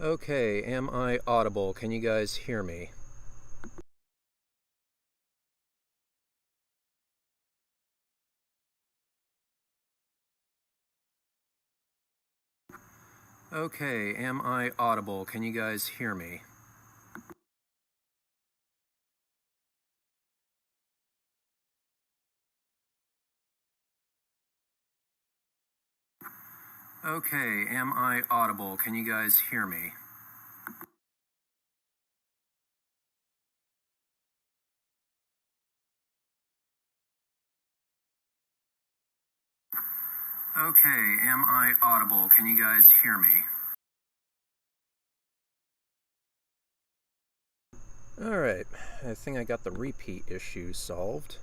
Okay, am I audible? Can you guys hear me? Okay, am I audible? Can you guys hear me? Okay, am I audible? Can you guys hear me? Okay, am I audible? Can you guys hear me? Alright, I think I got the repeat issue solved.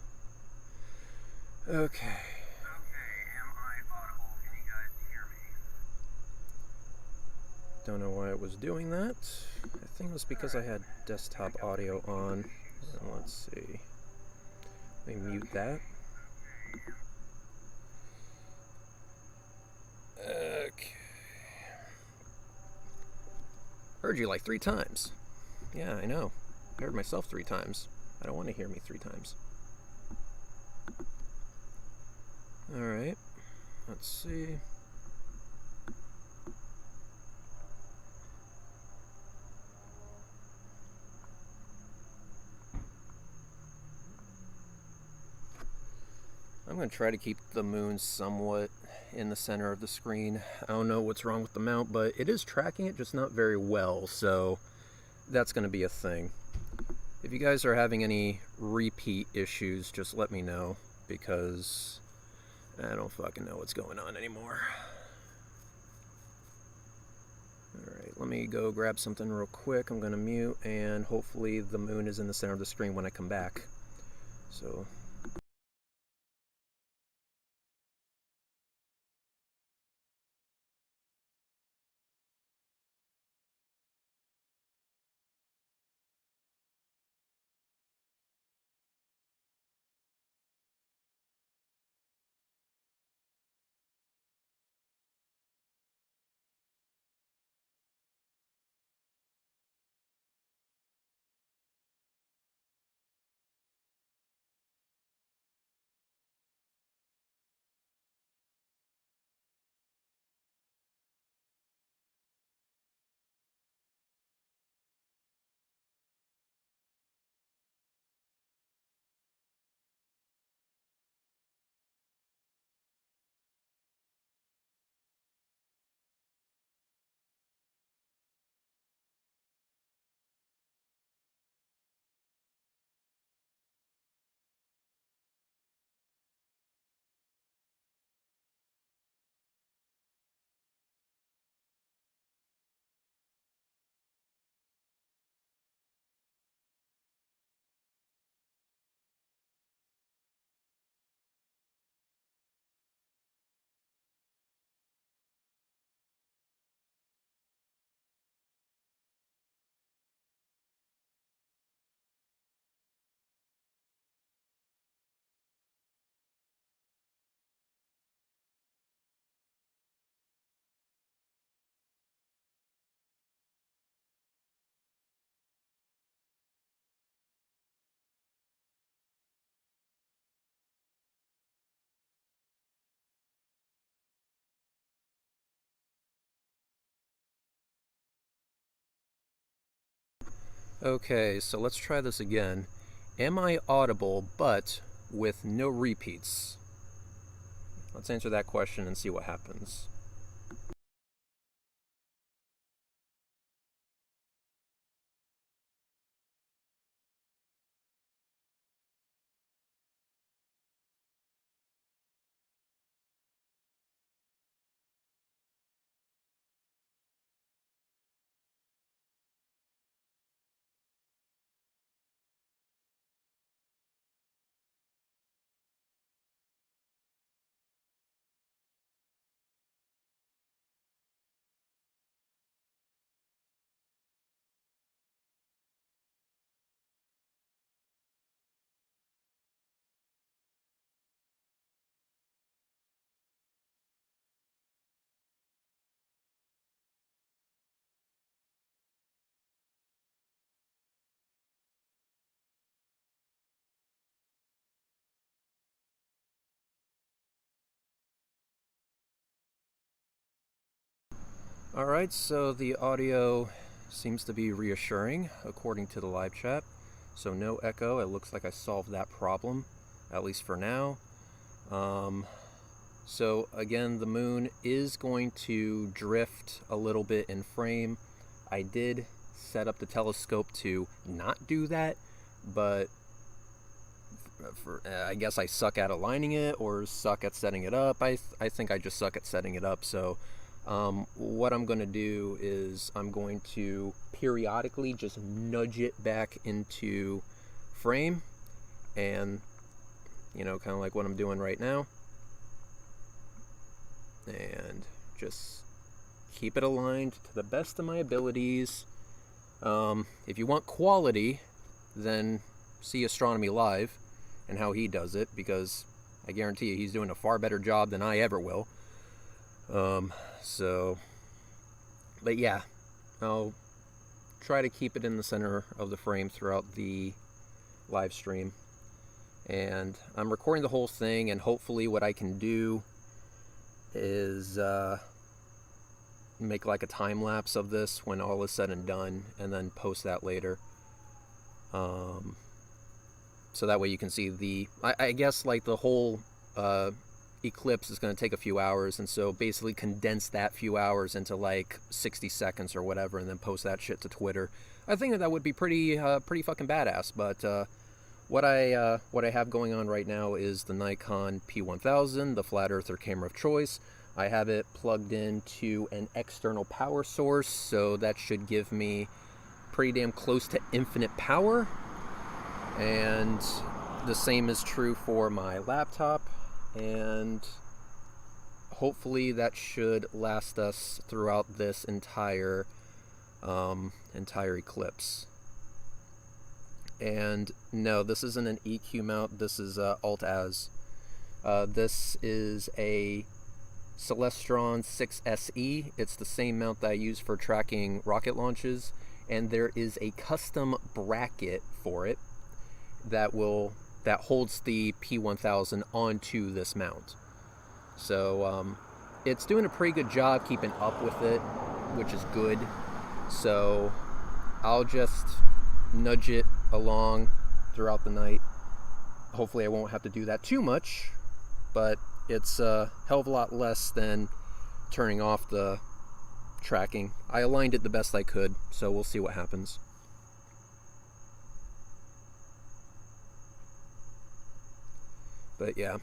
Okay. Don't know why it was doing that. I think it was because I had desktop audio on. And let's see. Let me mute that. Okay. Heard you like 3 times. Yeah, I know. I heard myself 3 times. I don't want to hear me 3 times. Alright. Let's see. I'm going to try to keep the moon somewhat in the center of the screen. I don't know what's wrong with the mount, but it is tracking it, just not very well, so that's going to be a thing. If you guys are having any repeat issues, just let me know, because I don't fucking know what's going on anymore. Alright, let me go grab something real quick. I'm going to mute, and hopefully the moon is in the center of the screen when I come back. So... Okay, so let's try this again. Am I audible, but with no repeats? Let's answer that question and see what happens. Alright, so the audio seems to be reassuring according to the live chat. So no echo. It looks like I solved that problem, at least for now. So again, the moon is going to drift a little bit in frame. I did set up the telescope to not do that, but I guess I suck at aligning it or suck at setting it up. I think I just suck at setting it up. So what I'm going to do is I'm going to periodically just nudge it back into frame, and kind of like what I'm doing right now, and just keep it aligned to the best of my abilities. If you want quality, then see Astronomy Live and how he does it, because I guarantee you he's doing a far better job than I ever will. But yeah, I'll try to keep it in the center of the frame throughout the live stream. And I'm recording the whole thing, and hopefully what I can do is make like a time lapse of this when all is said and done, and then post that later. So that way you can see I guess like the whole eclipse is going to take a few hours, and so basically condense that few hours into like 60 seconds or whatever, and then post that shit to Twitter. I think that would be pretty fucking badass. But what I have going on right now is the Nikon P1000, the flat earther camera of choice. I have it plugged into an external power source, so that should give me pretty damn close to infinite power. And the same is true for my laptop, and hopefully that should last us throughout this entire eclipse. And no, this isn't an EQ mount. This is Alt-Az. This is a Celestron 6SE. It's the same mount that I use for tracking rocket launches, and there is a custom bracket for it that holds the P1000 onto this mount. So it's doing a pretty good job keeping up with it, which is good. So I'll just nudge it along throughout the night. Hopefully I won't have to do that too much, but it's a hell of a lot less than turning off the tracking. I aligned it the best I could, so we'll see what happens. But yeah.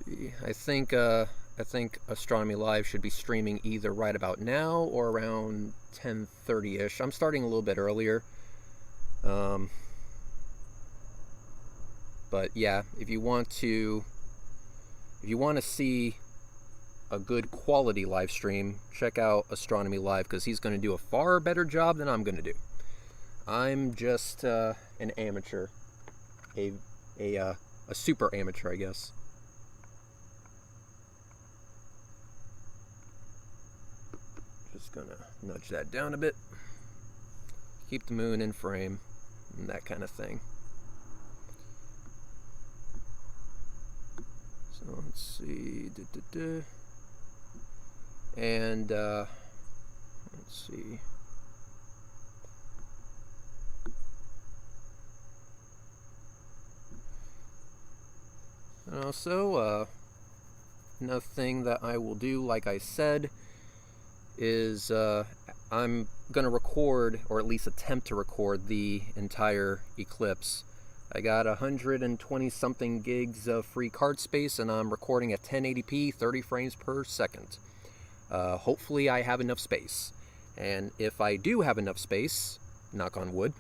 Let's see, I think Astronomy Live should be streaming either right about now or around 10:30ish. I'm starting a little bit earlier. But yeah, if you want to see a good quality live stream, check out Astronomy Live, because he's going to do a far better job than I'm going to do. I'm just an amateur, a super amateur, I guess. Just gonna nudge that down a bit, keep the moon in frame, and that kind of thing. So let's see, and let's see. Also, another thing that I will do, like I said, is I'm going to record, or at least attempt to record, the entire eclipse. I got 120 something gigs of free card space, and I'm recording at 1080p, 30 frames per second. Hopefully I have enough space. And if I do have enough space, knock on wood,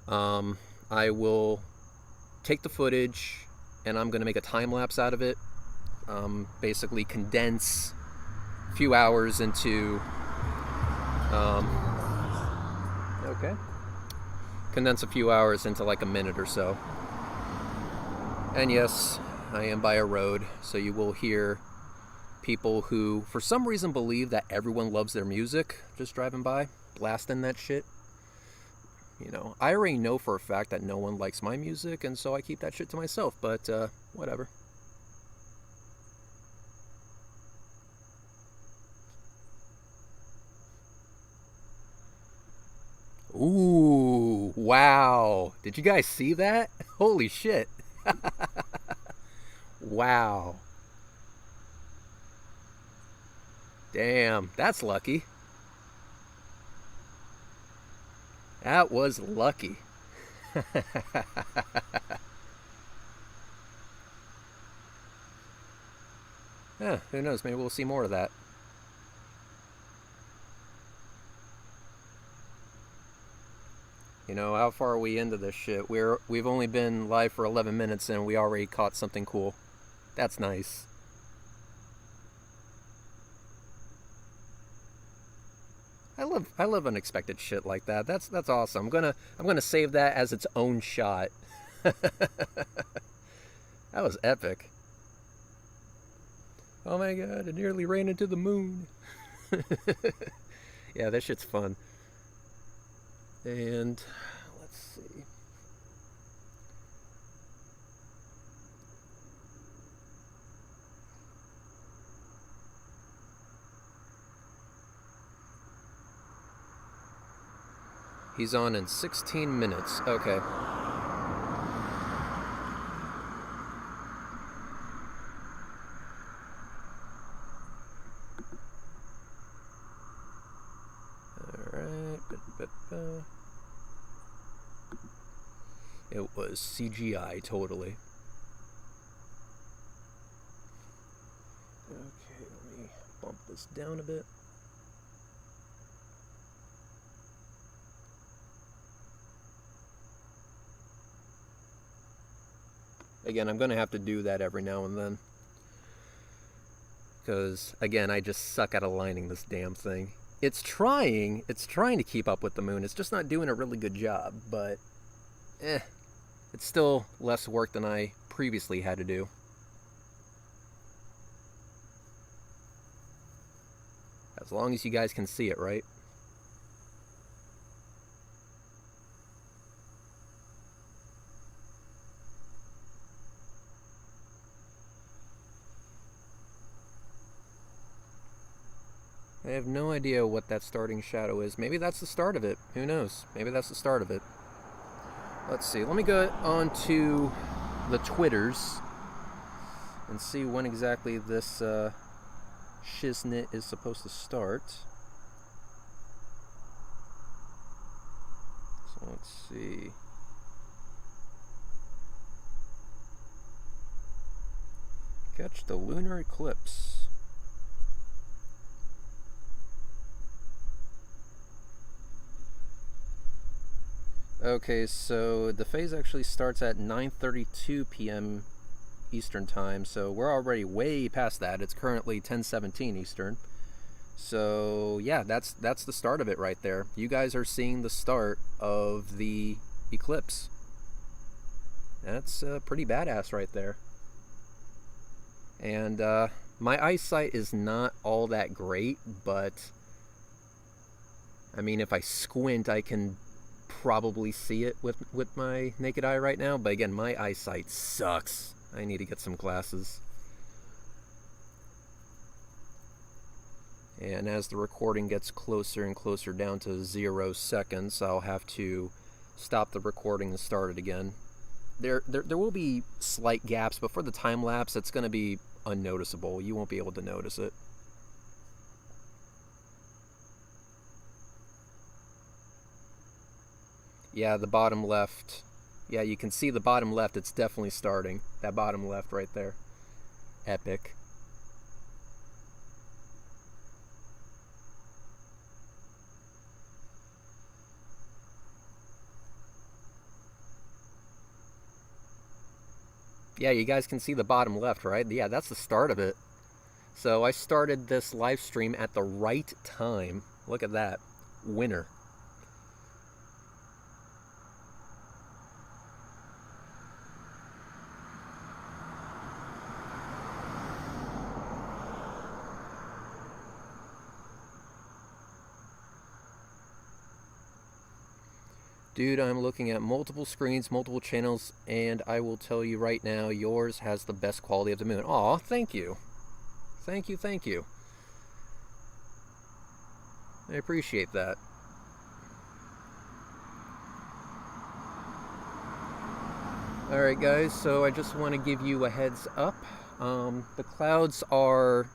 I will take the footage, and I'm going to make a time lapse out of it. Basically condense a few hours into condense a few hours into like a minute or so. And yes, I am by a road, so you will hear people who for some reason believe that everyone loves their music just driving by, blasting that shit. I already know for a fact that no one likes my music, and so I keep that shit to myself, but whatever. Ooh, wow. Did you guys see that? Holy shit. Wow. Damn, that's lucky. That was lucky. Yeah, who knows? Maybe we'll see more of that. You know, how far are we into this shit? We've only been live for 11 minutes and we already caught something cool. That's nice. I love unexpected shit like that. That's awesome. I'm gonna save that as its own shot. That was epic. Oh my god, it nearly ran into the moon. Yeah, that shit's fun. And let's see. He's on in 16 minutes. Okay. Alright. It was CGI, totally. Okay, let me bump this down a bit. Again, I'm going to have to do that every now and then. Because, again, I just suck at aligning this damn thing. It's trying to keep up with the moon. It's just not doing a really good job, but it's still less work than I previously had to do. As long as you guys can see it, right? I have no idea what that starting shadow is. Maybe that's the start of it. Who knows? Maybe that's the start of it. Let's see. Let me go on to the Twitters and see when exactly this shiznit is supposed to start. So let's see. Catch the lunar eclipse. Okay, so the phase actually starts at 9:32 p.m. Eastern time, so we're already way past that. It's currently 10:17 Eastern. So yeah, that's the start of it right there. You guys are seeing the start of the eclipse. That's pretty badass right there. And my eyesight is not all that great, but I mean, if I squint, I can probably see it with my naked eye right now, but again, my eyesight sucks. I need to get some glasses. And as the recording gets closer and closer down to 0 seconds, I'll have to stop the recording and start it again. There will be slight gaps, but for the time lapse, it's going to be unnoticeable. You won't be able to notice it. Yeah, the bottom left. Yeah, you can see the bottom left. It's definitely starting. That bottom left right there. Epic. Yeah, you guys can see the bottom left, right? Yeah, that's the start of it. So I started this live stream at the right time. Look at that. Winner. Dude, I'm looking at multiple screens, multiple channels, and I will tell you right now, yours has the best quality of the moon. Aw, thank you. Thank you, thank you. I appreciate that. Alright guys, so I just want to give you a heads up. The clouds are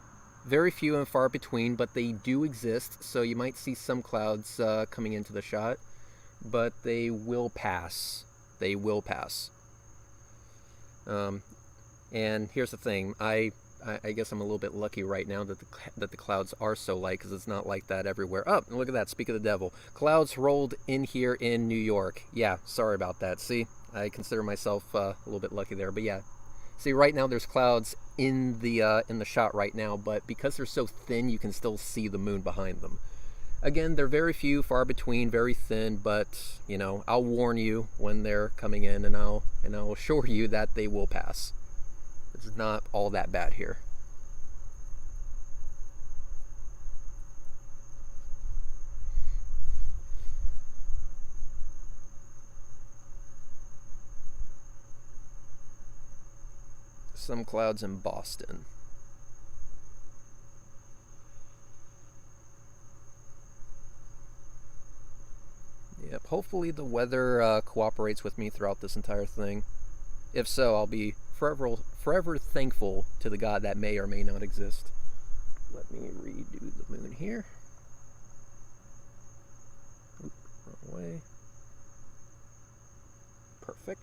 very few and far between, but they do exist, so you might see some clouds coming into the shot, but they will pass. They will pass. And here's the thing, I guess I'm a little bit lucky right now that the clouds are so light, because it's not like that everywhere. Oh, look at that, speak of the devil. Clouds rolled in here in New York. Yeah, sorry about that. See, I consider myself a little bit lucky there, but yeah. See, right now there's clouds in the shot right now, but because they're so thin, you can still see the moon behind them. Again, they're very few, far between, very thin, but, you know, I'll warn you when they're coming in, and I'll assure you that they will pass. It's not all that bad here. Some clouds in Boston. Yep, hopefully the weather cooperates with me throughout this entire thing. If so, I'll be forever thankful to the God that may or may not exist. Let me redo the moon here. Oop, wrong way. Perfect.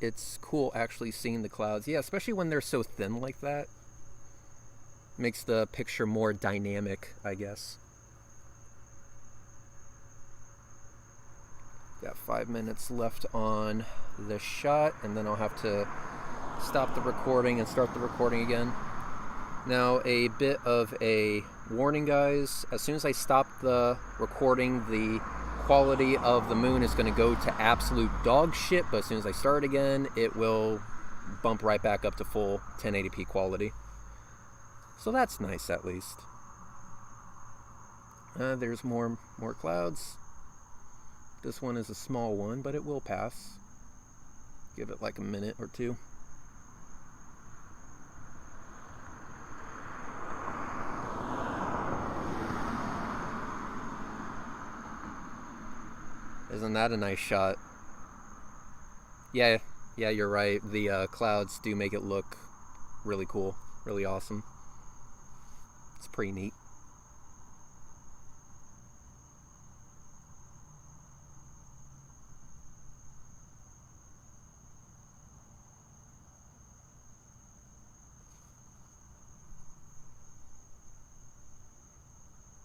It's cool actually seeing the clouds. Yeah, especially when they're so thin like that. Makes the picture more dynamic, I guess. Got 5 minutes left on the shot, and then I'll have to stop the recording and start the recording again. Now, a bit of a warning, guys. As soon as I stop the recording, the quality of the moon is going to go to absolute dog shit, but as soon as I start again, it will bump right back up to full 1080p quality. So that's nice, at least. There's more clouds. This one is a small one, but it will pass. Give it like a minute or two. Isn't that a nice shot? Yeah, you're right. The clouds do make it look really cool, really awesome. It's pretty neat.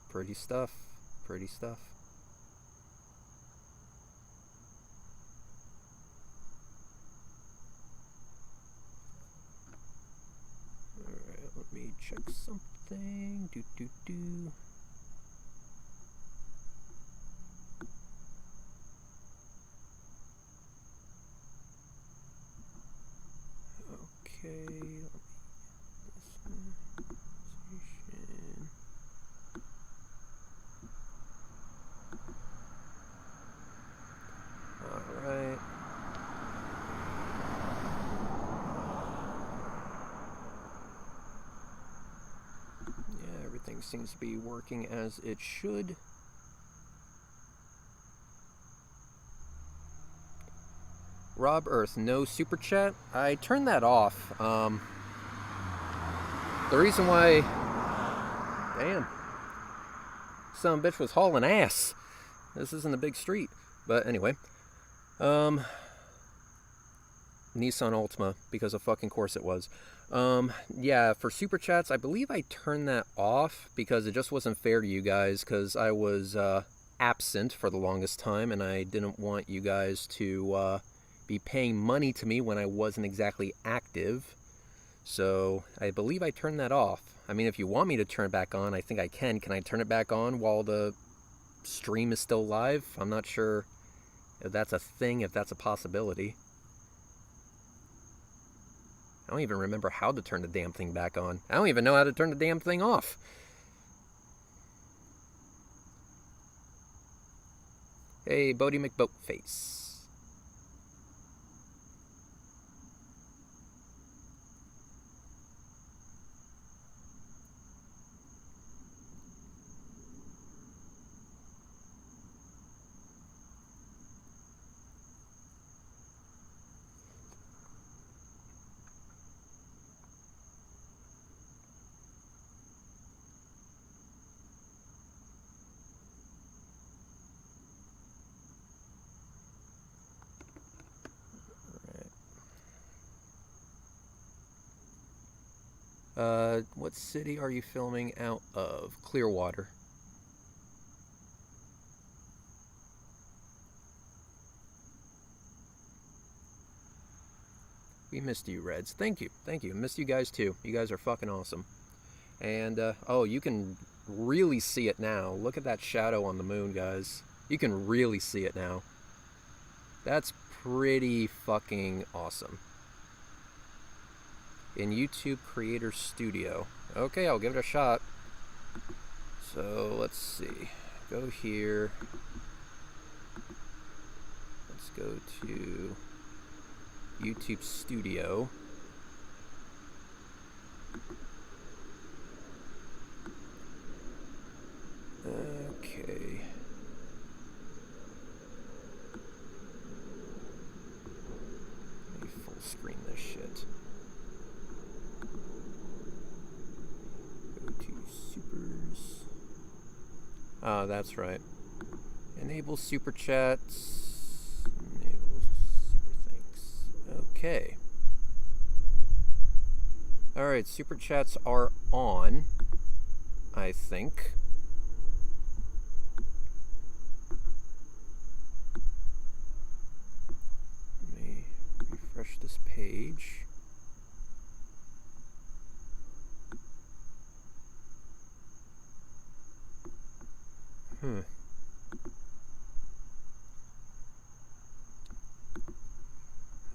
Pretty stuff. Pretty stuff. Alright, let me check something. Okay, alright. Yeah, everything seems to be working as it should. Rob Earth, no super chat. I turned that off. The reason why... Damn. Some bitch was hauling ass. This isn't a big street. But anyway. Nissan Altima, because of fucking course it was. Yeah, for super chats, I believe I turned that off because it just wasn't fair to you guys, because I was absent for the longest time, and I didn't want you guys to be paying money to me when I wasn't exactly active. So I believe I turned that off. I mean, if you want me to turn it back on, I think I can. Can I turn it back on while the stream is still live? I'm not sure if that's a thing, if that's a possibility. I don't even remember how to turn the damn thing back on. I don't even know how to turn the damn thing off. Hey, Bodie McBoatface. What city are you filming out of? Clearwater. We missed you, Reds. Thank you. Thank you. Missed you guys too. You guys are fucking awesome. And, oh, you can really see it now. Look at that shadow on the moon, guys. You can really see it now. That's pretty fucking awesome. In YouTube Creator Studio. Okay, I'll give it a shot. So, let's see. Go here. Let's go to YouTube Studio. Okay. Let me full screen this shit. Go to supers. Ah, that's right. Enable super chats. Enable super thanks. Okay. Alright, super chats are on, I think. Let me refresh this page.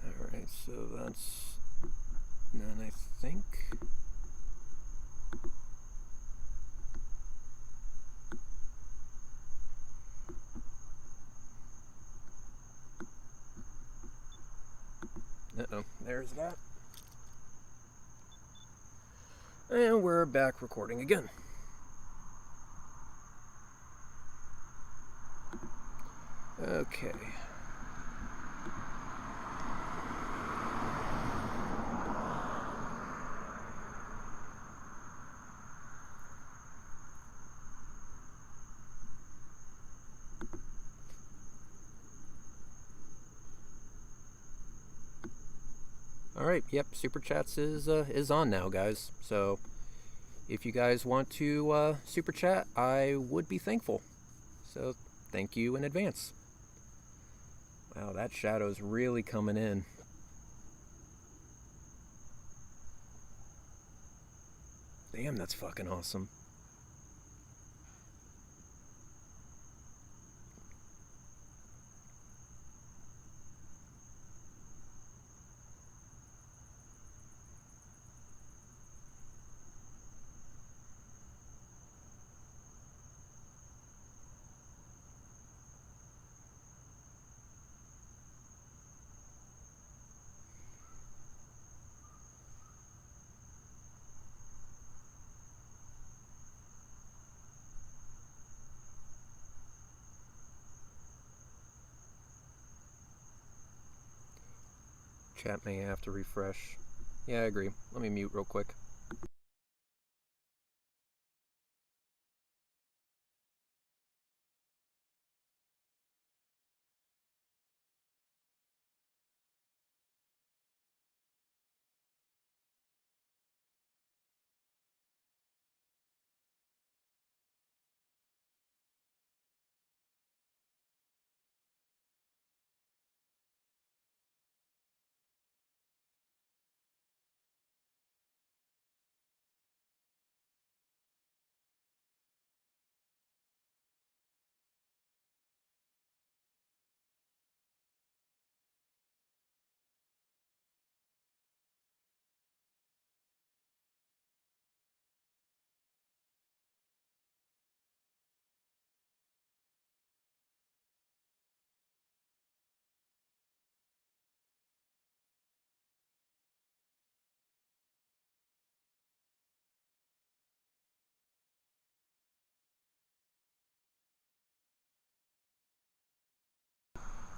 Alright, so that's none, I think. Uh-oh, there's that. And we're back recording again. Okay. Alright, yep, Super Chats is on now, guys. So, if you guys want to Super Chat, I would be thankful. So, thank you in advance. Wow, that shadow's really coming in. Damn, that's fucking awesome. Chat may have to refresh. Yeah, I agree. Let me mute real quick.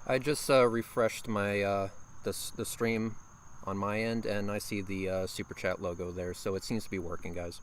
I just refreshed my the stream on my end, and I see the Super Chat logo there, so it seems to be working, guys.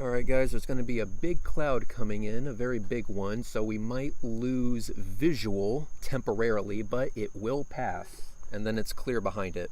Alright guys, there's going to be a big cloud coming in, a very big one, so we might lose visual temporarily, but it will pass, and then it's clear behind it.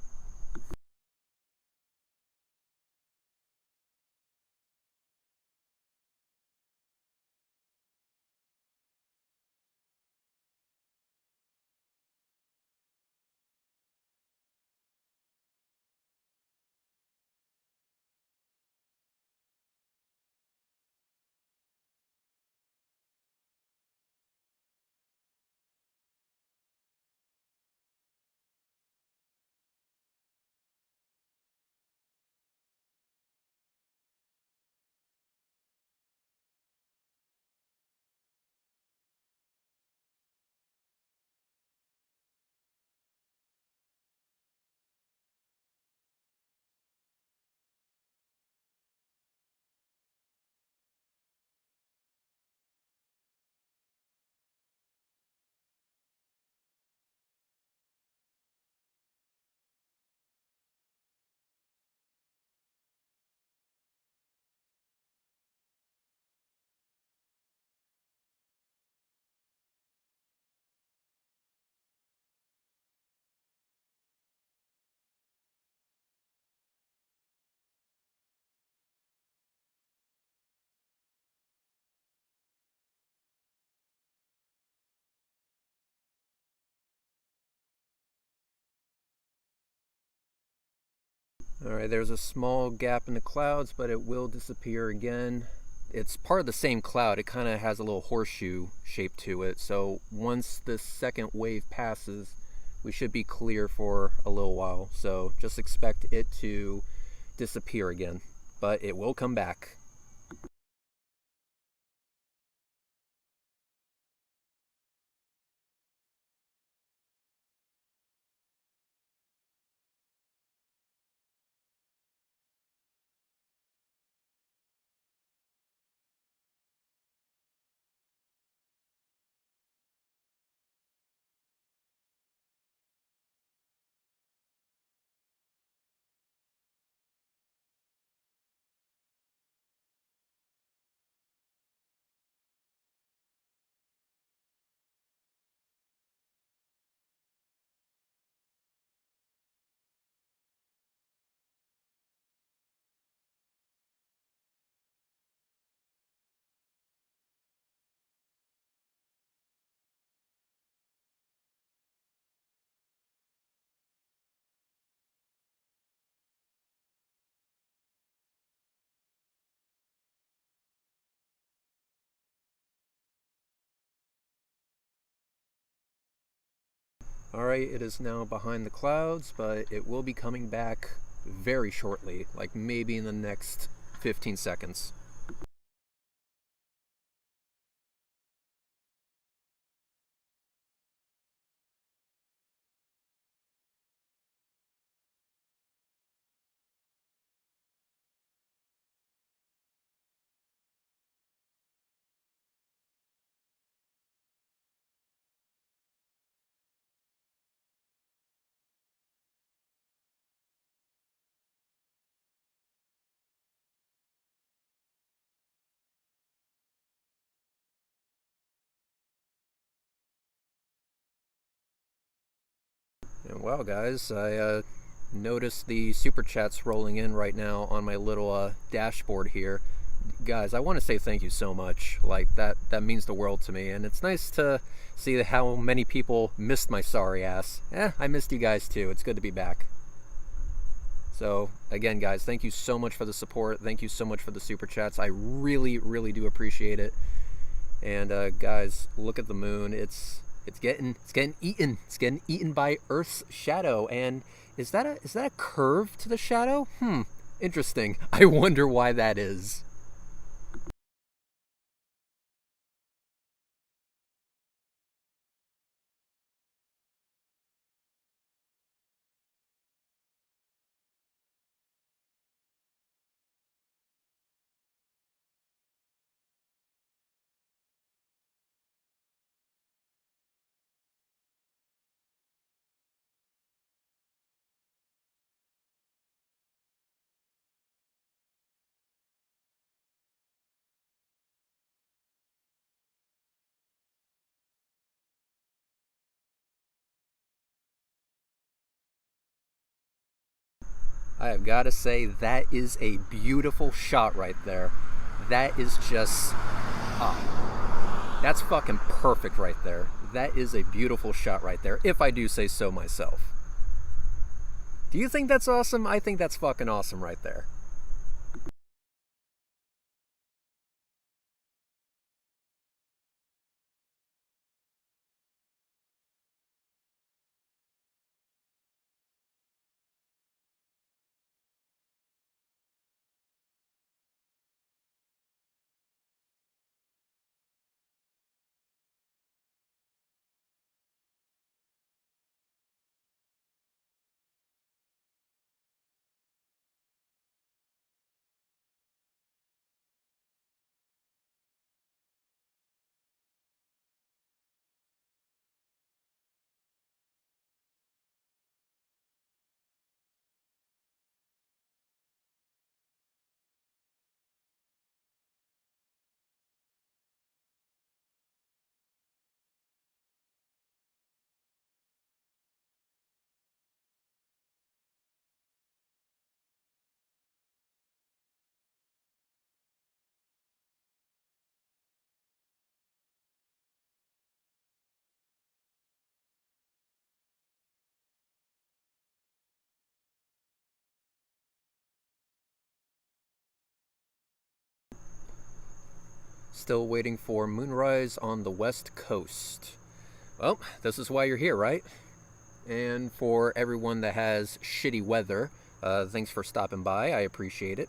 Alright, there's a small gap in the clouds, but it will disappear again. It's part of the same cloud. It kind of has a little horseshoe shape to it. So once this second wave passes, we should be clear for a little while. So just expect it to disappear again, but it will come back. Alright, it is now behind the clouds, but it will be coming back very shortly, like maybe in the next 15 seconds. And wow guys, I noticed the super chats rolling in right now on my little dashboard here. Guys, I want to say thank you so much. Like that means the world to me, and it's nice to see how many people missed my sorry ass. I missed you guys too. It's good to be back. So again guys, thank you so much for the support. Thank you so much for the super chats. I really do appreciate it. And guys, look at the moon. It's getting eaten. It's getting eaten by Earth's shadow. And is that a curve to the shadow? Interesting. I wonder why that is. I have got to say, that is a beautiful shot right there. That is just... that's fucking perfect right there. That is a beautiful shot right there, if I do say so myself. Do you think that's awesome? I think that's fucking awesome right there. Still waiting for moonrise on the west coast. Well, this is why you're here, right? And for everyone that has shitty weather, thanks for stopping by. I appreciate it.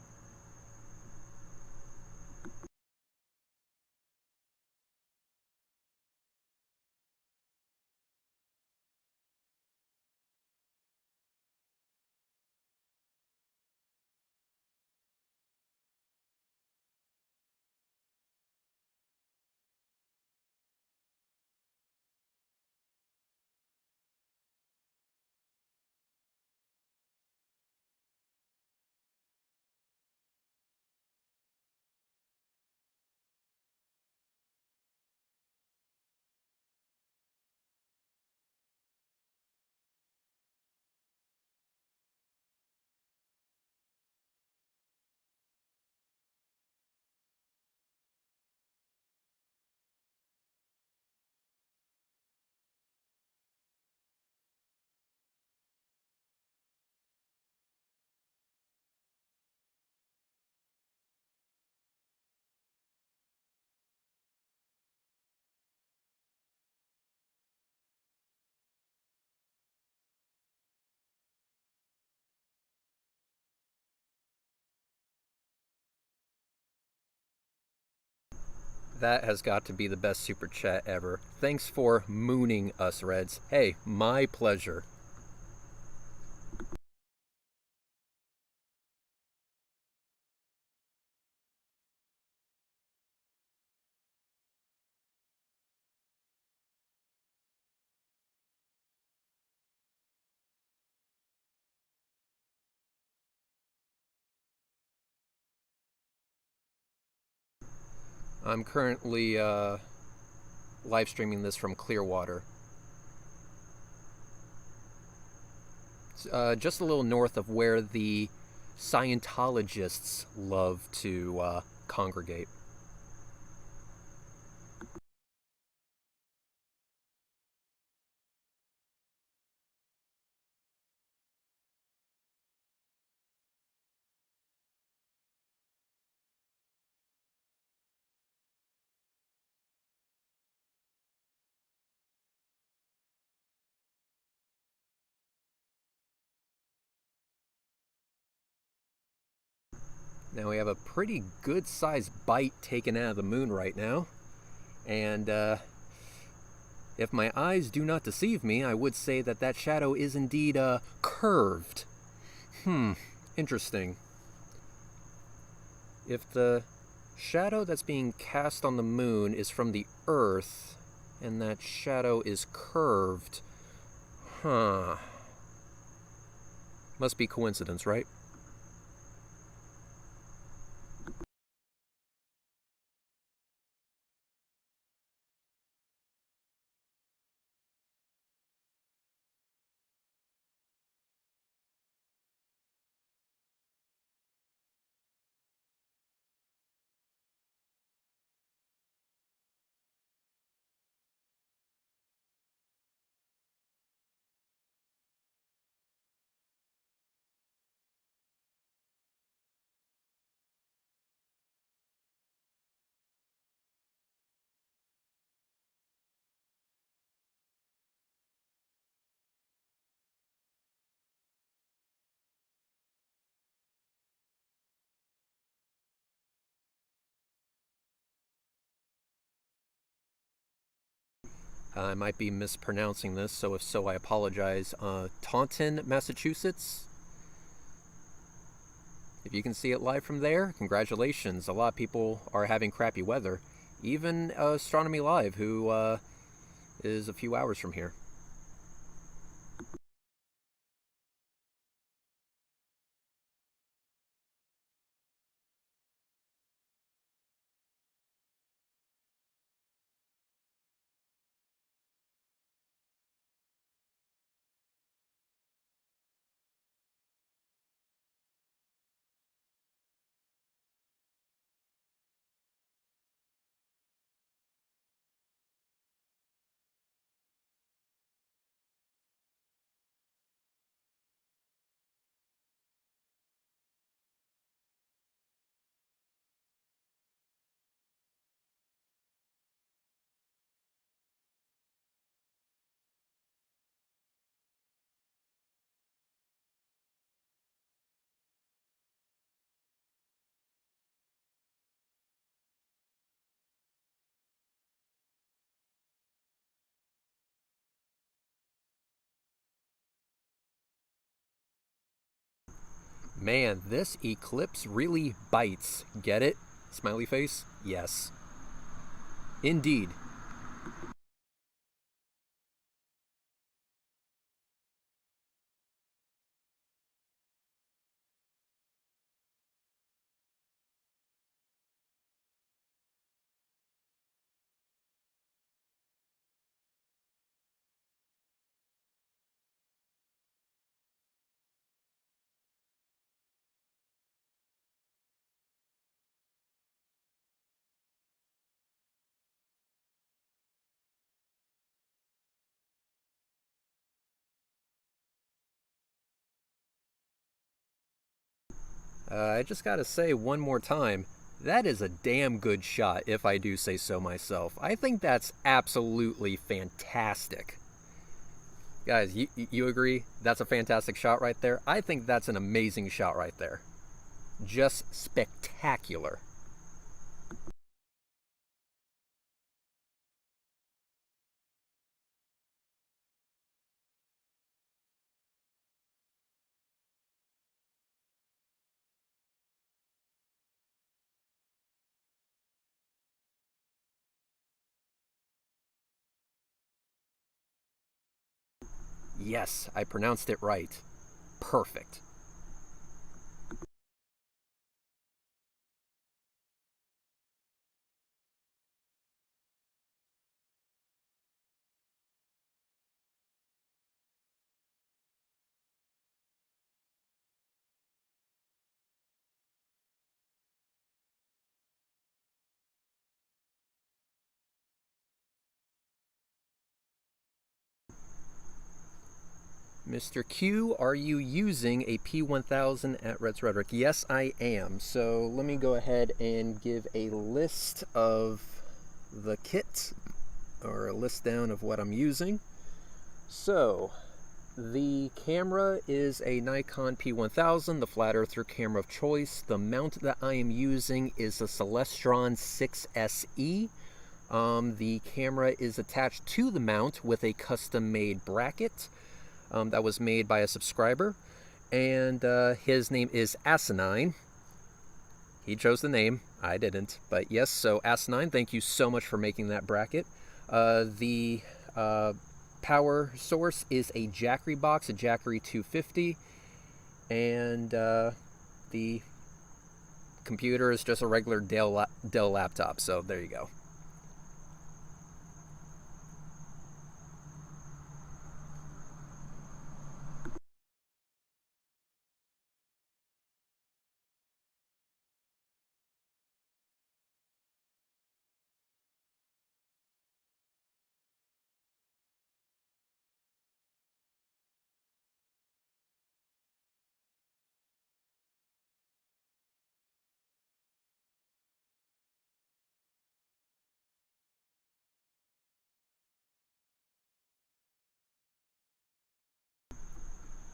That has got to be the best super chat ever. Thanks for mooning us, Reds. Hey, my pleasure. I'm currently live streaming this from Clearwater. Just a little north of where the Scientologists love to congregate. Now we have a pretty good sized bite taken out of the moon right now. And if my eyes do not deceive me, I would say that that shadow is indeed curved. Interesting. If the shadow that's being cast on the moon is from the Earth, and that shadow is curved, must be coincidence, right? I might be mispronouncing this, so if so, I apologize. Taunton, Massachusetts. If you can see it live from there, congratulations. A lot of people are having crappy weather. Even Astronomy Live, who is a few hours from here. Man, this eclipse really bites. Get it? Smiley face? Yes. Indeed. I just gotta say one more time, that is a damn good shot, if I do say so myself. I think that's absolutely fantastic. Guys, you agree? That's a fantastic shot right there? I think that's an amazing shot right there. Just spectacular. Yes, I pronounced it right. Perfect. Mr. Q, are you using a P1000 at Red's Rhetoric? Yes, I am. So let me go ahead and give a list of the kit, or a list down of what I'm using. So, the camera is a Nikon P1000, the flat earther camera of choice. The mount that I am using is a Celestron 6SE. The camera is attached to the mount with a custom-made bracket that was made by a subscriber, and his name is Asinine. He chose the name, I didn't, but yes, so Asinine, thank you so much for making that bracket. The power source is a Jackery box, a Jackery 250, and the computer is just a regular Dell laptop, so there you go.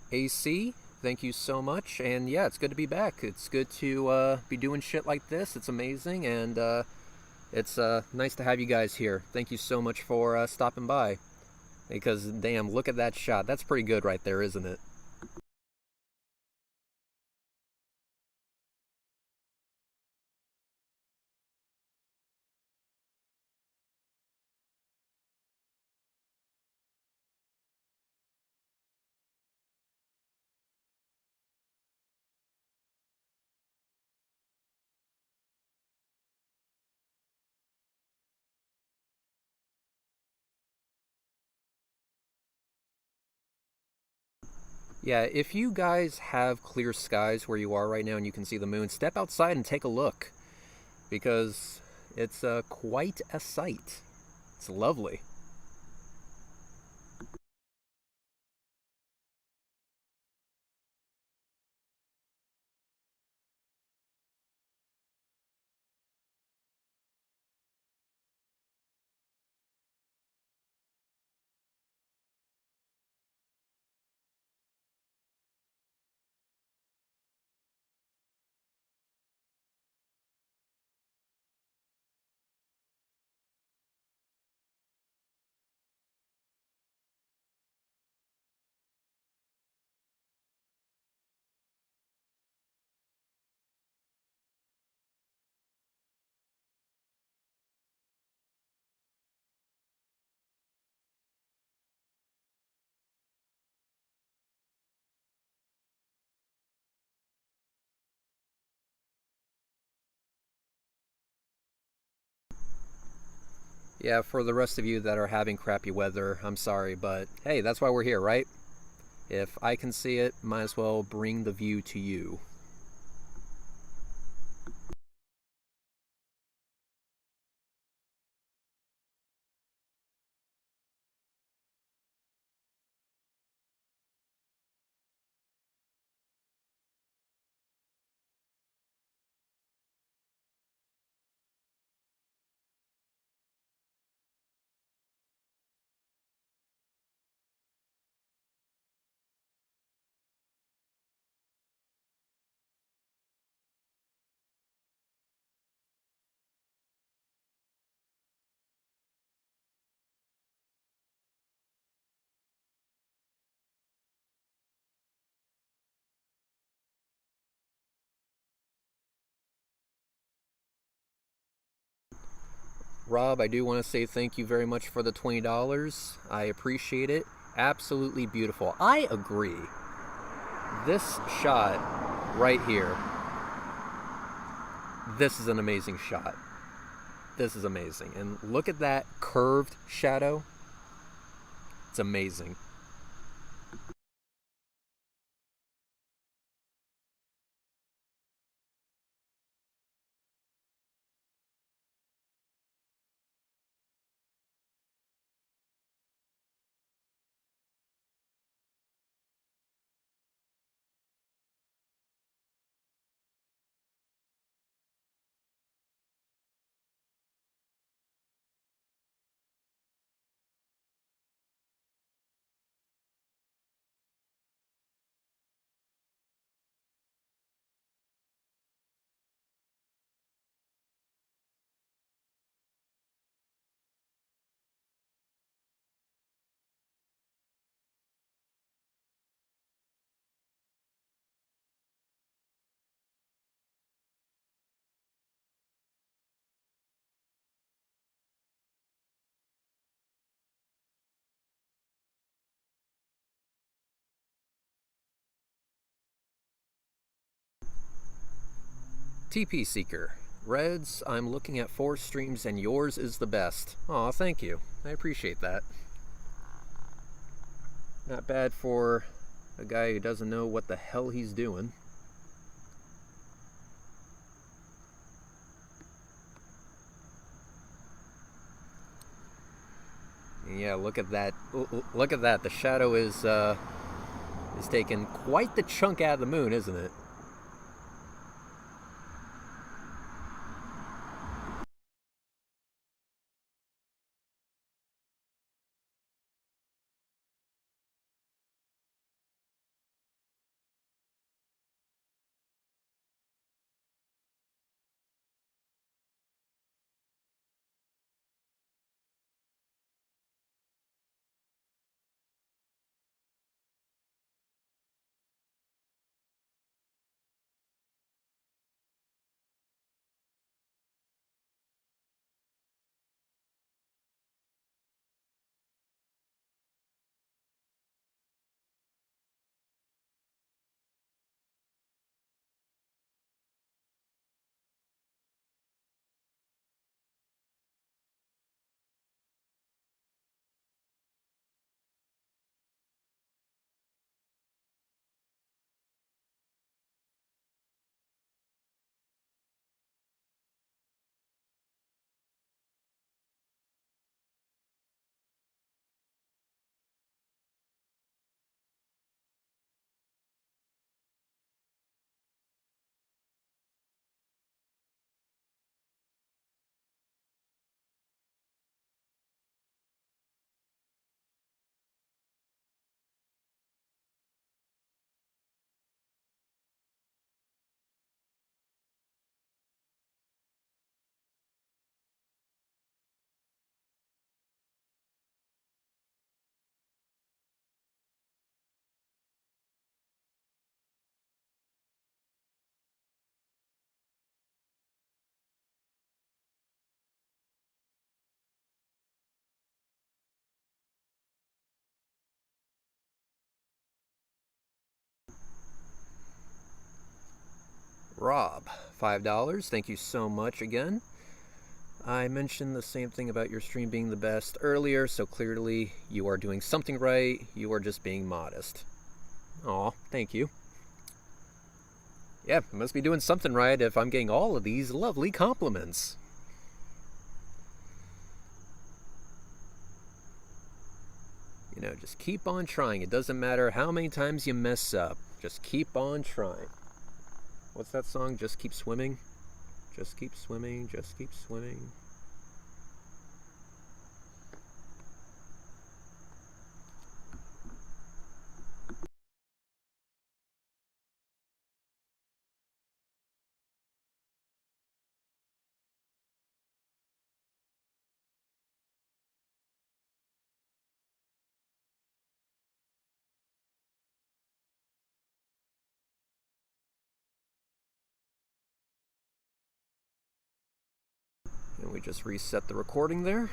AC, thank you so much, and yeah, it's good to be back. It's good to be doing shit like this. It's amazing, and It's nice to have you guys here. Thank you so much for stopping by. Because, damn, look at that shot. That's pretty good right there, isn't it? Yeah, if you guys have clear skies where you are right now and you can see the moon, step outside and take a look. Because it's quite a sight. It's lovely. Yeah, for the rest of you that are having crappy weather, I'm sorry, but hey, that's why we're here, right? If I can see it, might as well bring the view to you. Rob, I do want to say thank you very much for the $20. I appreciate it. Absolutely beautiful. I agree. This shot right here, this is an amazing shot. This is amazing. And look at that curved shadow. It's amazing. TP Seeker. Reds, I'm looking at 4 streams and yours is the best. Aw, thank you. I appreciate that. Not bad for a guy who doesn't know what the hell he's doing. Yeah, look at that. Look at that. The shadow is taking quite the chunk out of the moon, isn't it? Rob, $5. Thank you so much again. I mentioned the same thing about your stream being the best earlier, so clearly you are doing something right. You are just being modest. Aw, thank you. Yeah, I must be doing something right if I'm getting all of these lovely compliments. You know, just keep on trying. It doesn't matter how many times you mess up. Just keep on trying. What's that song? Just keep swimming? Just keep swimming, just keep swimming. And we just reset the recording there.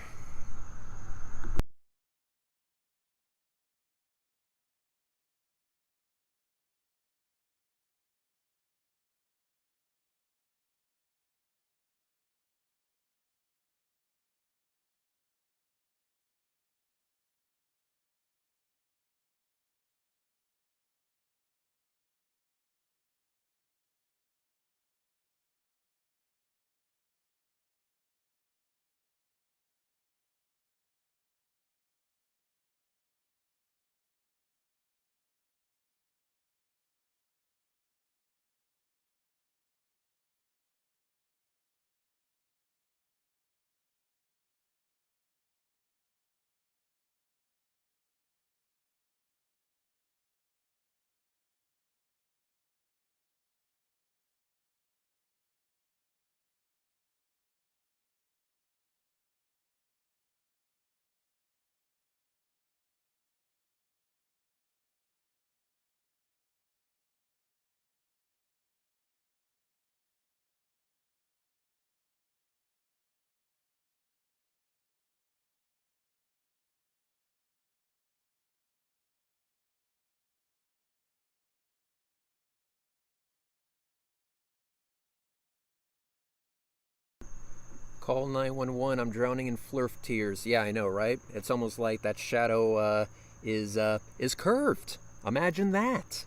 Call 911, I'm drowning in flurf tears. Yeah, I know, right? It's almost like that shadow is curved. Imagine that.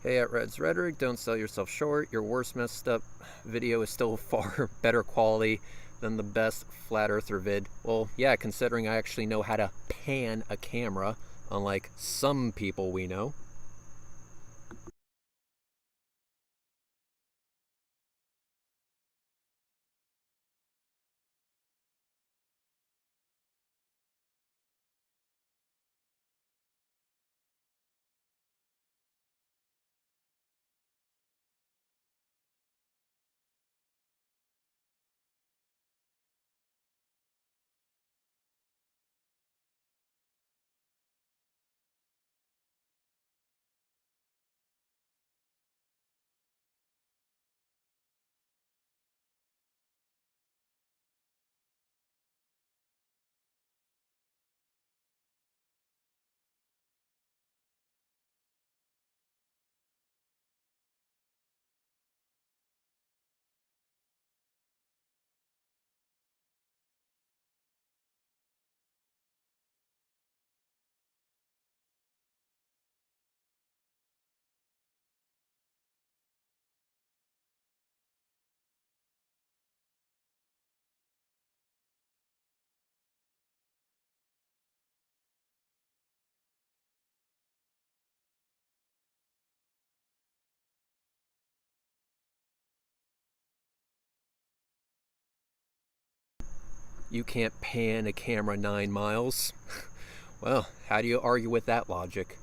Hey, at Red's Rhetoric, don't sell yourself short. Your worst messed up video is still far better quality than the best flat earther vid. Well, yeah, considering I actually know how to pan a camera, unlike some people we know. You can't pan a camera 9 miles. Well, how do you argue with that logic?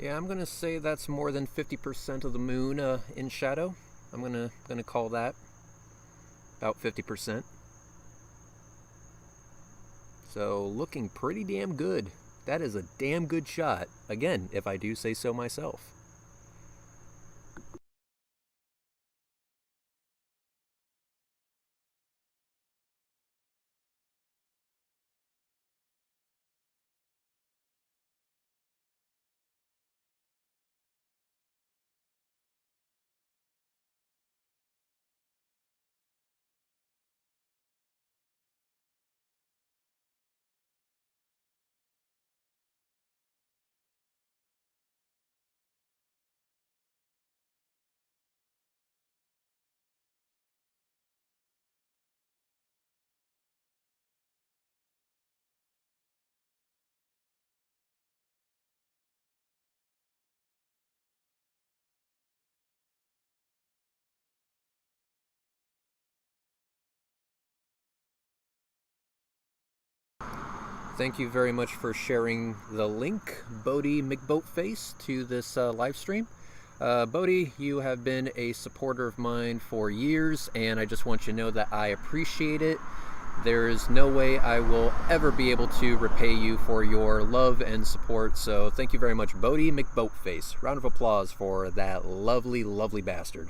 Yeah, I'm gonna say that's more than 50% of the moon in shadow. I'm gonna call that about 50%. So looking pretty damn good. That is a damn good shot. Again, if I do say so myself. Thank you very much for sharing the link, Bodie McBoatface, to this live stream. Bodie, you have been a supporter of mine for years, and I just want you to know that I appreciate it. There is no way I will ever be able to repay you for your love and support, so thank you very much, Bodie McBoatface. Round of applause for that lovely, lovely bastard.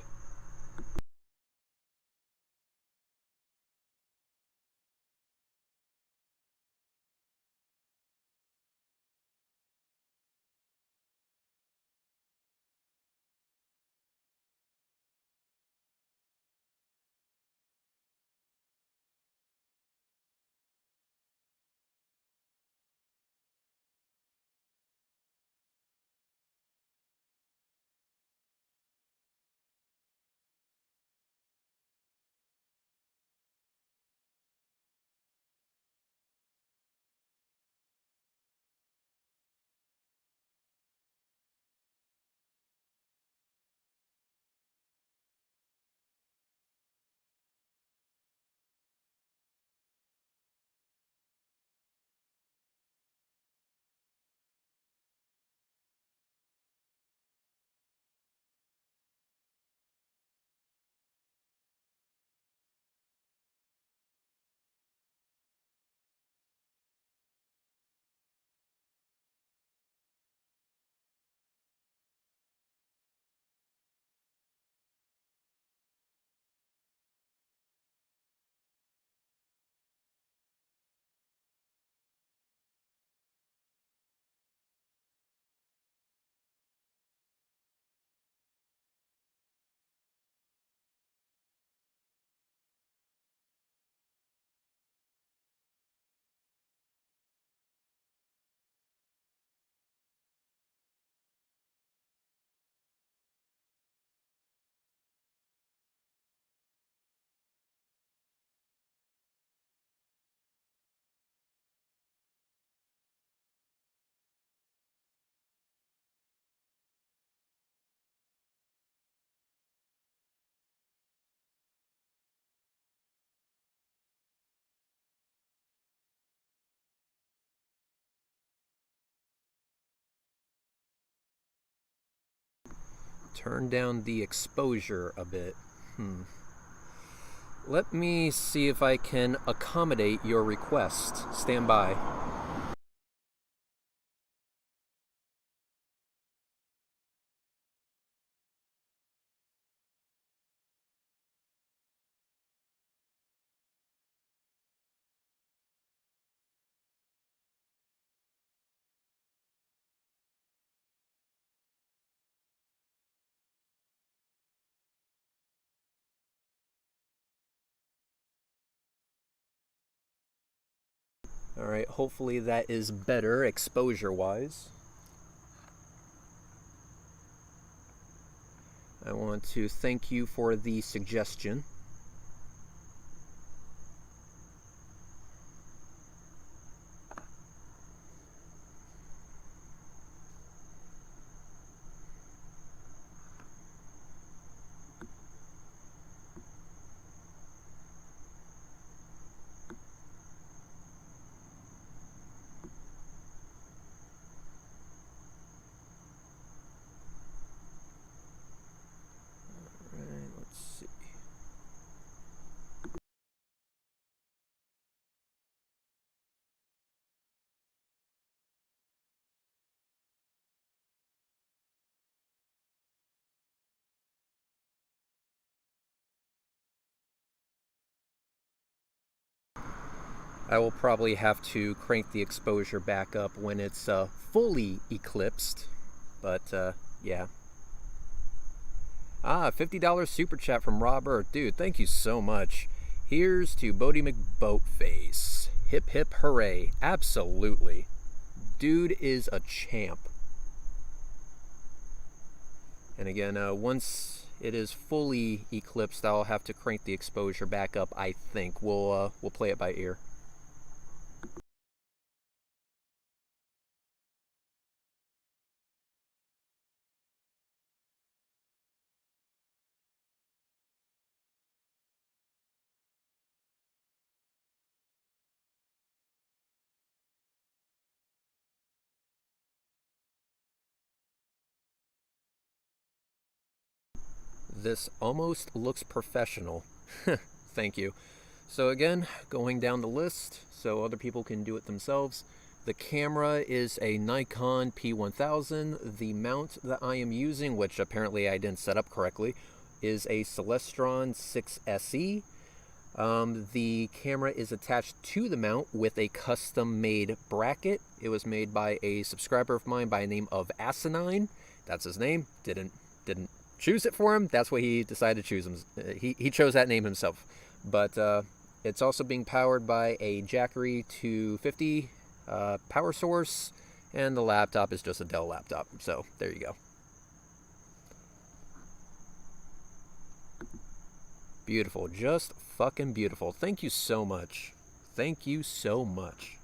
Turn down the exposure a bit. Let me see if I can accommodate your request. Stand by. Alright, hopefully that is better exposure-wise. I want to thank you for the suggestion. I will probably have to crank the exposure back up when it's fully eclipsed, but yeah. $50 super chat from Robert. Dude, thank you so much. Here's to Bodie McBoatface. Hip hip hooray. Absolutely. Dude is a champ. And again, once it is fully eclipsed, I'll have to crank the exposure back up, I think. We'll play it by ear. This almost looks professional. Thank you. So again, going down the list so other people can do it themselves. The camera is a Nikon P1000. The mount that I am using, which apparently I didn't set up correctly, is a Celestron 6SE. The camera is attached to the mount with a custom-made bracket. It was made by a subscriber of mine by the name of Asinine. That's his name. Didn't choose it for him. That's what he decided to choose him. He chose that name himself. But it's also being powered by a Jackery 250 power source, and the laptop is just a Dell laptop. So there you go. Beautiful, just fucking beautiful. Thank you so much. Thank you so much.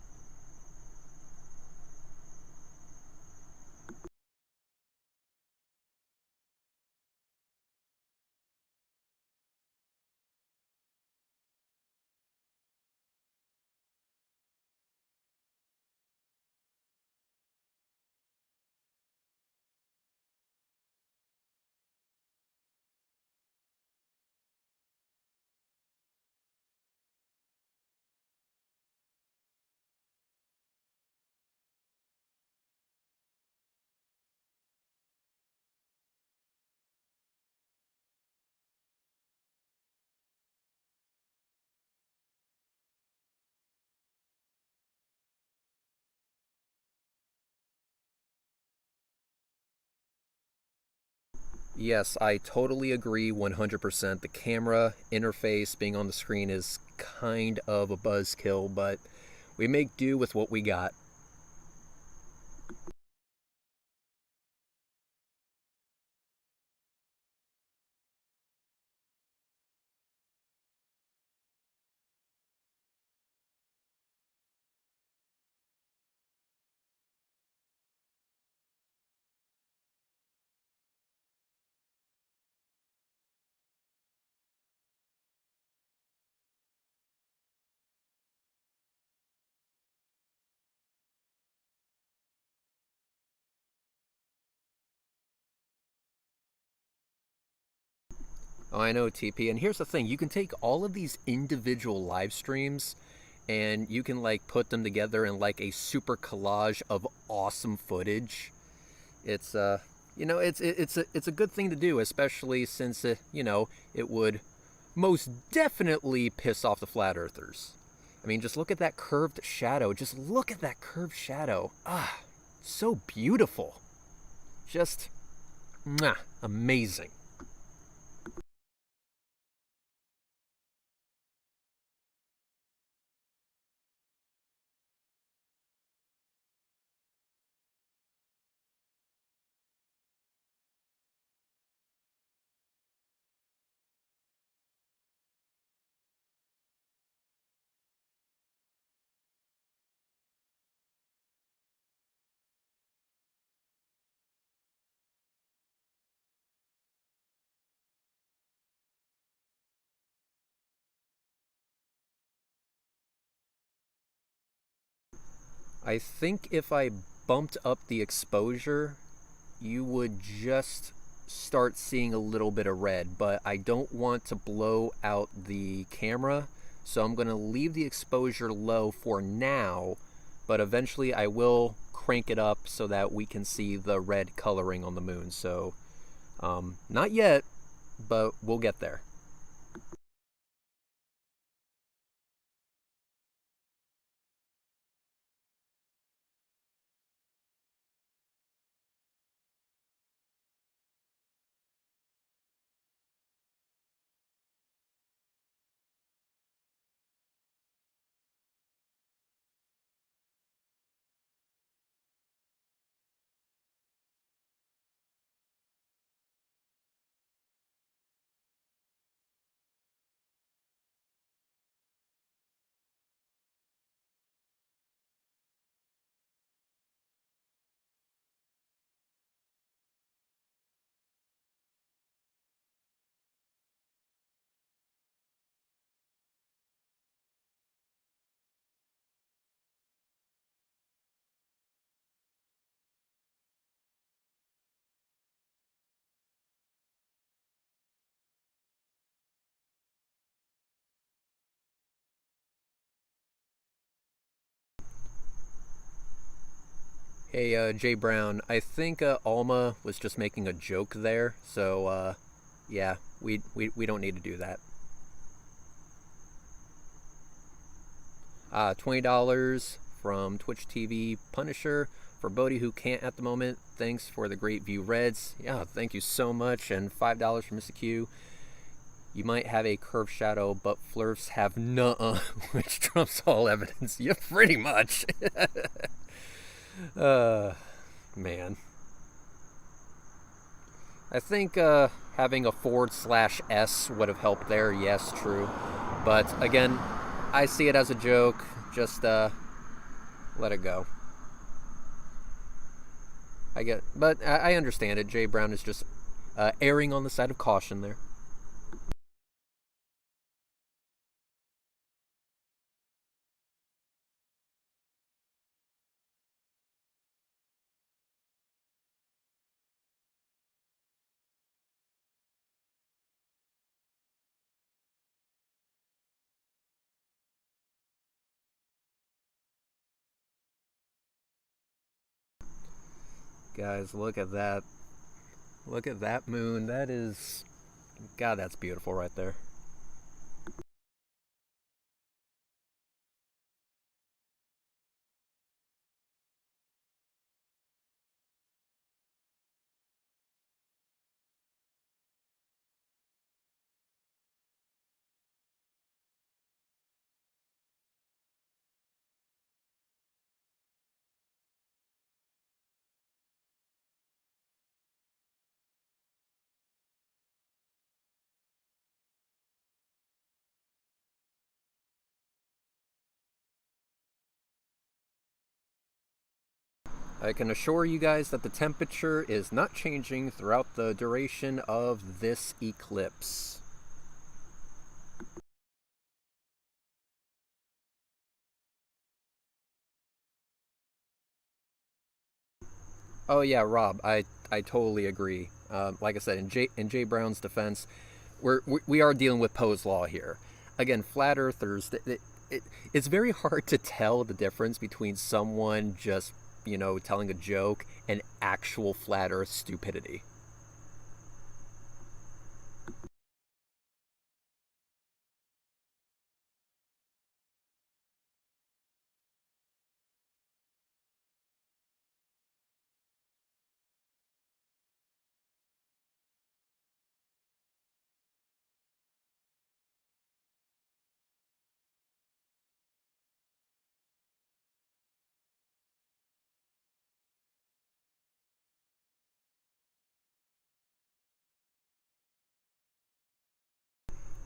Yes, I totally agree 100%. The camera interface being on the screen is kind of a buzzkill, but we make do with what we got. Oh, I know, TP. And here's the thing, you can take all of these individual live streams and you can like put them together in like a super collage of awesome footage. It's you know, it's a good thing to do, especially since you know, it would most definitely piss off the flat earthers. I mean, just look at that curved shadow. Just look at that curved shadow. Ah, so beautiful. Just mwah, amazing. I think if I bumped up the exposure, you would just start seeing a little bit of red, but I don't want to blow out the camera, so I'm going to leave the exposure low for now, but eventually I will crank it up so that we can see the red coloring on the moon. So not yet, but we'll get there. Hey, Jay Brown, I think Alma was just making a joke there, so yeah, we don't need to do that. $20 from Twitch TV Punisher for Bodie, who can't at the moment. Thanks for the great view, Reds. Yeah, thank you so much. And $5 from Mr. Q. You might have a curved shadow, but flurfs have nuh-uh, which trumps all evidence. Yeah, pretty much. Man. I think having a /S would have helped there. Yes, true. But again, I see it as a joke. Just let it go. But I understand it. Jay Brown is just erring on the side of caution there. Guys, look at that. Look at that moon. That is... God, that's beautiful right there. I can assure you guys that the temperature is not changing throughout the duration of this eclipse. Oh yeah, Rob, I totally agree. Like I said, in Jay Brown's defense, we are dealing with Poe's law here. Again, flat earthers, it's very hard to tell the difference between someone just, telling a joke and actual flat earth stupidity.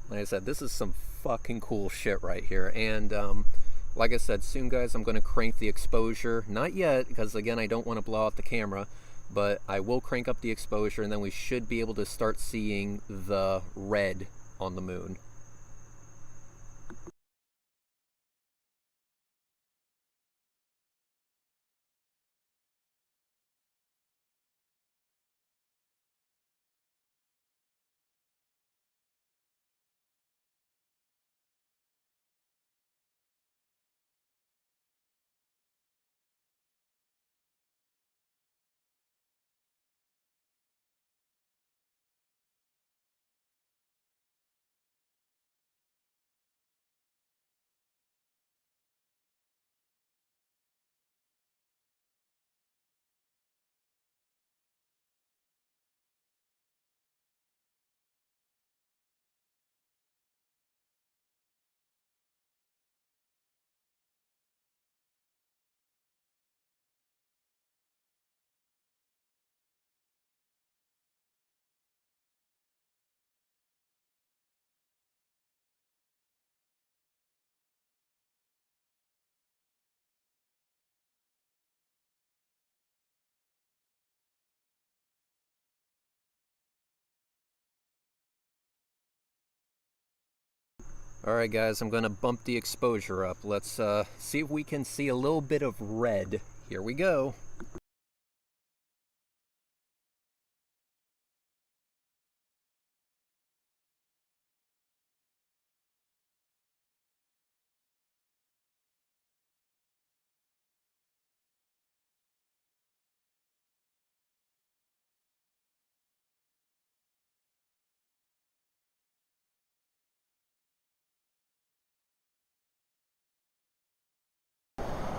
Like I said, this is some fucking cool shit right here. And like I said, soon, guys, I'm going to crank the exposure. Not yet, because again, I don't want to blow out the camera. But I will crank up the exposure, and then we should be able to start seeing the red on the moon. Alright guys, I'm going to bump the exposure up. Let's see if we can see a little bit of red. Here we go.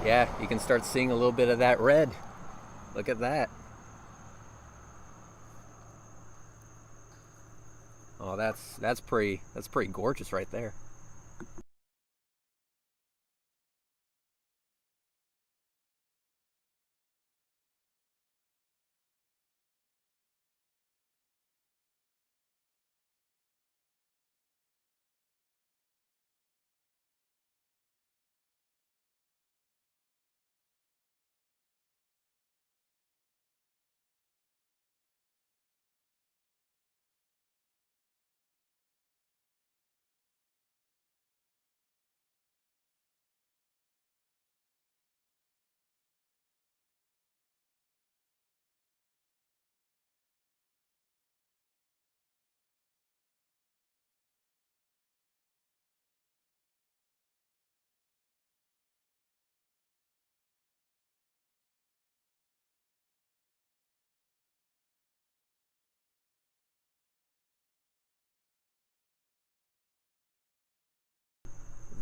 Yeah, you can start seeing a little bit of that red. Look at that. Oh, that's pretty gorgeous right there.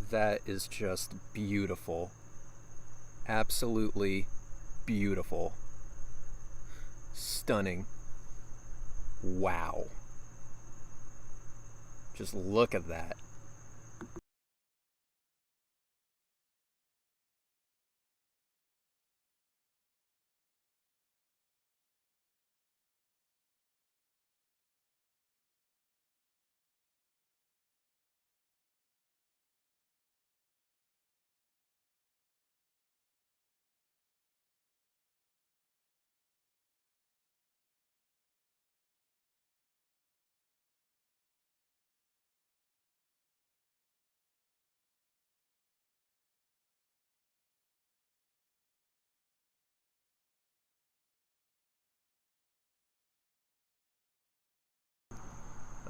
That is just beautiful. Absolutely beautiful. Stunning. Wow. Just look at that.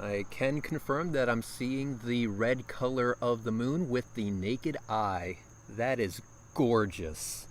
I can confirm that I'm seeing the red color of the moon with the naked eye. That is gorgeous.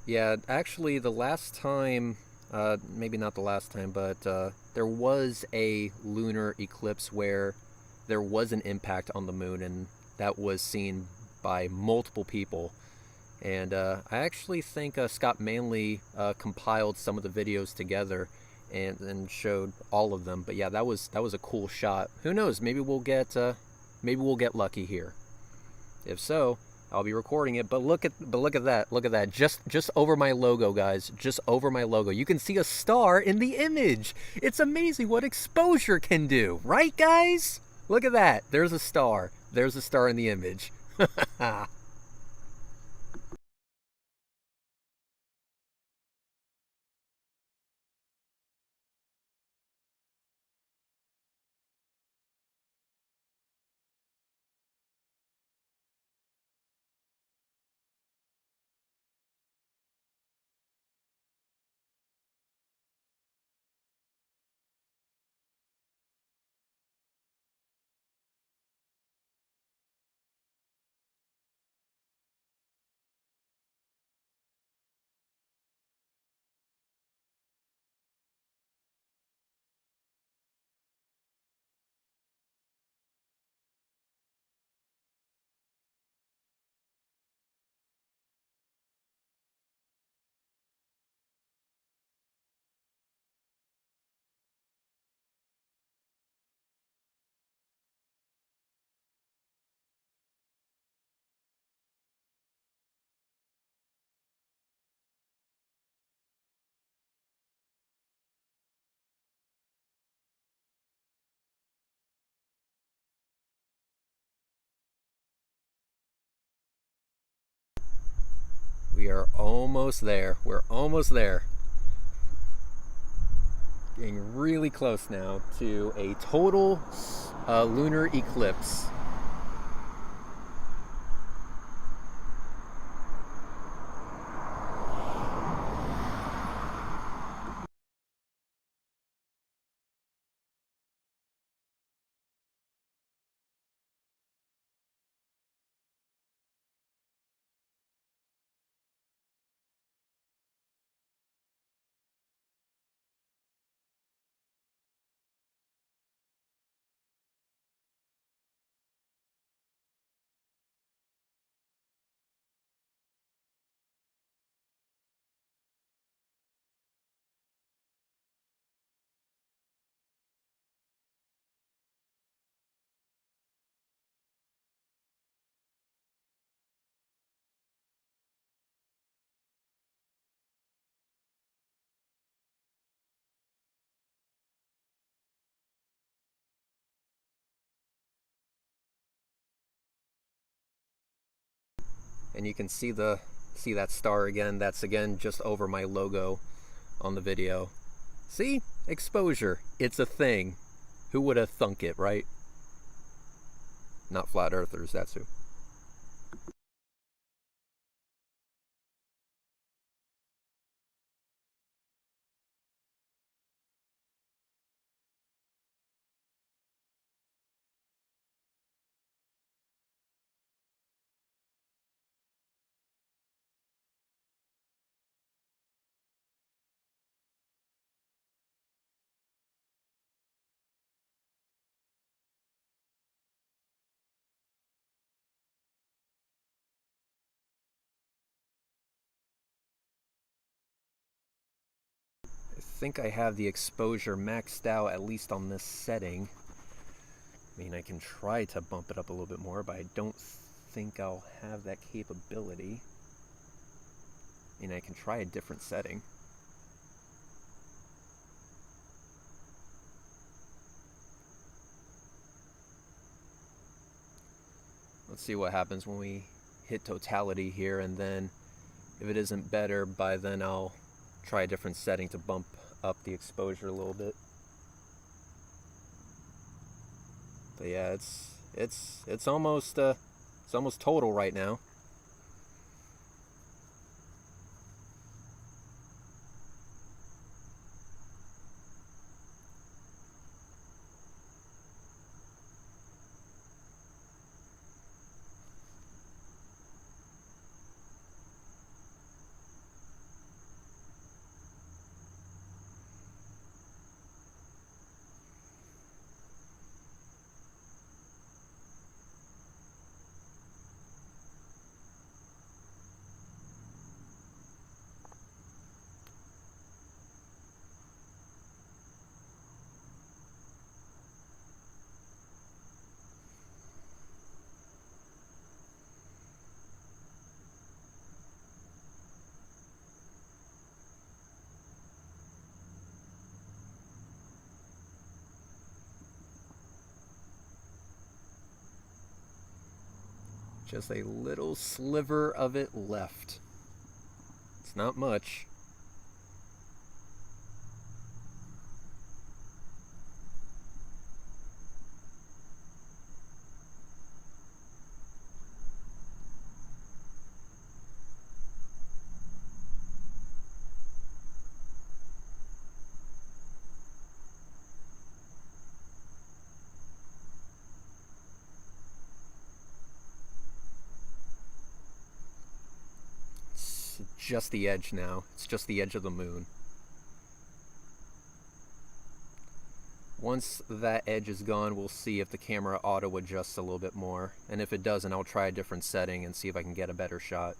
Yeah, actually, the last time, maybe not the last time, but there was a lunar eclipse where there was an impact on the moon, and that was seen by multiple people. And I actually think Scott Manley compiled some of the videos together and showed all of them. But yeah, that was a cool shot. Who knows? Maybe we'll get lucky here. If so, I'll be recording it. But look at that. Look at that. Just over my logo, guys. Just over my logo. You can see a star in the image. It's amazing what exposure can do, right, guys? Look at that. There's a star. There's a star in the image. We are almost there. We're almost there. Getting really close now to a total lunar eclipse. And you can see that star again. That's again just over my logo on the video. See? Exposure. It's a thing. Who would have thunk it, right? Not flat earthers, that's who. I think I have the exposure maxed out, at least on this setting. I mean, I can try to bump it up a little bit more, but I don't think I'll have that capability. I mean, I can try a different setting. Let's see what happens when we hit totality here, and then if it isn't better by then, I'll try a different setting to bump up the exposure a little bit. But yeah, it's almost total right now. Just a little sliver of it left. It's not much. Just the edge now. It's just the edge of the moon. Once that edge is gone, we'll see if the camera auto adjusts a little bit more. And if it doesn't, I'll try a different setting and see if I can get a better shot.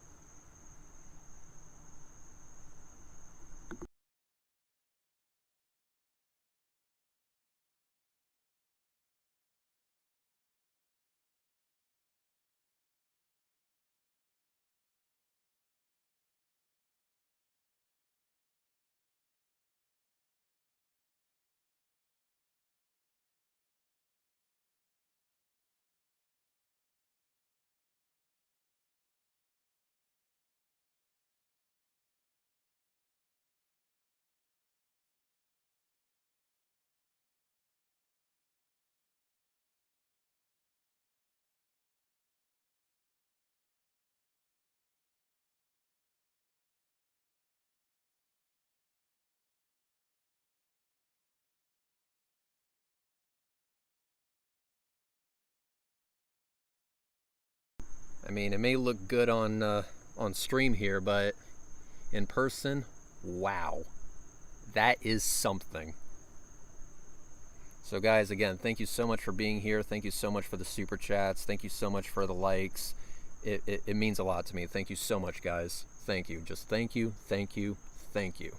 I mean, it may look good on stream here, but in person, wow, that is something. So guys, again, thank you so much for being here. Thank you so much for the super chats. Thank you so much for the likes. It means a lot to me. Thank you so much, guys. Thank you. Just thank you, thank you, thank you.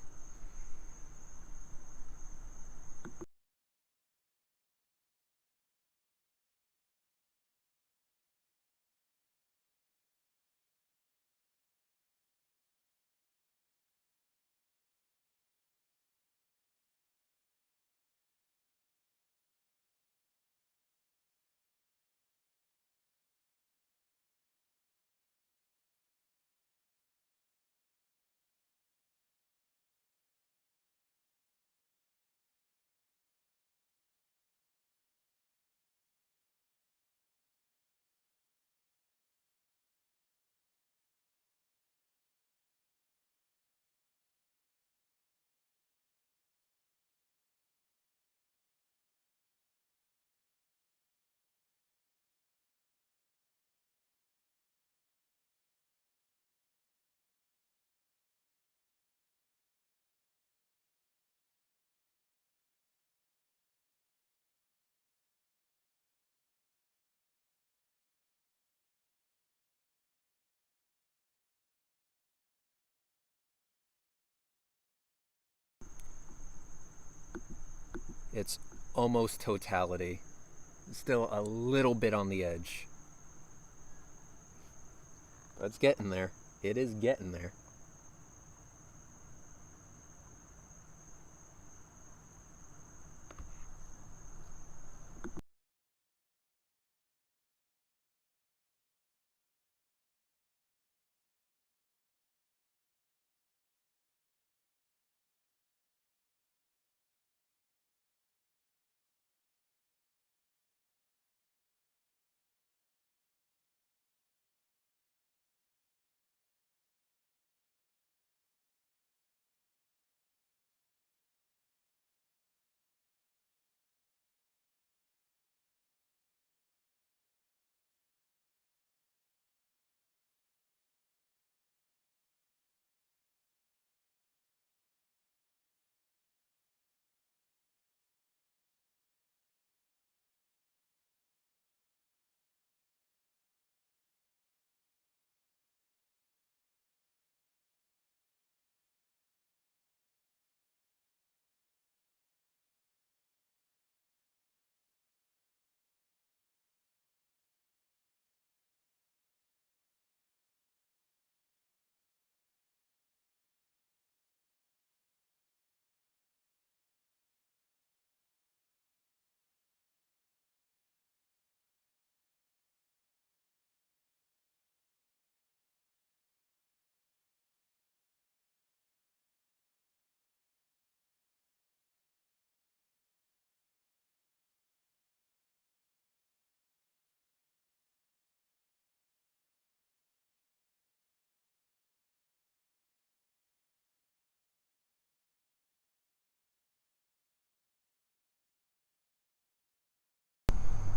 It's almost totality. Still a little bit on the edge. But it's getting there. It is getting there.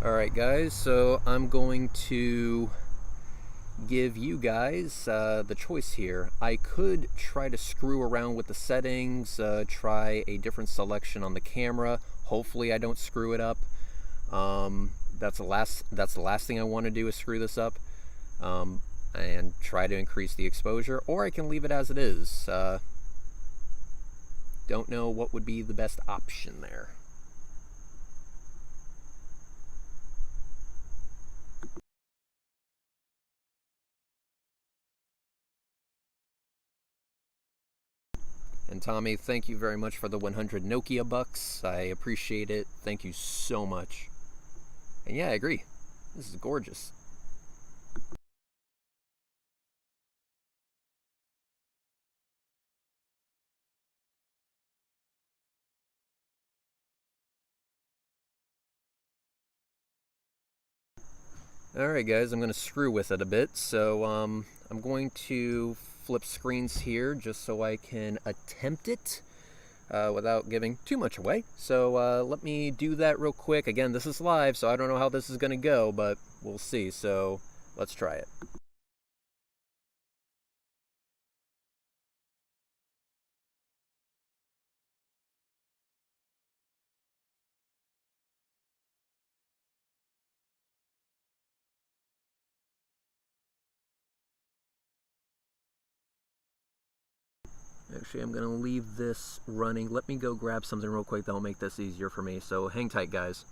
Alright guys, so I'm going to give you guys the choice here. I could try to screw around with the settings, try a different selection on the camera. Hopefully I don't screw it up. That's the last thing I want to do is screw this up. And try to increase the exposure, or I can leave it as it is. Don't know what would be the best option there. And Tommy, thank you very much for the 100 Nokia bucks. I appreciate it. Thank you so much. And yeah, I agree. This is gorgeous. Alright guys, I'm going to screw with it a bit. So I'm going to flip screens here just so I can attempt it without giving too much away. So let me do that real quick. Again, this is live, so I don't know how this is going to go, but we'll see. So let's try it. Actually, I'm going to leave this running. Let me go grab something real quick that'll make this easier for me. So hang tight, guys.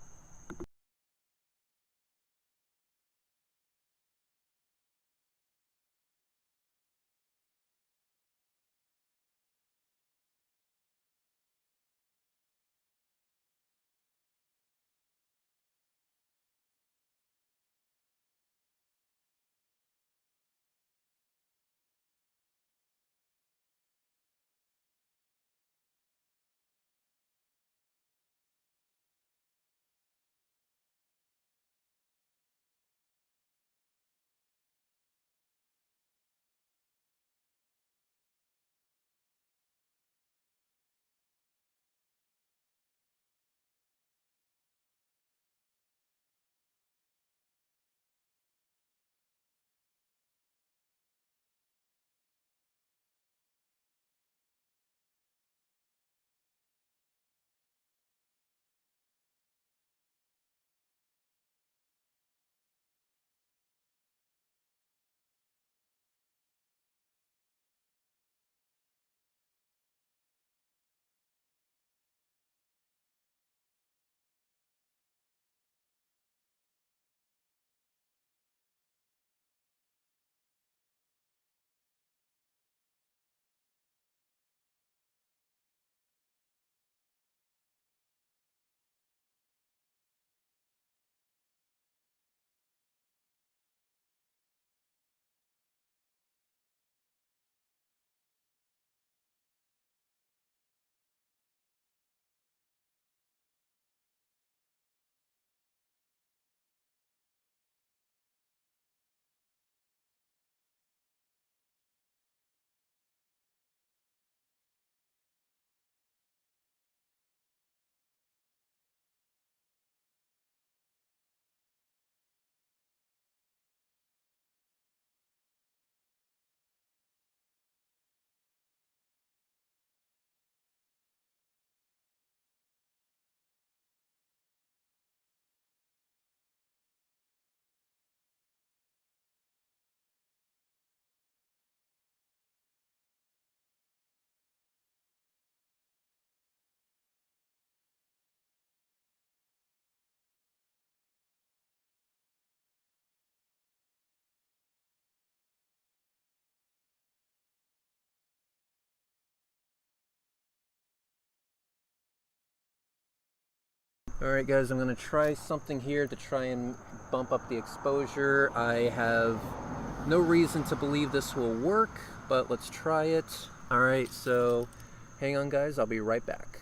Alright guys, I'm going to try something here to try and bump up the exposure. I have no reason to believe this will work, but let's try it. Alright, so hang on guys, I'll be right back.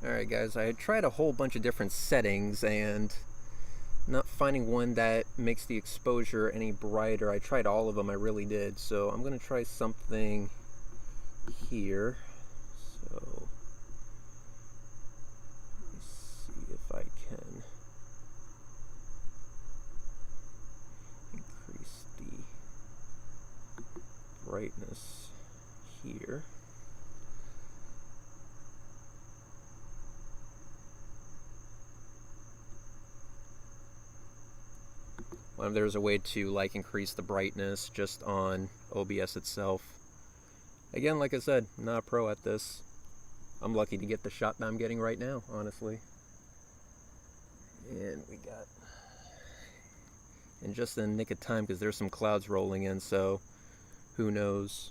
Alright guys, I had tried a whole bunch of different settings and not finding one that makes the exposure any brighter. I tried all of them, I really did. So I'm going to try something here. So let me see if I can increase the brightness here. Wonder if there's a way to like increase the brightness just on OBS itself. Again, like I said, not a pro at this. I'm lucky to get the shot that I'm getting right now, honestly. And we got, and just in the nick of time because there's some clouds rolling in, so who knows?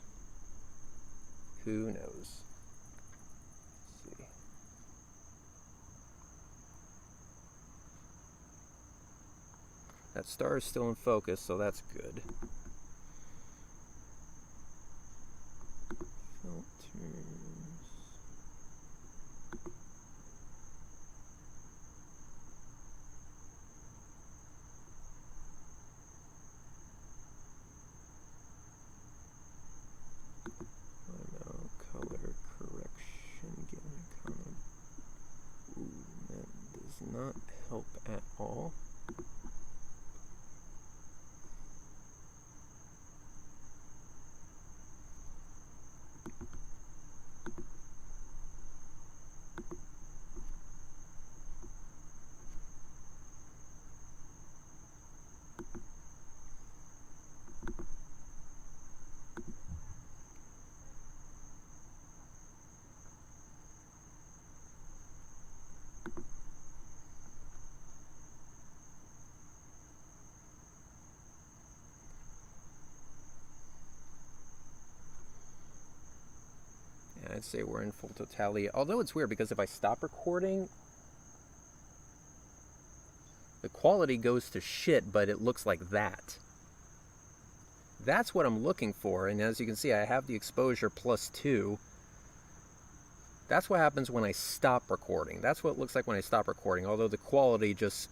Who knows? Let's see. That star is still in focus, so that's good. Filters. Color correction. Get my comment. Ooh, that does not help at all. I'd say we're in full totality. Although it's weird because if I stop recording, the quality goes to shit, but it looks like that. That's what I'm looking for. And as you can see, I have the exposure +2. That's what happens when I stop recording. That's what it looks like when I stop recording. Although the quality just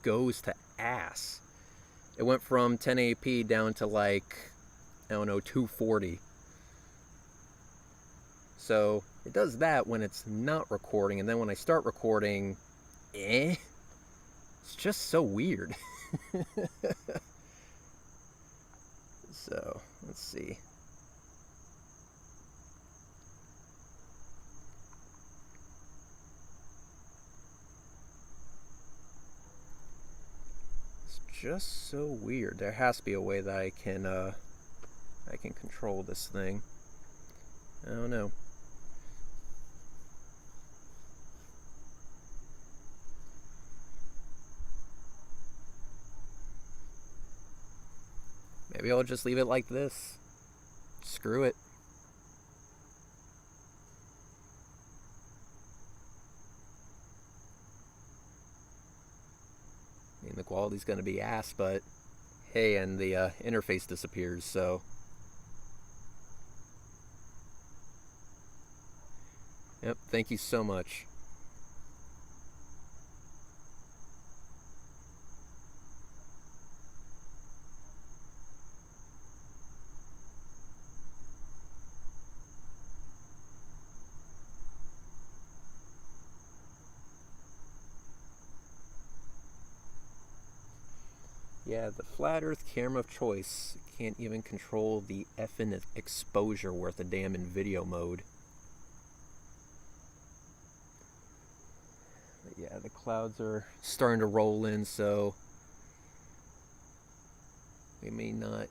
goes to ass. It went from 1080p down to like, I don't know, 240. So it does that when it's not recording, and then when I start recording, it's just so weird. So let's see. It's just so weird. There has to be a way that I can control this thing. I don't know. Maybe I'll just leave it like this. Screw it. I mean, the quality's going to be ass, but hey, and the interface disappears, so. Yep, thank you so much. Yeah, the flat earth camera of choice can't even control the effing exposure worth a damn in video mode. But yeah, the clouds are starting to roll in, so we may not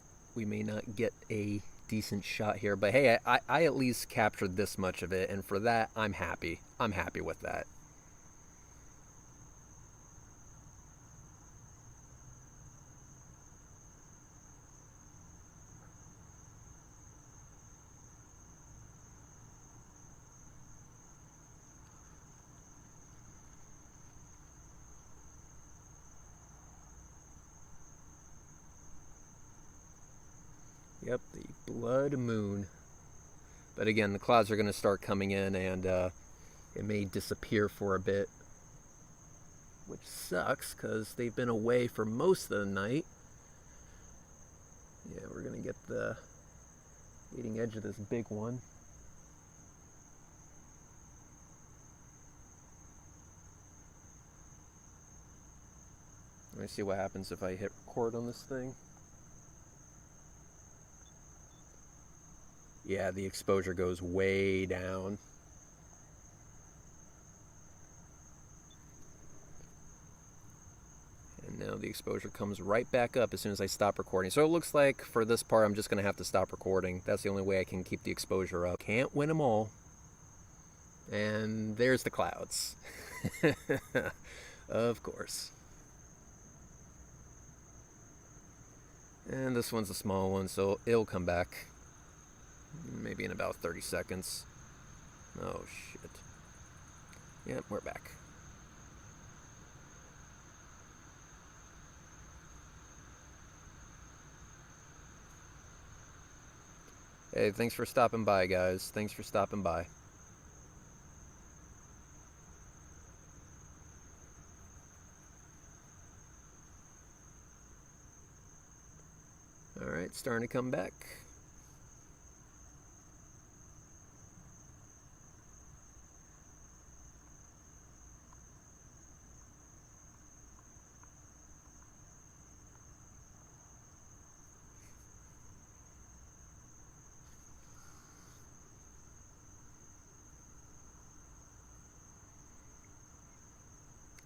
get a decent shot here. But hey, I at least captured this much of it, and for that, I'm happy. I'm happy with that. Yep, the blood moon. But again, the clouds are going to start coming in, and it may disappear for a bit, which sucks because they've been away for most of the night. Yeah, we're gonna get the leading edge of this big one. Let me see what happens if I hit record on this thing. Yeah, the exposure goes way down. And now the exposure comes right back up as soon as I stop recording. So it looks like for this part, I'm just going to have to stop recording. That's the only way I can keep the exposure up. Can't win them all. And there's the clouds. Of course. And this one's a small one, so it'll come back. Maybe in about 30 seconds. Oh, shit. Yep, we're back. Hey, thanks for stopping by, guys. Thanks for stopping by. Alright, starting to come back.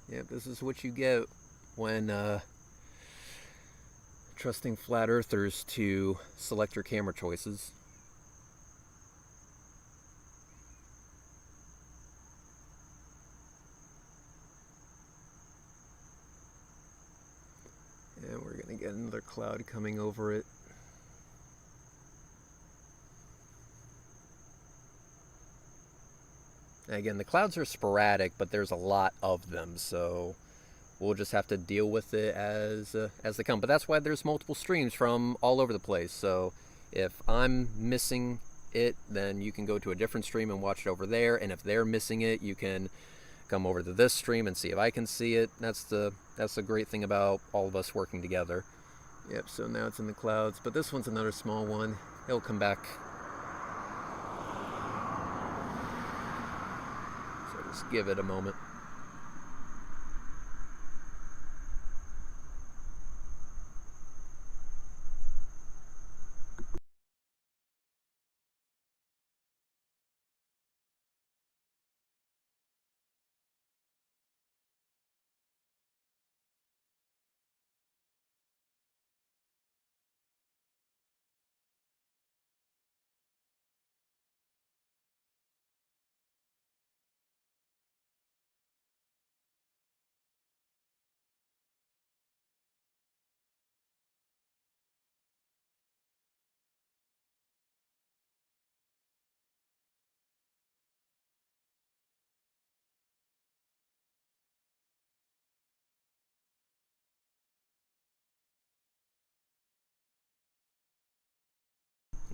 Yep, this is what you get when trusting flat earthers to select your camera choices. And we're going to get another cloud coming over it. Again, the clouds are sporadic, but there's a lot of them, so we'll just have to deal with it as they come. But that's why there's multiple streams from all over the place. So if I'm missing it, then you can go to a different stream and watch it over there. And if they're missing it, you can come over to this stream and see if I can see it. That's the great thing about all of us working together. Yep, so now it's in the clouds, but this one's another small one. It'll come back. So just give it a moment.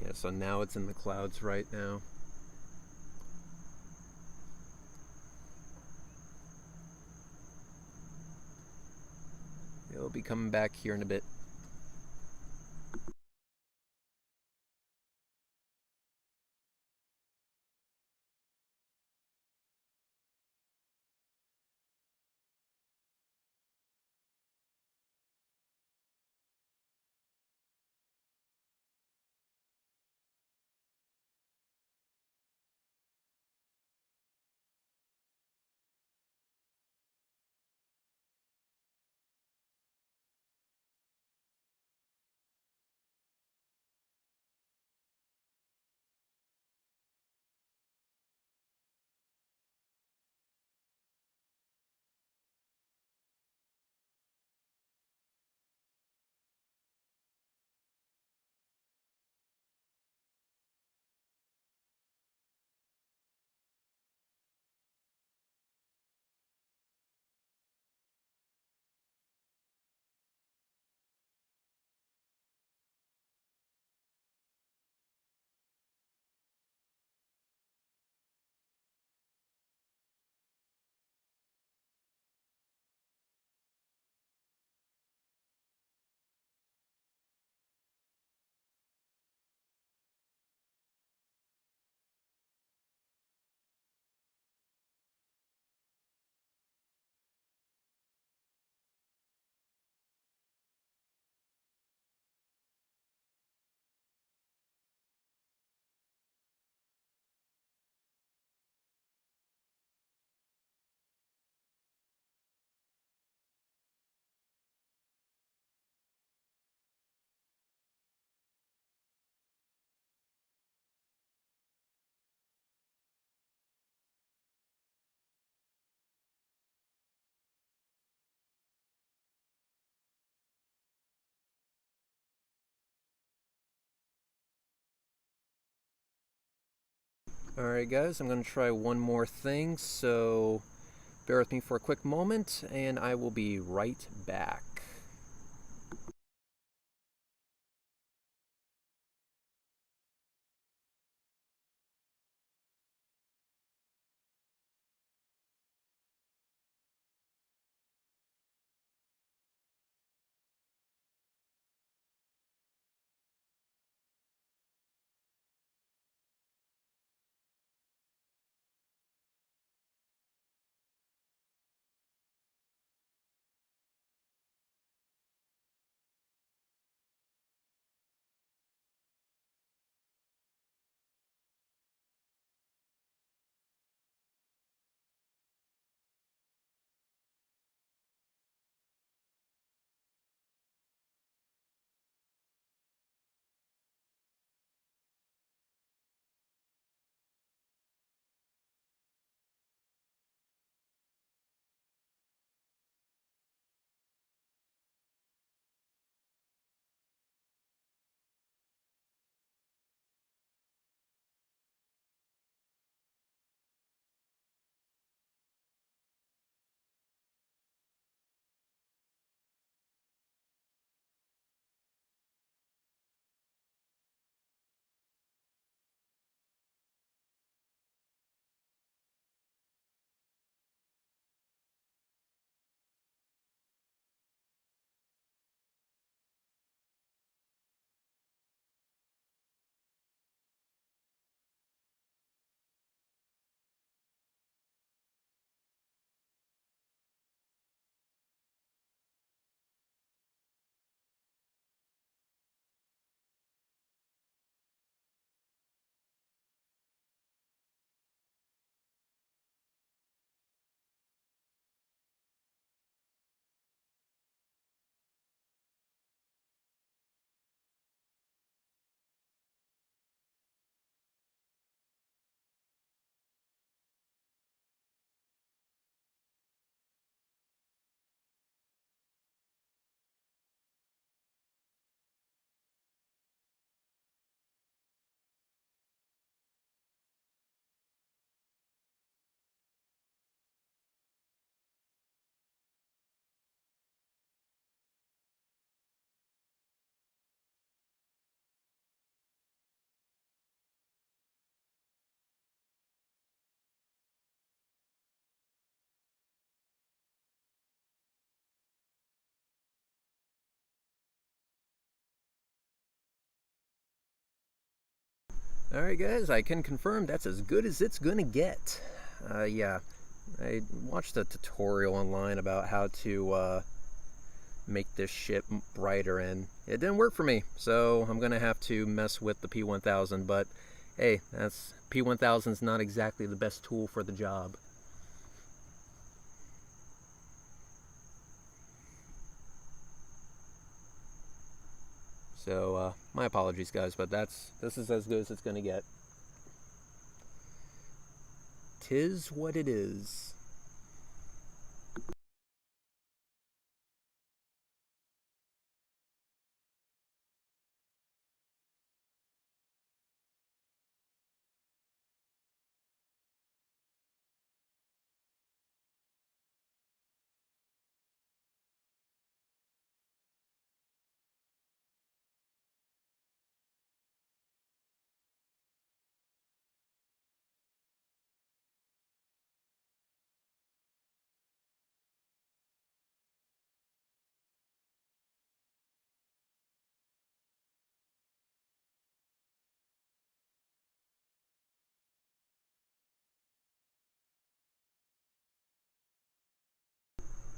Yeah, so now it's in the clouds right now. It'll be coming back here in a bit. Alright guys, I'm going to try one more thing, so bear with me for a quick moment and I will be right back. Alright guys, I can confirm that's as good as it's gonna get. Yeah, I watched a tutorial online about how to make this ship brighter and it didn't work for me. So I'm gonna have to mess with the P1000, but hey, that's P1000's not exactly the best tool for the job. So my apologies guys, but this is as good as it's gonna get. 'Tis what it is.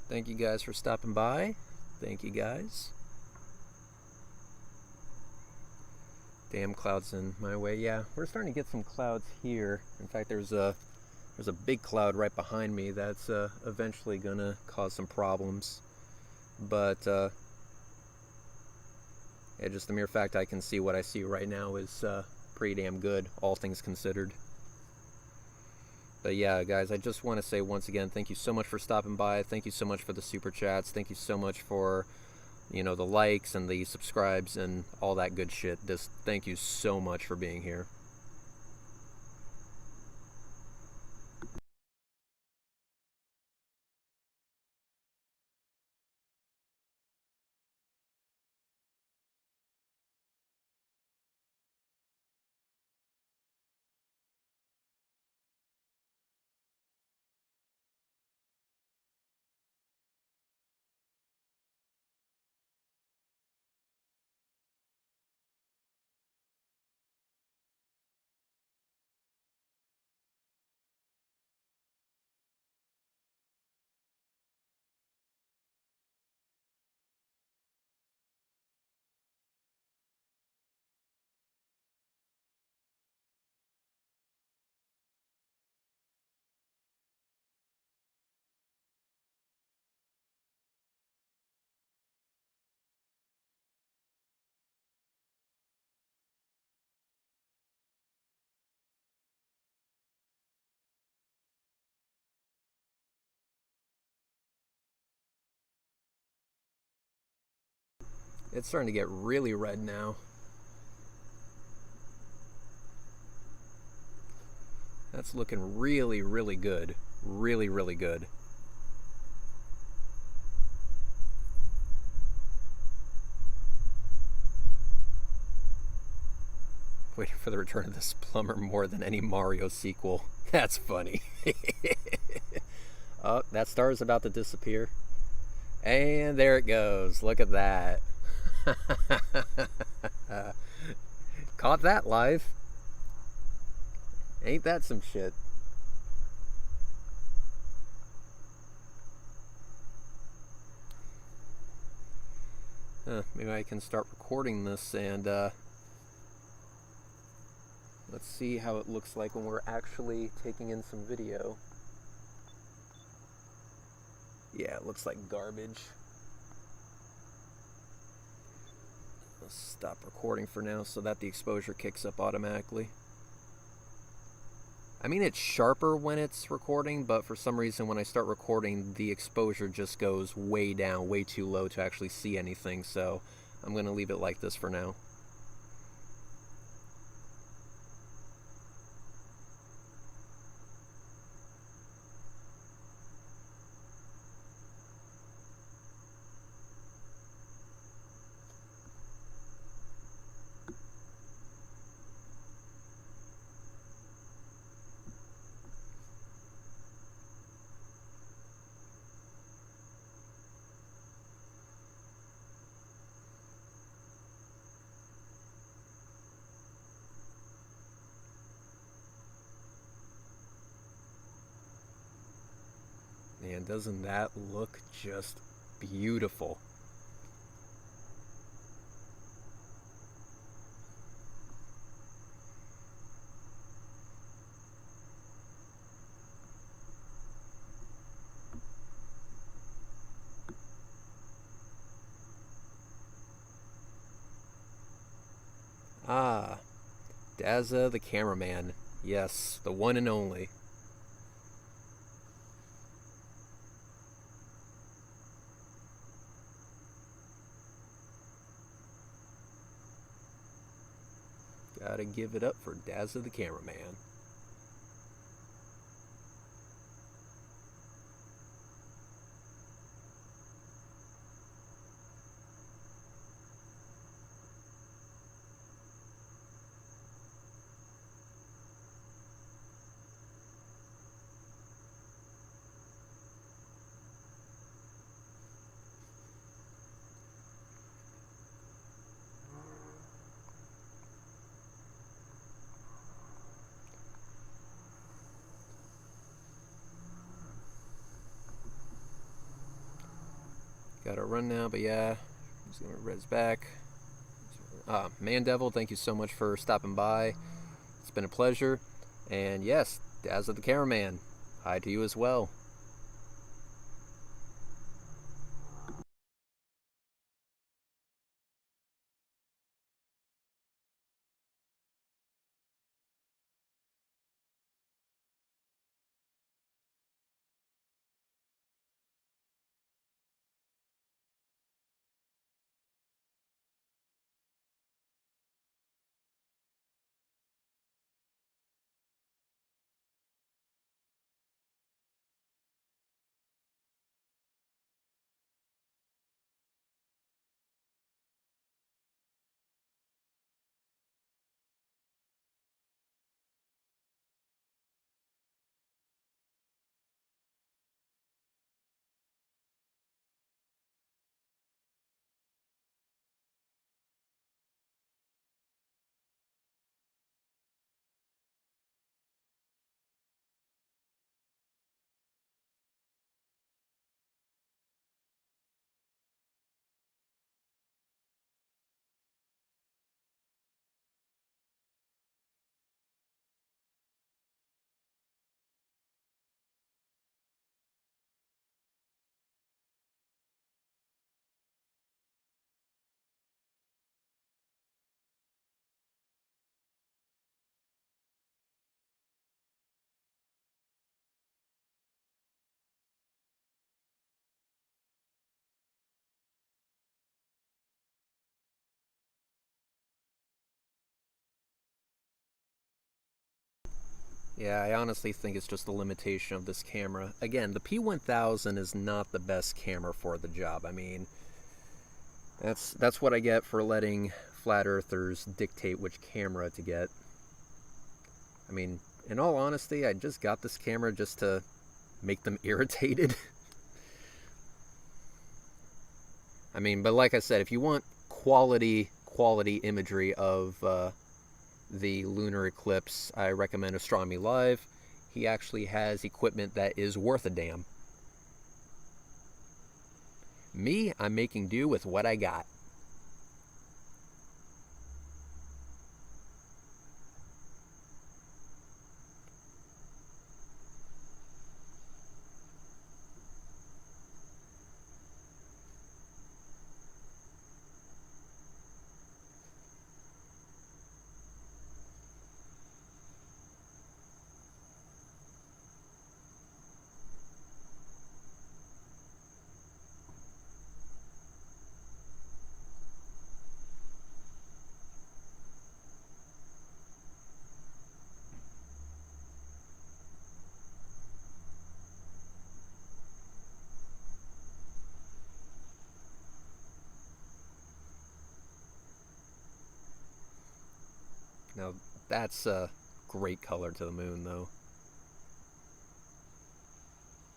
Thank you guys for stopping by. Thank you guys. Damn clouds in my way. Yeah, we're starting to get some clouds here. In fact, there's a big cloud right behind me that's eventually gonna cause some problems. But yeah, just the mere fact I can see what I see right now is pretty damn good, all things considered. But yeah, guys, I just want to say once again, thank you so much for stopping by. Thank you so much for the super chats. Thank you so much for, you know, the likes and the subscribes and all that good shit. Just thank you so much for being here. It's starting to get really red now. That's looking really, really good. Really, really good. Waiting for the return of this plumber more than any Mario sequel. That's funny. Oh, that star is about to disappear. And there it goes. Look at that. Caught that live. Ain't that some shit? Maybe I can start recording this and let's see how it looks like when we're actually taking in some video. Yeah, it looks like garbage. Let's stop recording for now so that the exposure kicks up automatically. I mean, it's sharper when it's recording, but for some reason when I start recording, the exposure just goes way down, way too low to actually see anything, so I'm going to leave it like this for now. Man, doesn't that look just beautiful? Ah, Dazza the cameraman. Yes, the one and only. Gotta give it up for Dazza the cameraman. Gotta run now, but yeah, just gonna res back. Man Devil, thank you so much for stopping by. It's been a pleasure. And yes, Dazza the cameraman, hi to you as well. Yeah, I honestly think it's just the limitation of this camera. Again, the P1000 is not the best camera for the job. I mean, that's what I get for letting flat earthers dictate which camera to get. I mean, in all honesty, I just got this camera just to make them irritated. I mean, but like I said, if you want quality imagery of the lunar eclipse, I recommend Astronomy Live. He actually has equipment that is worth a damn. Me, I'm making do with what I got. Now, that's a great color to the moon, though.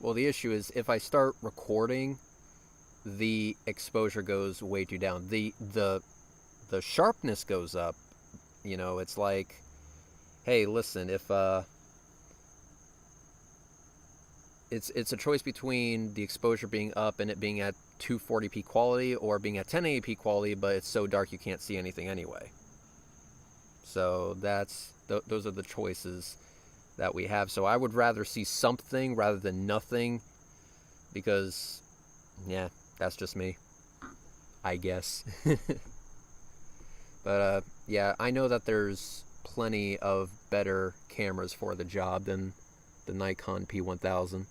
Well, the issue is if I start recording, the exposure goes way too down. The sharpness goes up. You know, it's like, hey, listen, if it's a choice between the exposure being up and it being at 240p quality or being at 1080p quality, but it's so dark you can't see anything anyway. So those are the choices that we have. So I would rather see something rather than nothing because, yeah, that's just me, I guess. But yeah, I know that there's plenty of better cameras for the job than the Nikon P1000.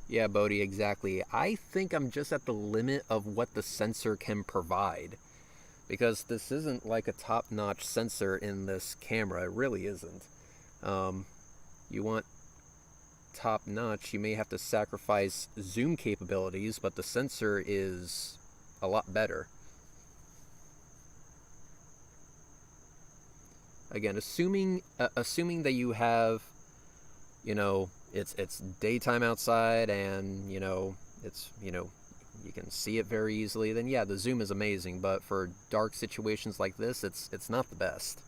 Yeah, Bodhi, exactly. I think I'm just at the limit of what the sensor can provide. Because this isn't like a top-notch sensor in this camera. It really isn't. Um, you want top-notch, you may have to sacrifice zoom capabilities, but the sensor is a lot better. Again, assuming that you have, you know, it's daytime outside and you can see it very easily, then yeah, the zoom is amazing. But for dark situations like this, it's not the best.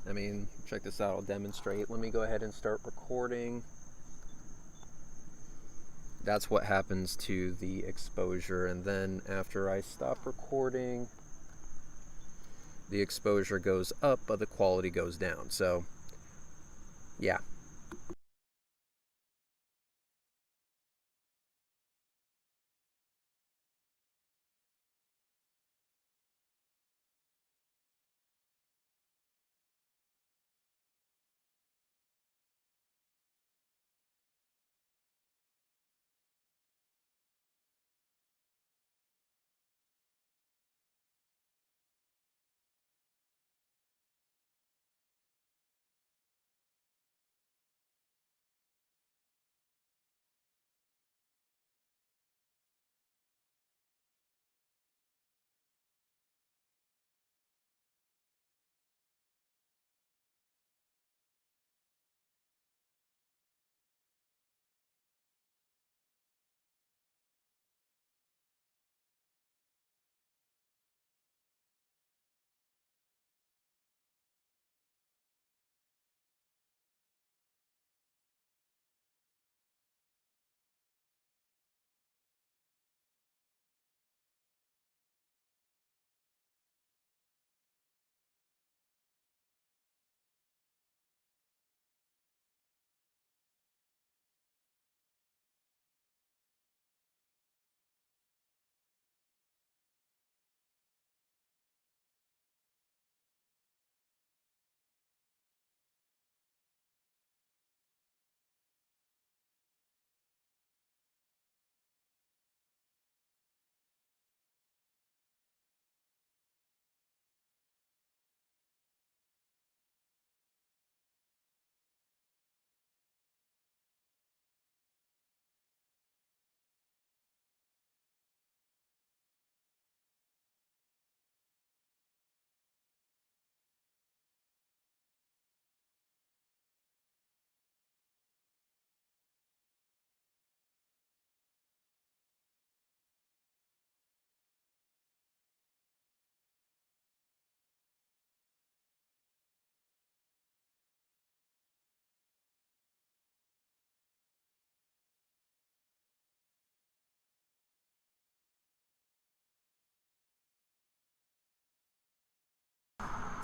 I mean, check this out. I'll demonstrate. Let me go ahead and start recording. That's what happens to the exposure, and then after I stop recording, the exposure goes up, but the quality goes down. So, yeah.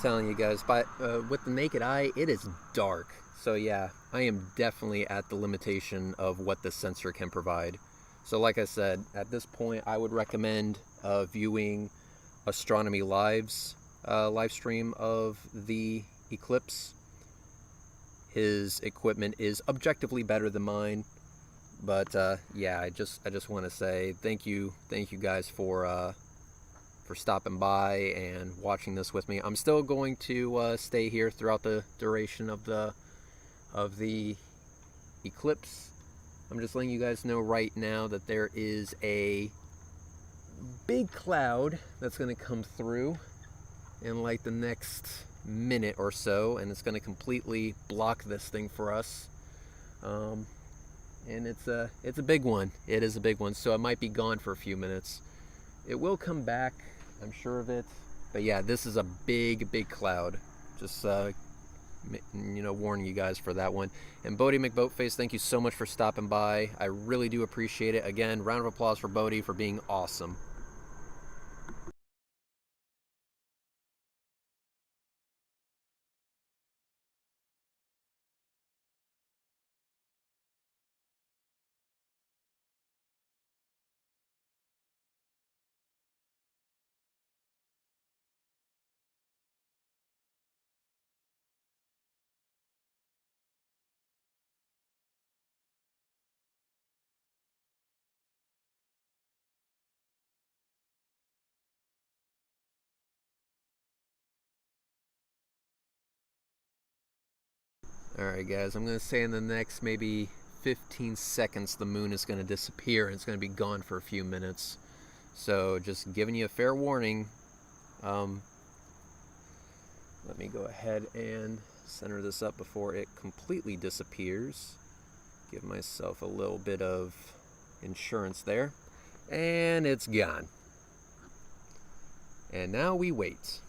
telling you guys, with the naked eye, it is dark. So yeah, I am definitely at the limitation of what this sensor can provide. So like I said, at this point, I would recommend viewing Astronomy Live's live stream of the eclipse. His equipment is objectively better than mine, but yeah, I just want to say thank you guys for stopping by and watching this with me. I'm still going to stay here throughout the duration of the eclipse. I'm just letting you guys know right now that there is a big cloud that's going to come through in like the next minute or so, and it's going to completely block this thing for us. And it's a big one. It is a big one, so it might be gone for a few minutes. It will come back, I'm sure of it. But yeah, this is a big cloud. Just warning you guys for that one. And Bodie McBoatface, thank you so much for stopping by. I really do appreciate it. Again, round of applause for Bodie for being awesome. Alright guys, I'm going to say in the next maybe 15 seconds the moon is going to disappear and it's going to be gone for a few minutes. So just giving you a fair warning. Let me go ahead and center this up before it completely disappears. Give myself a little bit of insurance there. And it's gone. And now we wait.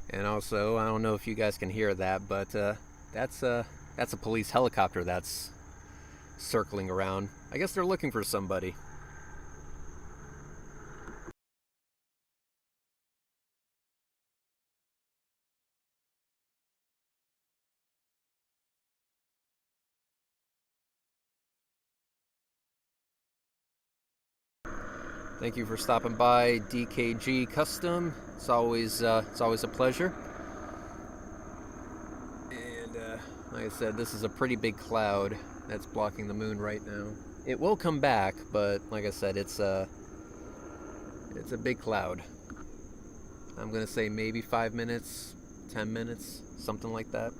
And also, I don't know if you guys can hear that, but that's a police helicopter that's circling around. I guess they're looking for somebody. Thank you for stopping by, DKG Custom. It's always a pleasure. And like I said, this is a pretty big cloud that's blocking the moon right now. It will come back, but like I said, it's a big cloud. I'm gonna say maybe 5 minutes, 10 minutes, something like that.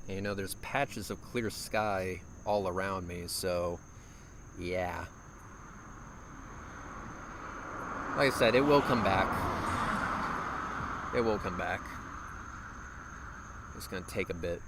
And, you know, there's patches of clear sky all around me, so yeah. Like I said, it will come back. It will come back. It's gonna take a bit.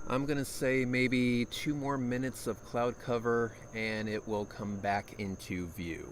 I'm gonna say maybe 2 more minutes of cloud cover and it will come back into view.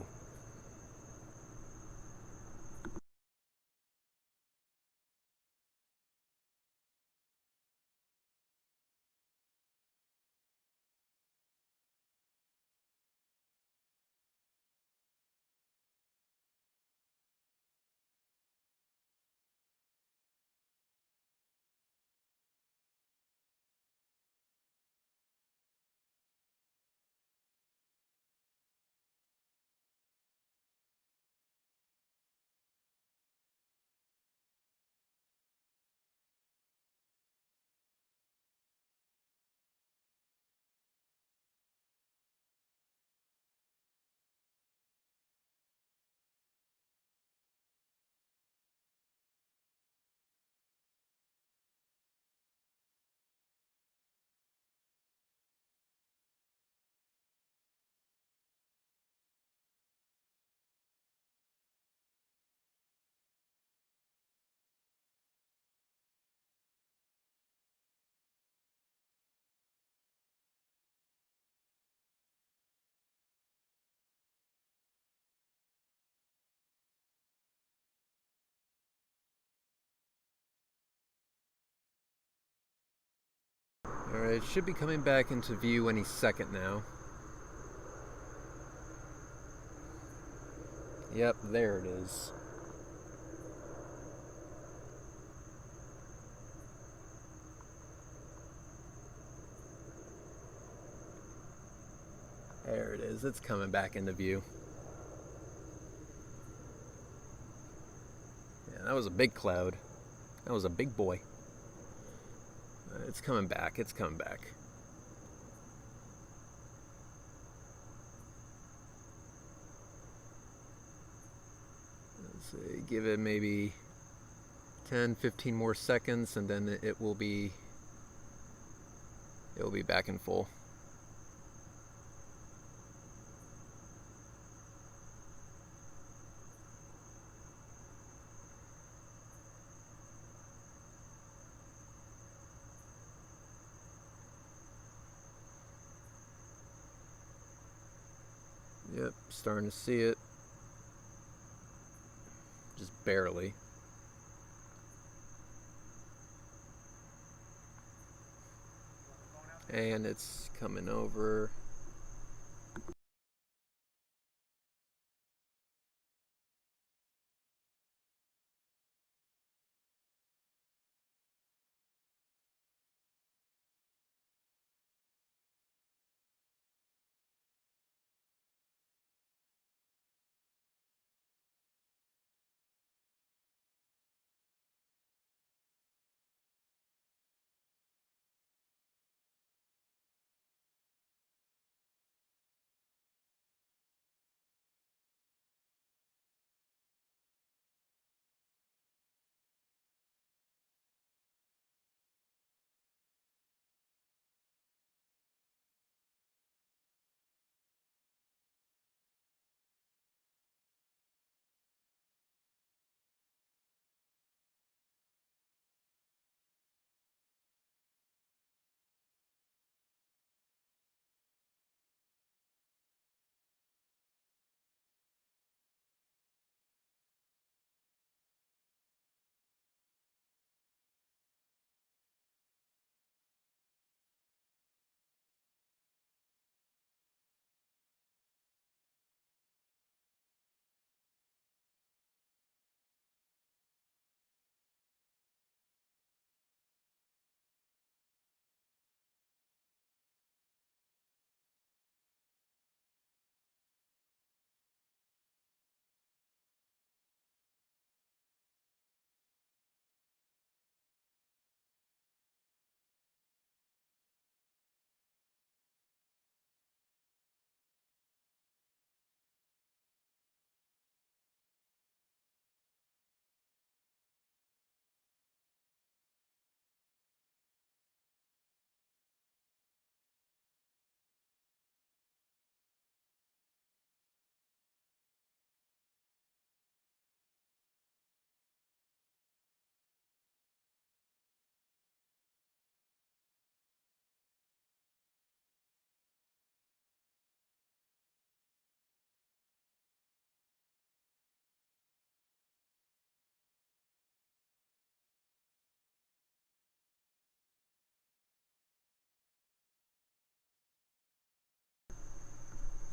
Alright, it should be coming back into view any second now. Yep, there it is. There it is, it's coming back into view. Yeah, that was a big cloud. That was a big boy. It's coming back, it's coming back. Let's see, give it maybe 10-15 more seconds and then it will be back in full. Yep, starting to see it. Just barely. And it's coming over.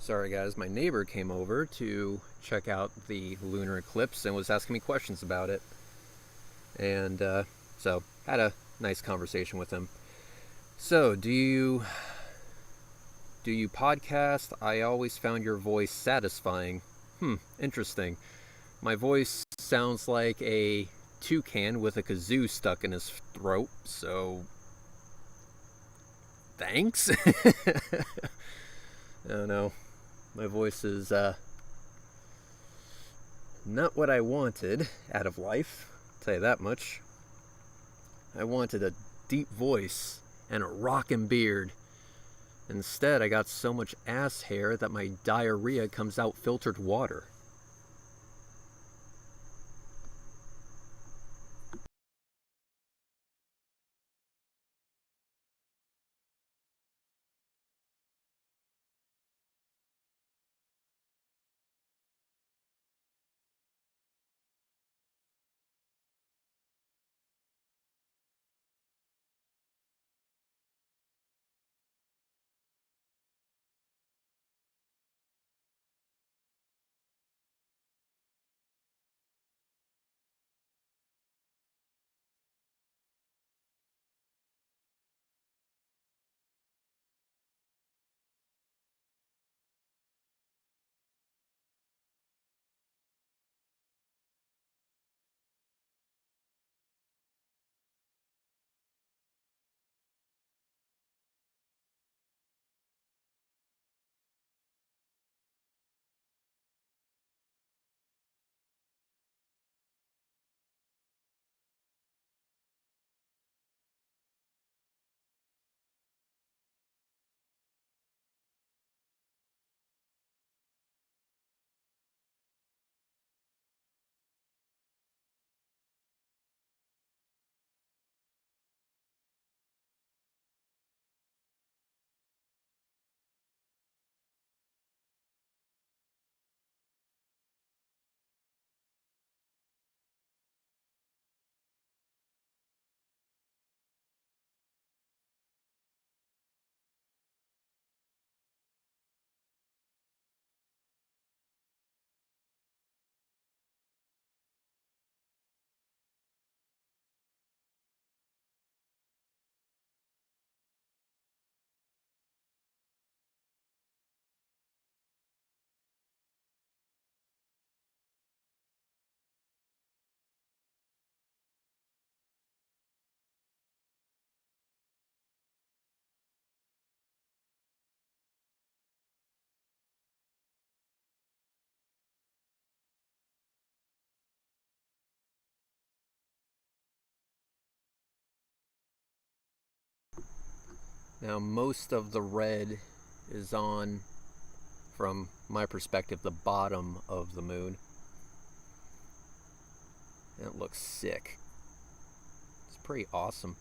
Sorry guys, my neighbor came over to check out the lunar eclipse and was asking me questions about it. And so had a nice conversation with him. So, do you podcast? I always found your voice satisfying. Interesting. My voice sounds like a toucan with a kazoo stuck in his throat, so thanks. I don't know. My voice is not what I wanted out of life, I'll tell you that much. I wanted a deep voice and a rockin' beard. Instead, I got so much ass hair that my diarrhea comes out filtered water. Now, most of the red is on, from my perspective, the bottom of the moon. And it looks sick. It's pretty awesome.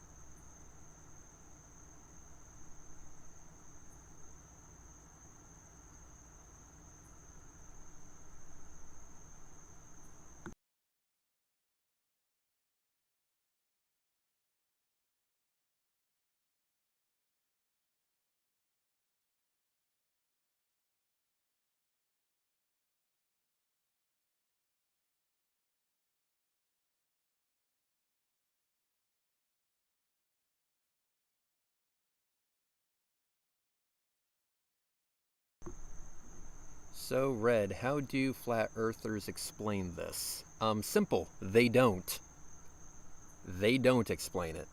So, Red, how do flat earthers explain this? Simple. They don't. They don't explain it.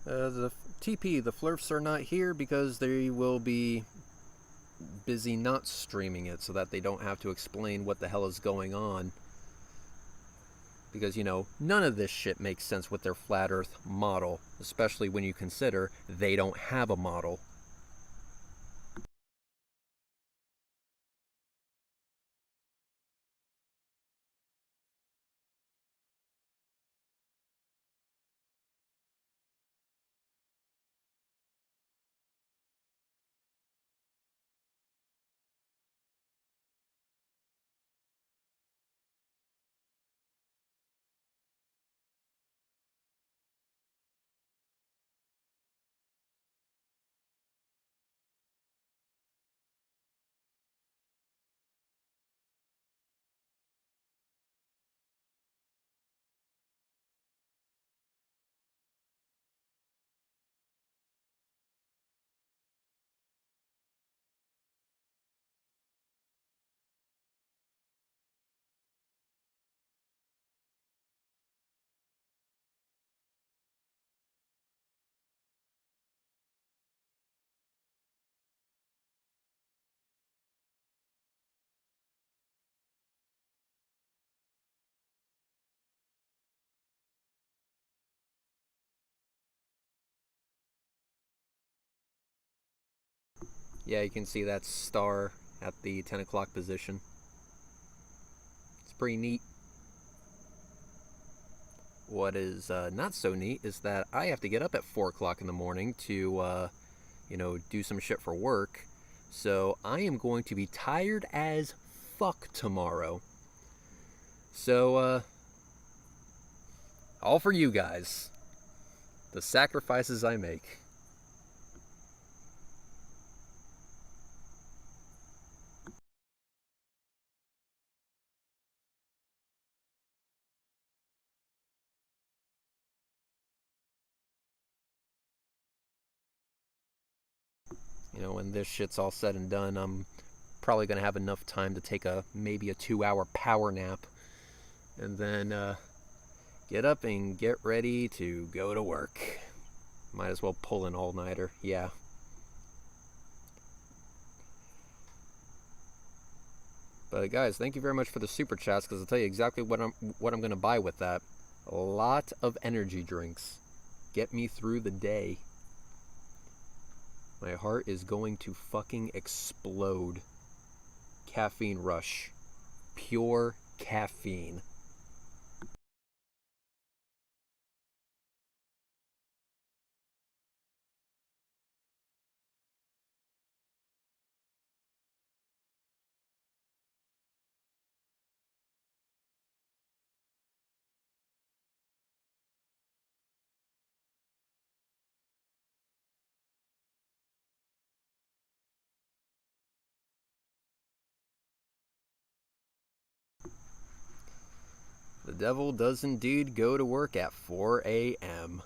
The TP, the Flurfs are not here because they will be busy not streaming it so that they don't have to explain what the hell is going on. Because, you know, none of this shit makes sense with their flat earth model, especially when you consider they don't have a model. Yeah, you can see that star at the 10 o'clock position. It's pretty neat. What is not so neat is that I have to get up at 4 o'clock in the morning to, you know, do some shit for work. So I am going to be tired as fuck tomorrow. So, all for you guys. The sacrifices I make. You know, when this shit's all said and done, I'm probably going to have enough time to take maybe a 2-hour power nap. And then, get up and get ready to go to work. Might as well pull an all-nighter, yeah. But guys, thank you very much for the super chats, because I'll tell you exactly what I'm going to buy with that. A lot of energy drinks. Get me through the day. My heart is going to fucking explode. Caffeine rush. Pure caffeine. The devil does indeed go to work at 4 a.m.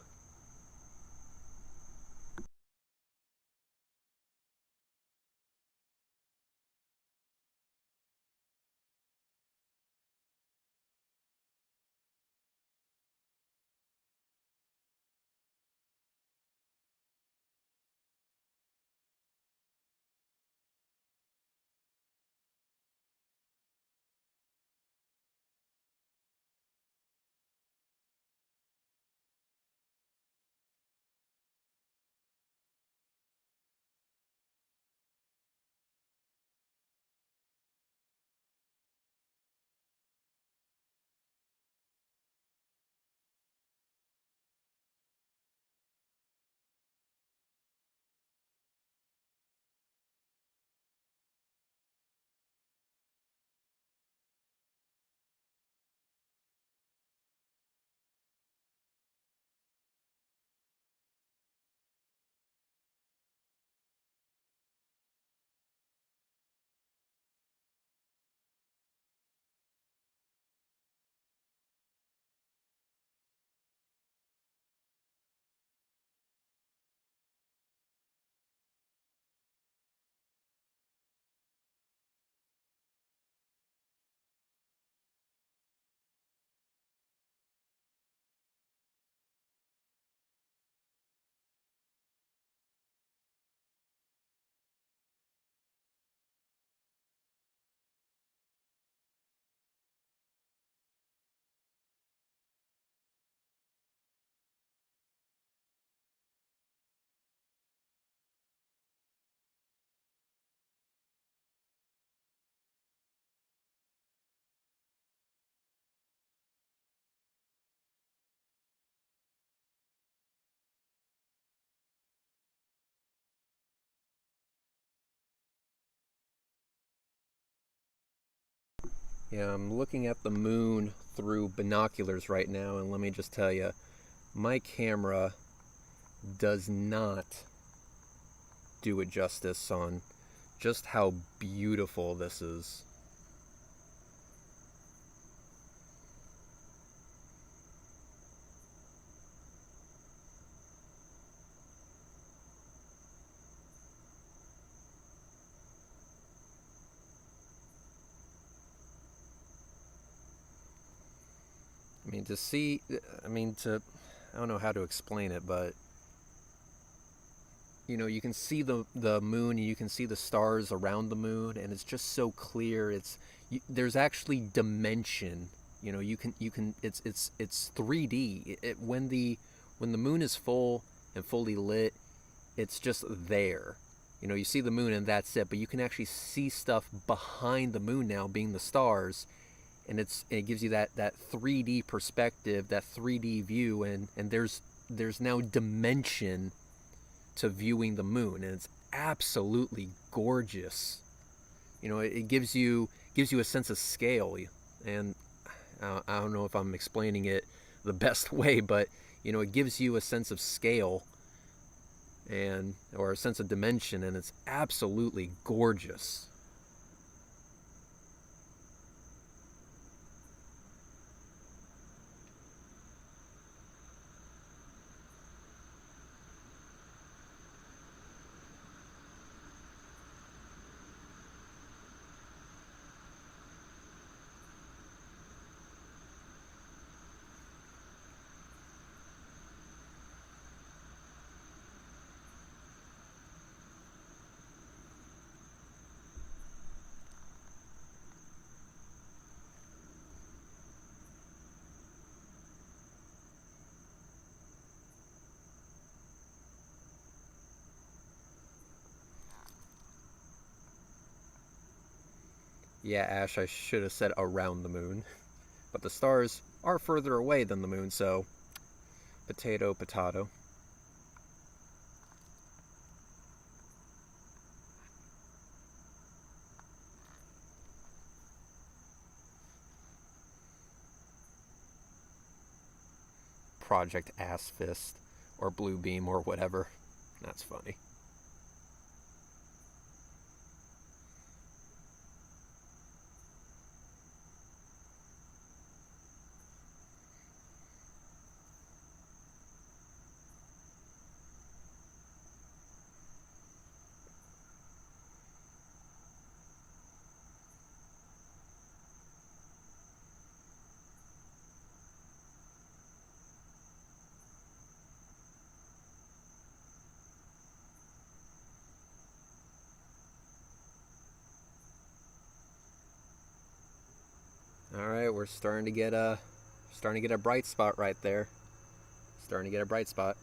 Yeah, I'm looking at the moon through binoculars right now, and let me just tell you, my camera does not do it justice on just how beautiful this is. I mean, to see, I mean, to, I don't know how to explain it, but you know, you can see the moon, and you can see the stars around the moon, and it's just so clear. There's actually dimension. You know, it's 3D. When the moon is full and fully lit, it's just there. You know, you see the moon and that's it, but you can actually see stuff behind the moon now, being the stars, and it gives you that 3D perspective, that 3D view, and there's now dimension to viewing the moon, and it's absolutely gorgeous. You know, it gives you a sense of scale, and I don't know if I'm explaining it the best way, but you know, it gives you a sense of scale and or a sense of dimension, and it's absolutely gorgeous. Yeah, Ash, I should have said around the moon, but the stars are further away than the moon, so potato, potato. Project Ass Fist or Blue Beam or whatever. That's funny. All right, we're starting to get a bright spot right there. Starting to get a bright spot.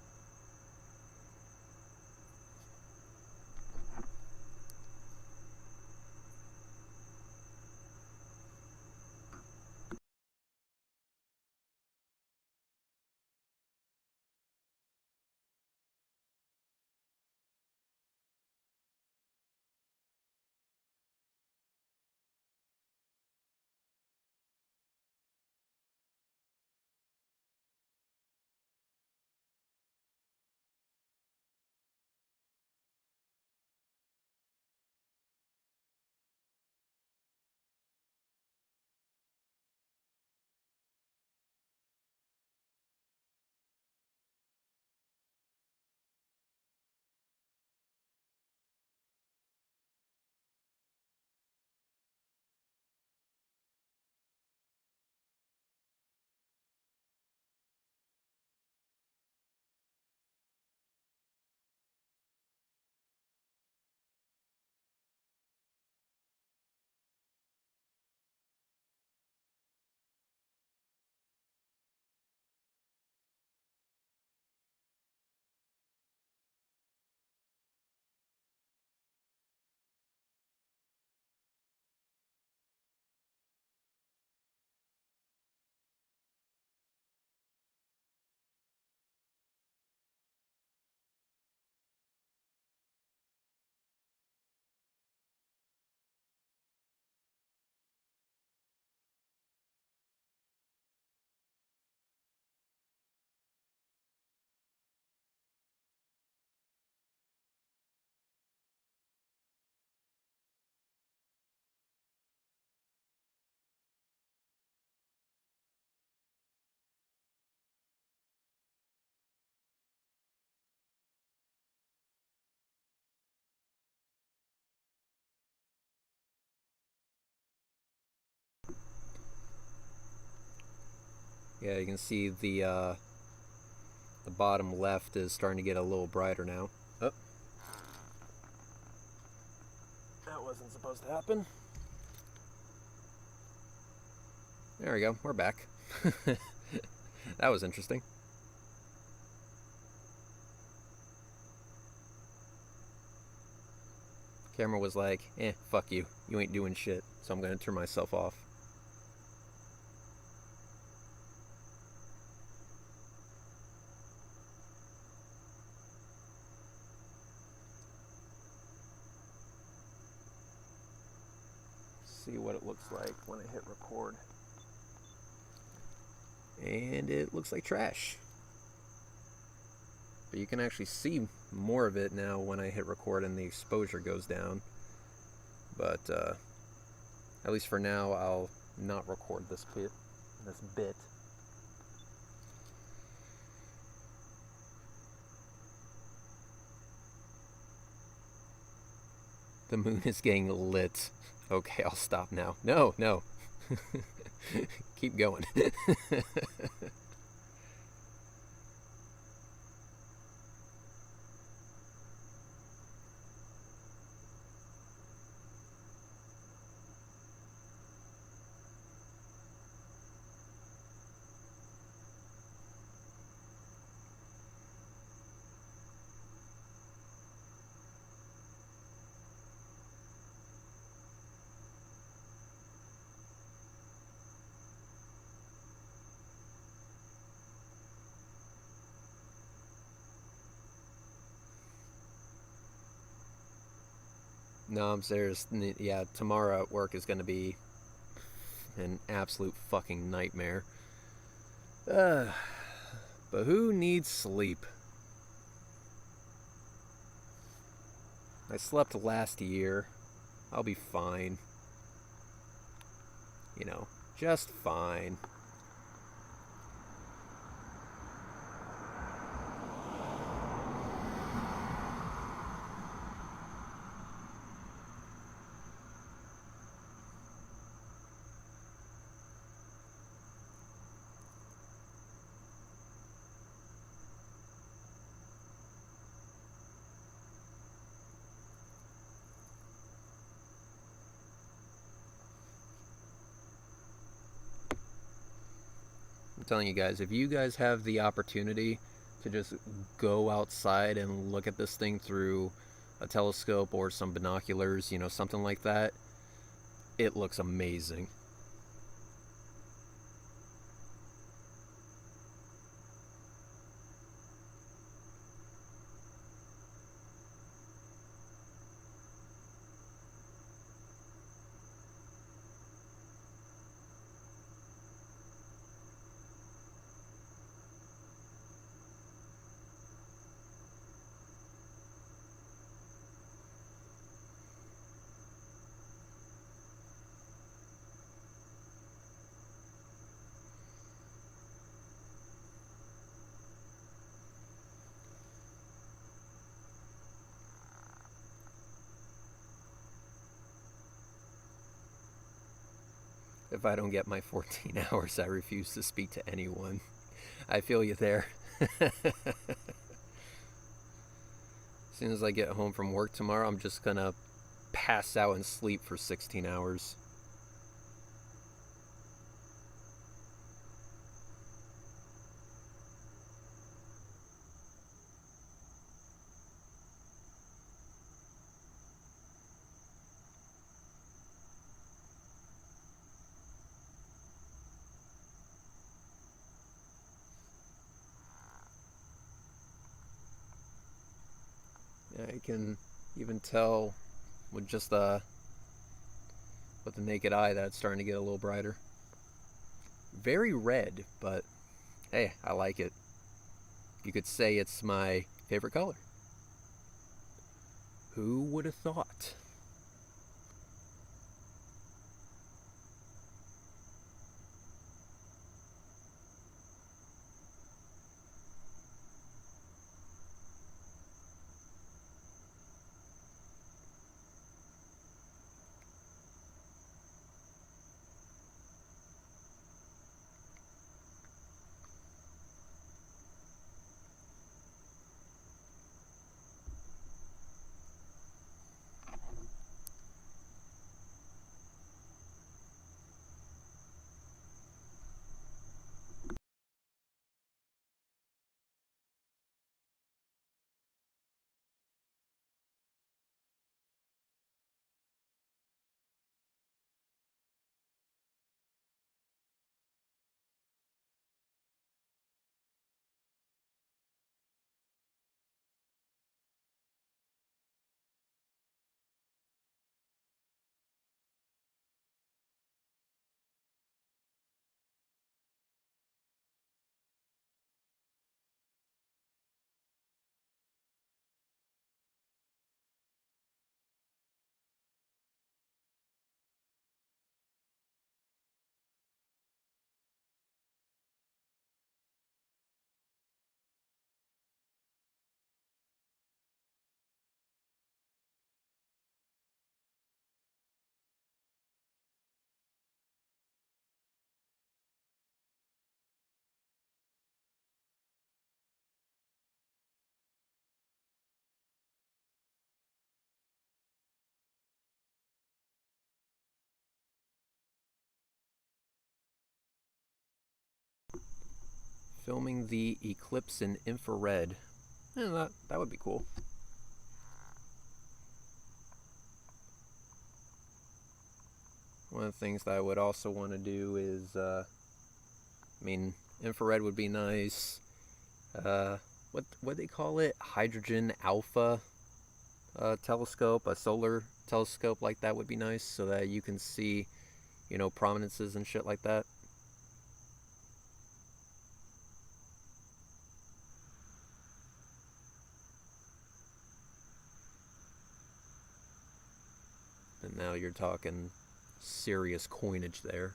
Yeah, you can see the bottom left is starting to get a little brighter now. Oh. That wasn't supposed to happen. There we go, we're back. That was interesting. Camera was like, fuck you. You ain't doing shit. So I'm gonna turn myself off. See what it looks like when I hit record. And it looks like trash. But you can actually see more of it now when I hit record and the exposure goes down. But at least for now, I'll not record this bit. The moon is getting lit. Okay, I'll stop now. No. Keep going. No, I'm serious. Yeah, tomorrow at work is going to be an absolute fucking nightmare. But who needs sleep? I slept last year. I'll be fine. You know, just fine. Telling you guys, if you guys have the opportunity to just go outside and look at this thing through a telescope or some binoculars, you know, something like that, it looks amazing. If I don't get my 14 hours, I refuse to speak to anyone. I feel you there. As soon as I get home from work tomorrow, I'm just gonna pass out and sleep for 16 hours. I can even tell with just with the naked eye that it's starting to get a little brighter. Very red, but hey, I like it. You could say it's my favorite color. Who would have thought? Filming the eclipse in infrared. That would be cool. One of the things that I would also want to do is, I mean, infrared would be nice. What do they call it? Hydrogen alpha telescope, a solar telescope like that would be nice, so that you can see, you know, prominences and shit like that. And now you're talking serious coinage there.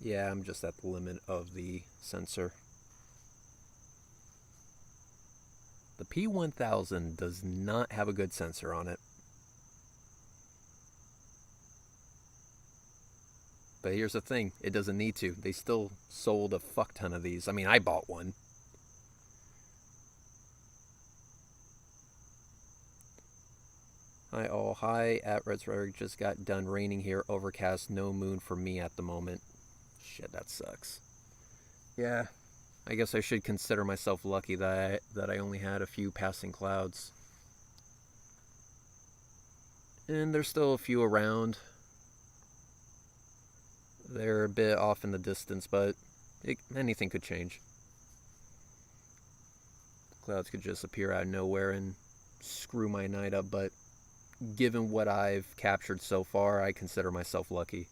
Yeah, I'm just at the limit of the sensor. The P1000 does not have a good sensor on it. But here's the thing, it doesn't need to. They still sold a fuck ton of these. I mean, I bought one. Hi all, hi at Red's Rhetoric. Just got done raining here, overcast, no moon for me at the moment. Shit, that sucks. Yeah, I guess I should consider myself lucky that I only had a few passing clouds. And there's still a few around. They're a bit off in the distance, but anything could change. Clouds could just appear out of nowhere and screw my night up, but given what I've captured so far, I consider myself lucky.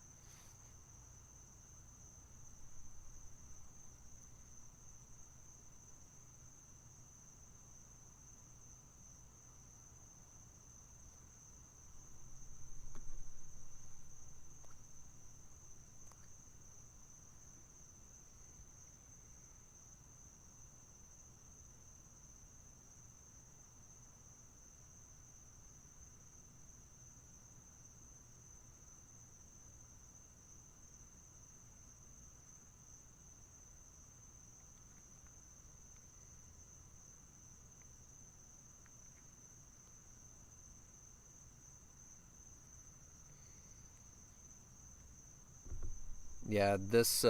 Yeah, this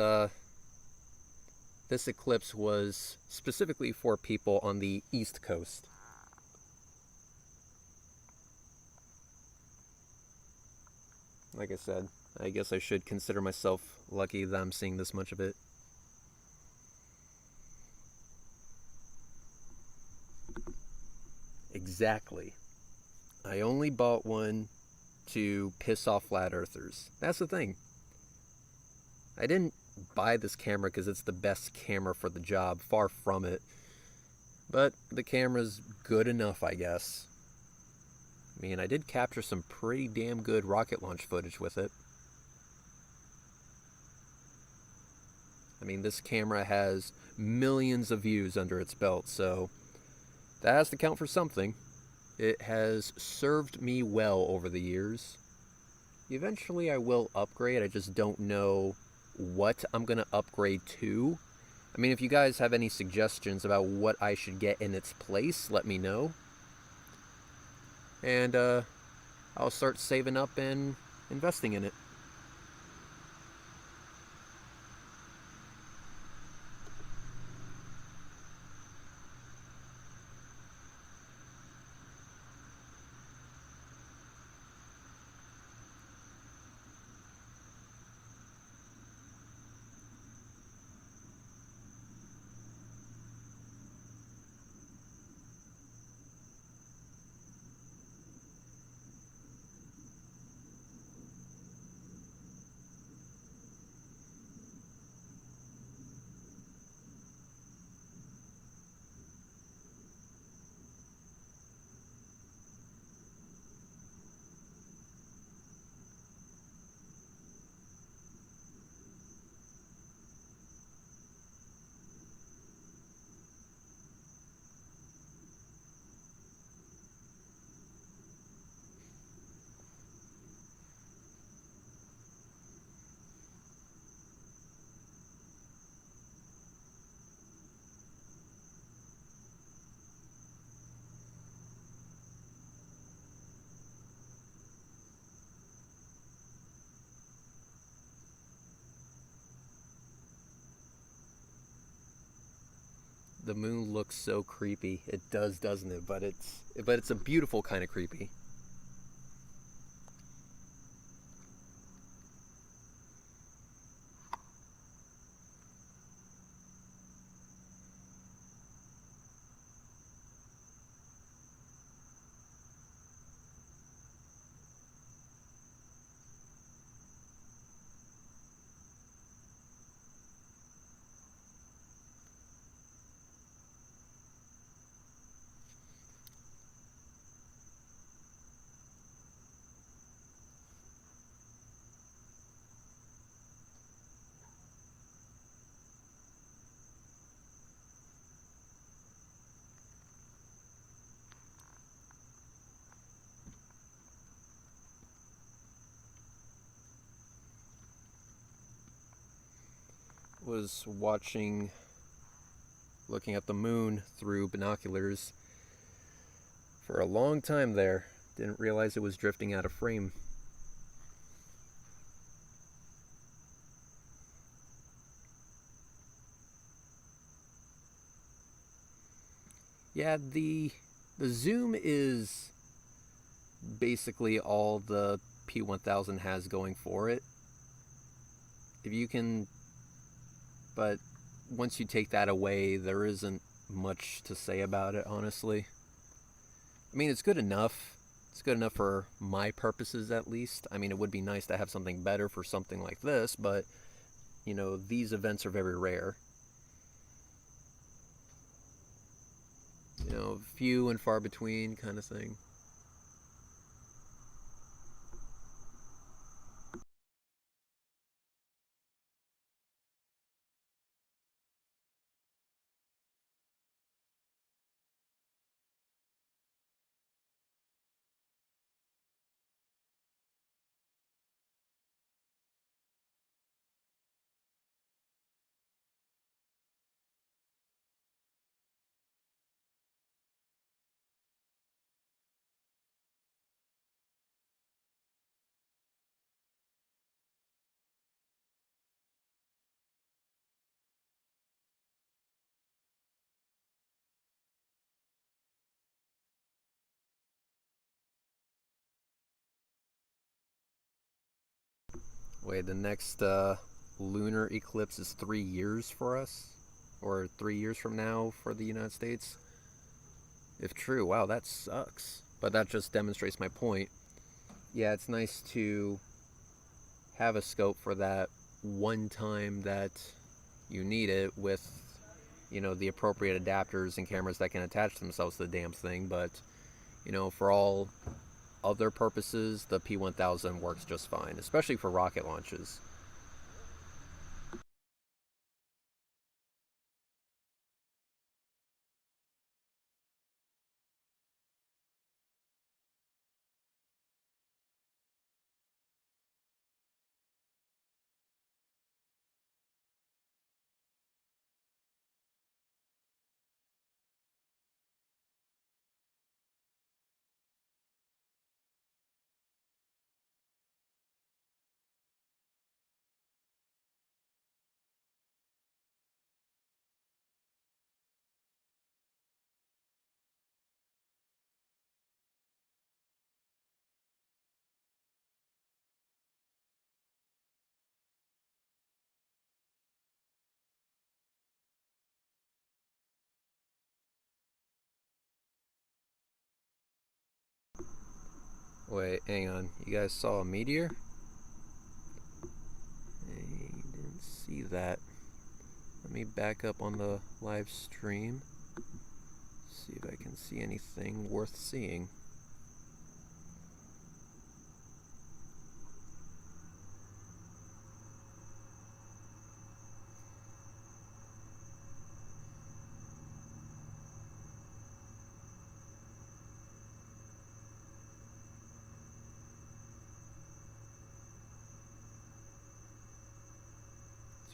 eclipse was specifically for people on the East Coast. Like I said, I guess I should consider myself lucky that I'm seeing this much of it. Exactly. I only bought one to piss off flat earthers. That's the thing. I didn't buy this camera because it's the best camera for the job. Far from it. But the camera's good enough, I guess. I mean, I did capture some pretty damn good rocket launch footage with it. I mean, this camera has millions of views under its belt, so that has to count for something. It has served me well over the years. Eventually I will upgrade, I just don't know what I'm going to upgrade to. I mean, if you guys have any suggestions about what I should get in its place, let me know. And I'll start saving up and investing in it. the moon looks so creepy. It does, doesn't it? But it's a beautiful kind of creepy. Was looking at the moon through binoculars for a long time there. Didn't realize it was drifting out of frame. Yeah, the zoom is basically all the P1000 has going for it. If you can, but once you take that away, there isn't much to say about it, honestly. I mean, it's good enough. It's good enough for my purposes, at least. I mean, it would be nice to have something better for something like this, but, you know, these events are very rare. You know, few and far between kind of thing. Wait, the next lunar eclipse is 3 years for us? Or 3 years from now for the United States? If true, wow, that sucks. But that just demonstrates my point. Yeah, it's nice to have a scope for that one time that you need it with, you know, the appropriate adapters and cameras that can attach themselves to the damn thing. But, you know, for all other purposes, the P1000 works just fine, especially for rocket launches. Wait, hang on. You guys saw a meteor? I didn't see that. Let me back up on the live stream. See if I can see anything worth seeing.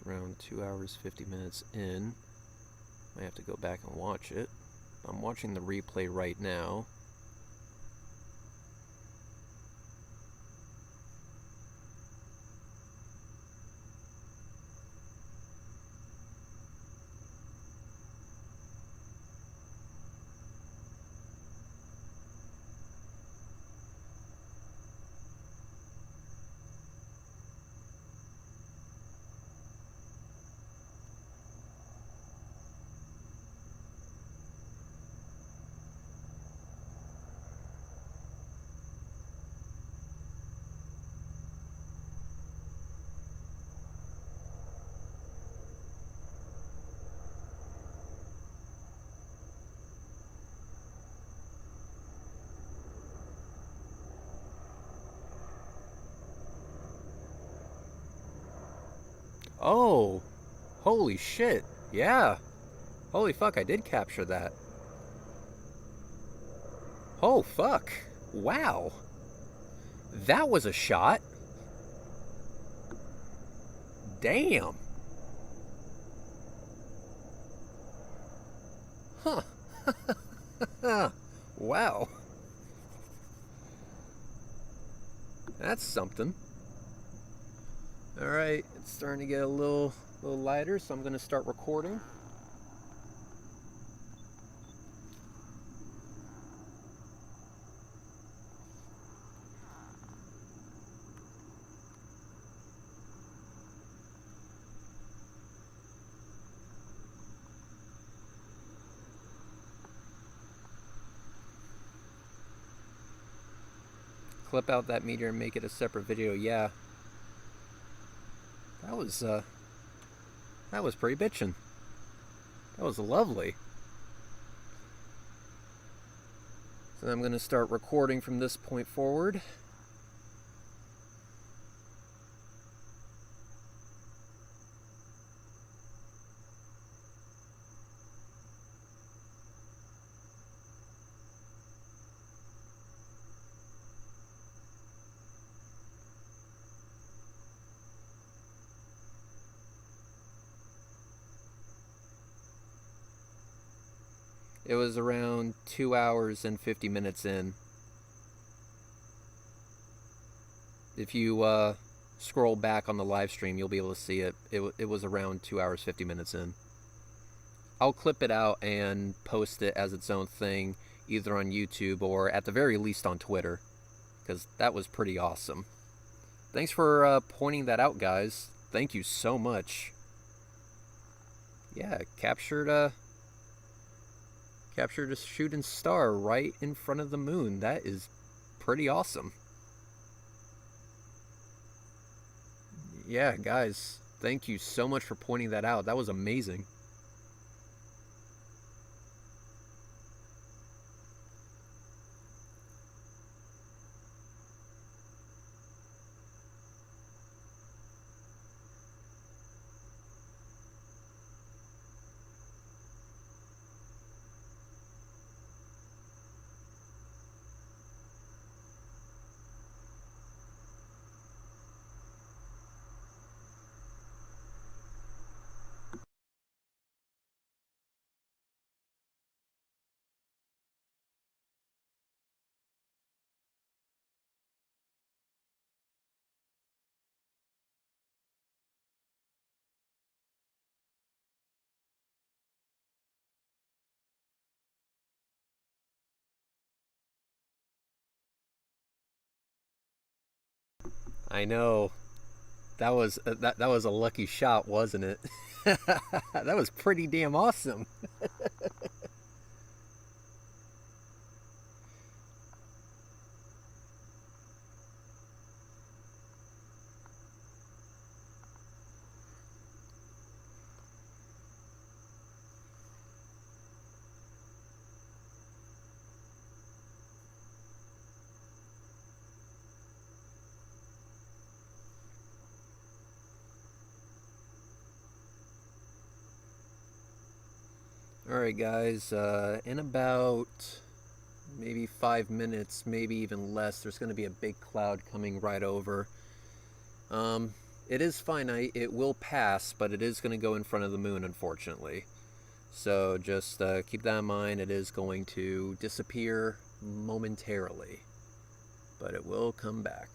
Around 2 hours 50 minutes in. I have to go back and watch it. I'm watching the replay right now. Oh, holy shit. Yeah. Holy fuck, I did capture that. Oh, fuck. Wow. That was a shot. Damn. Huh. Wow. That's something. Alright, it's starting to get a little lighter, so I'm going to start recording. Clip out that meteor and make it a separate video. Yeah. That was pretty bitchin'. That was lovely. So I'm going to start recording from this point forward. It was around 2 hours and 50 minutes in. If you scroll back on the live stream, you'll be able to see it. It was around 2 hours 50 minutes in. I'll clip it out and post it as its own thing, either on YouTube or at the very least on Twitter, because that was pretty awesome. Thanks for pointing that out, guys. Thank you so much. Yeah, captured a shooting star right in front of the moon. That is pretty awesome. Yeah, guys, thank you so much for pointing that out. That was amazing. I know. That was that was a lucky shot, wasn't it? That was pretty damn awesome. Alright guys, in about maybe 5 minutes, maybe even less, there's going to be a big cloud coming right over. It is finite, it will pass, but it is going to go in front of the moon, unfortunately. So just keep that in mind. It is going to disappear momentarily, but it will come back.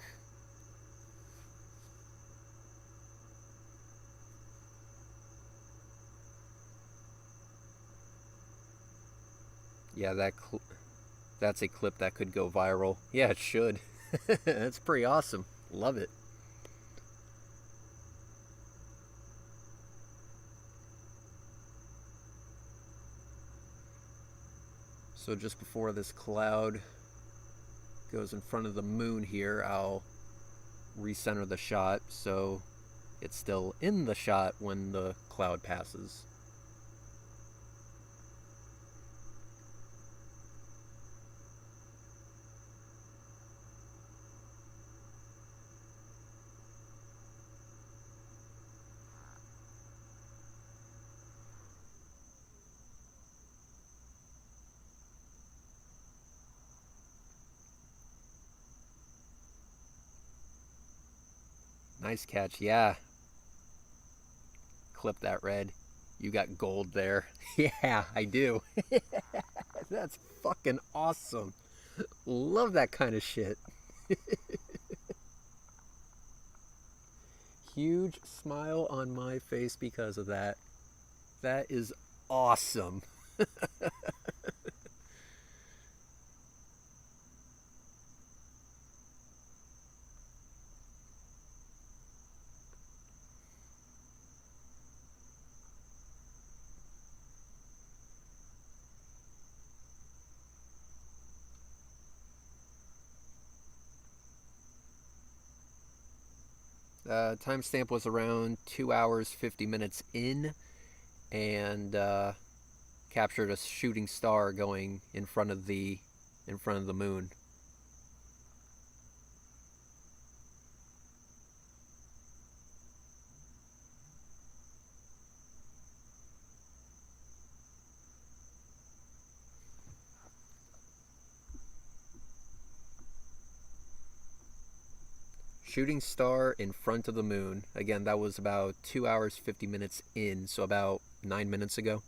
Yeah, that's a clip that could go viral. Yeah, it should. That's pretty awesome. Love it. So just before this cloud goes in front of the moon here, I'll recenter the shot so it's still in the shot when the cloud passes. Nice catch. Yeah. Clip that red. You got gold there. Yeah, I do. That's fucking awesome. Love that kind of shit. Huge smile on my face because of that. That is awesome. Timestamp was around 2 hours 50 minutes in, and captured a shooting star going in front of the moon. Shooting star in front of the moon. Again, that was about 2 hours 50 minutes in, so about 9 minutes ago.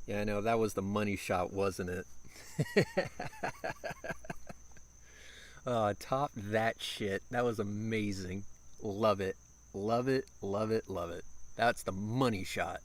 Yeah, I know, that was the money shot, wasn't it? Top that shit. That was amazing. Love it. Love it, love it, love it. That's the money shot.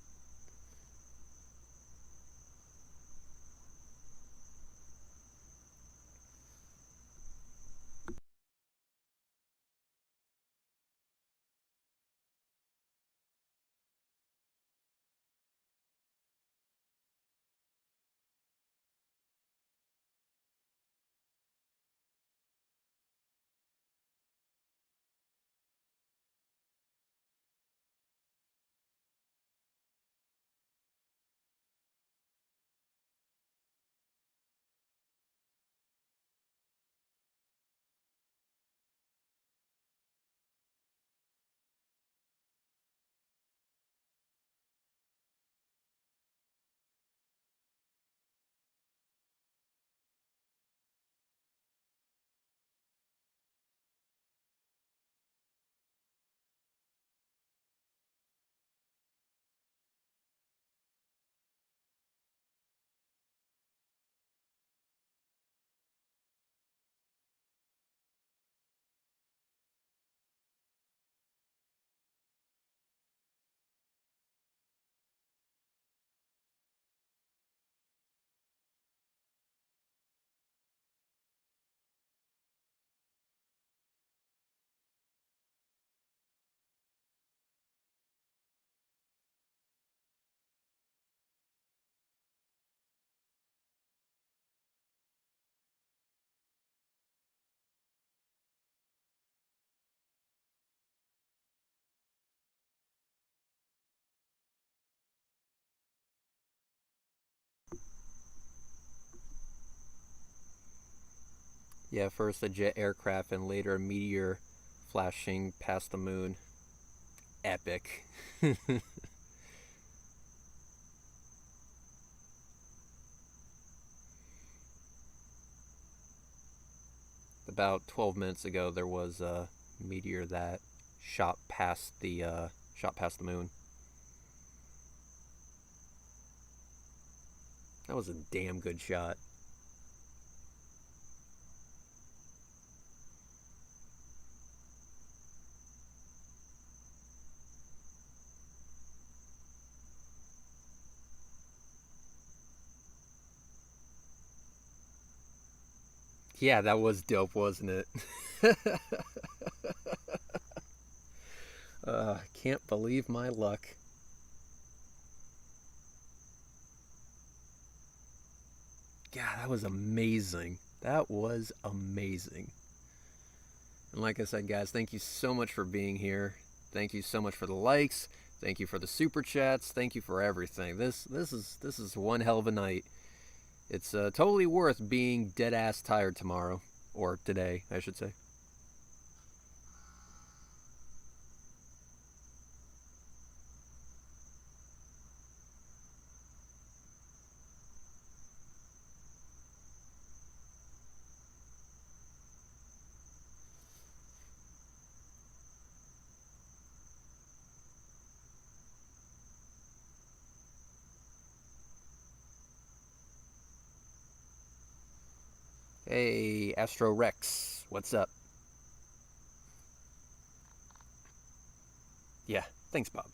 Yeah, first a jet aircraft and later a meteor flashing past the moon. Epic. About 12 minutes ago, there was a meteor that shot past the moon. That was a damn good shot. Yeah, that was dope, wasn't it? Can't believe my luck. God, that was amazing. That was amazing. And like I said, guys, thank you so much for being here. Thank you so much for the likes. Thank you for the super chats. Thank you for everything. This is one hell of a night. It's totally worth being dead ass tired tomorrow, or today, I should say. Hey, Astro Rex, what's up? Yeah, thanks, Bob.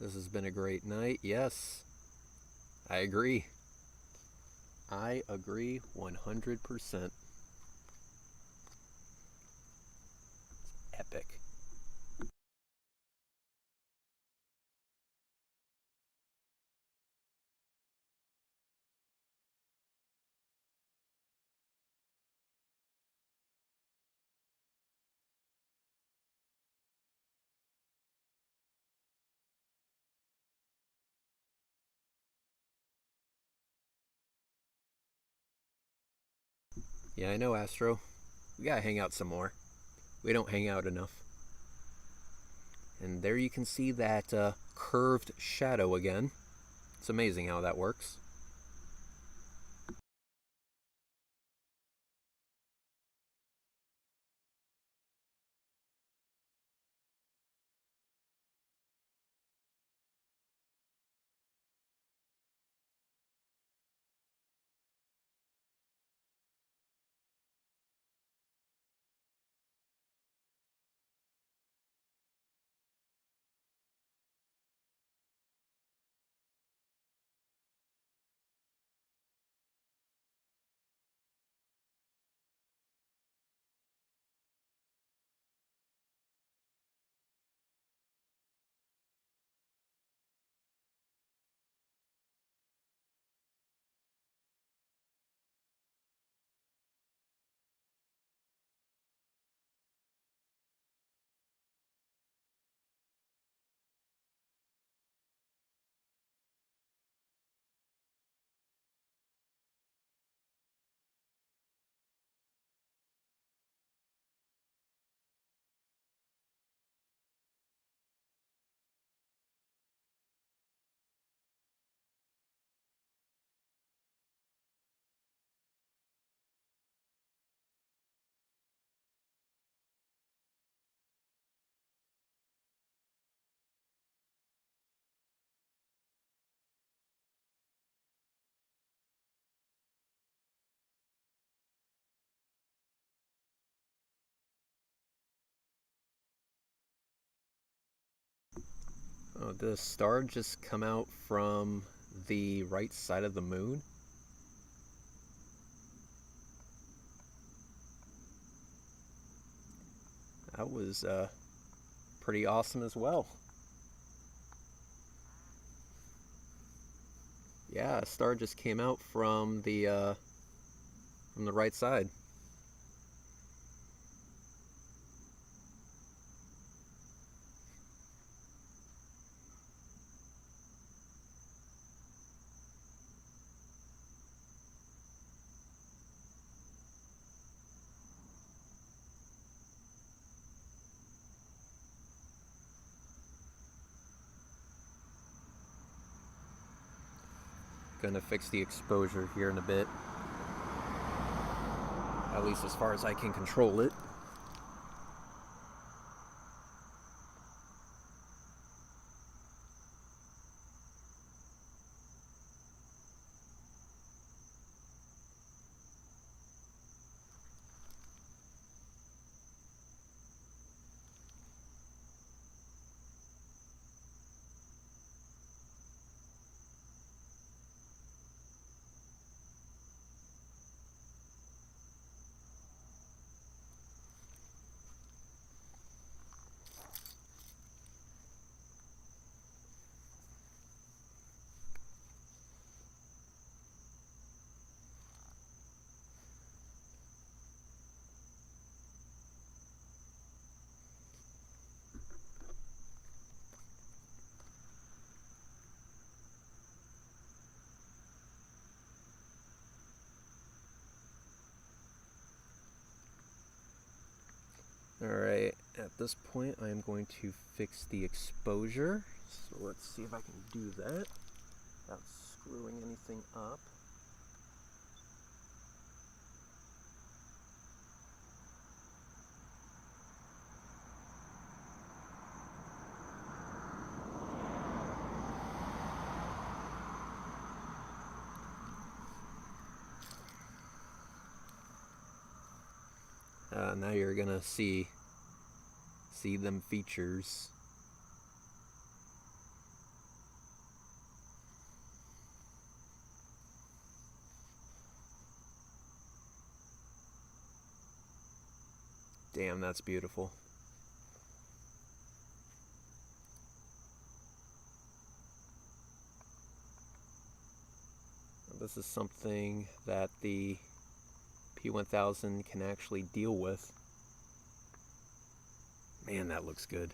This has been a great night. Yes, I agree. I agree 100%. Epic. Yeah, I know, Astro. We gotta hang out some more. We don't hang out enough. And there you can see that curved shadow again. It's amazing how that works. Oh, did a star just come out from the right side of the moon? That was pretty awesome as well. Yeah, a star just came out from the right side. gonna fix the exposure here in a bit. At least as far as I can control it. Alright, at this point I am going to fix the exposure. So let's see if I can do that without screwing anything up. Now you're gonna see them features. Damn, that's beautiful. This is something that the P1000 can actually deal with. Man, that looks good.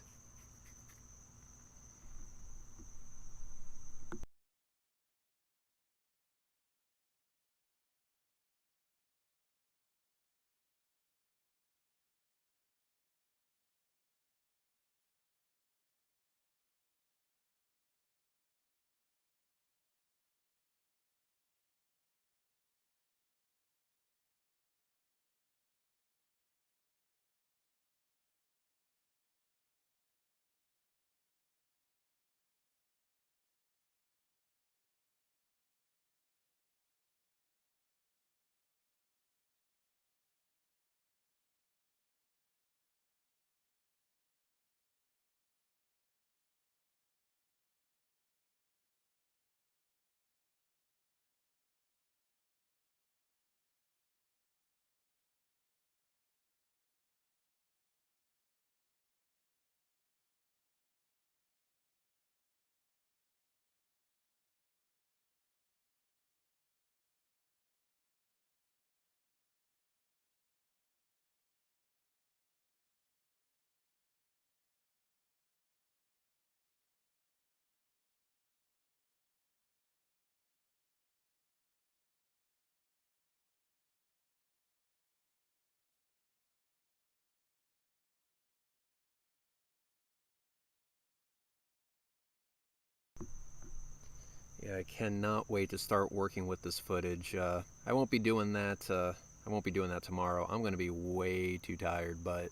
Yeah, I cannot wait to start working with this footage. I won't be doing that. I won't be doing that tomorrow. I'm going to be way too tired, but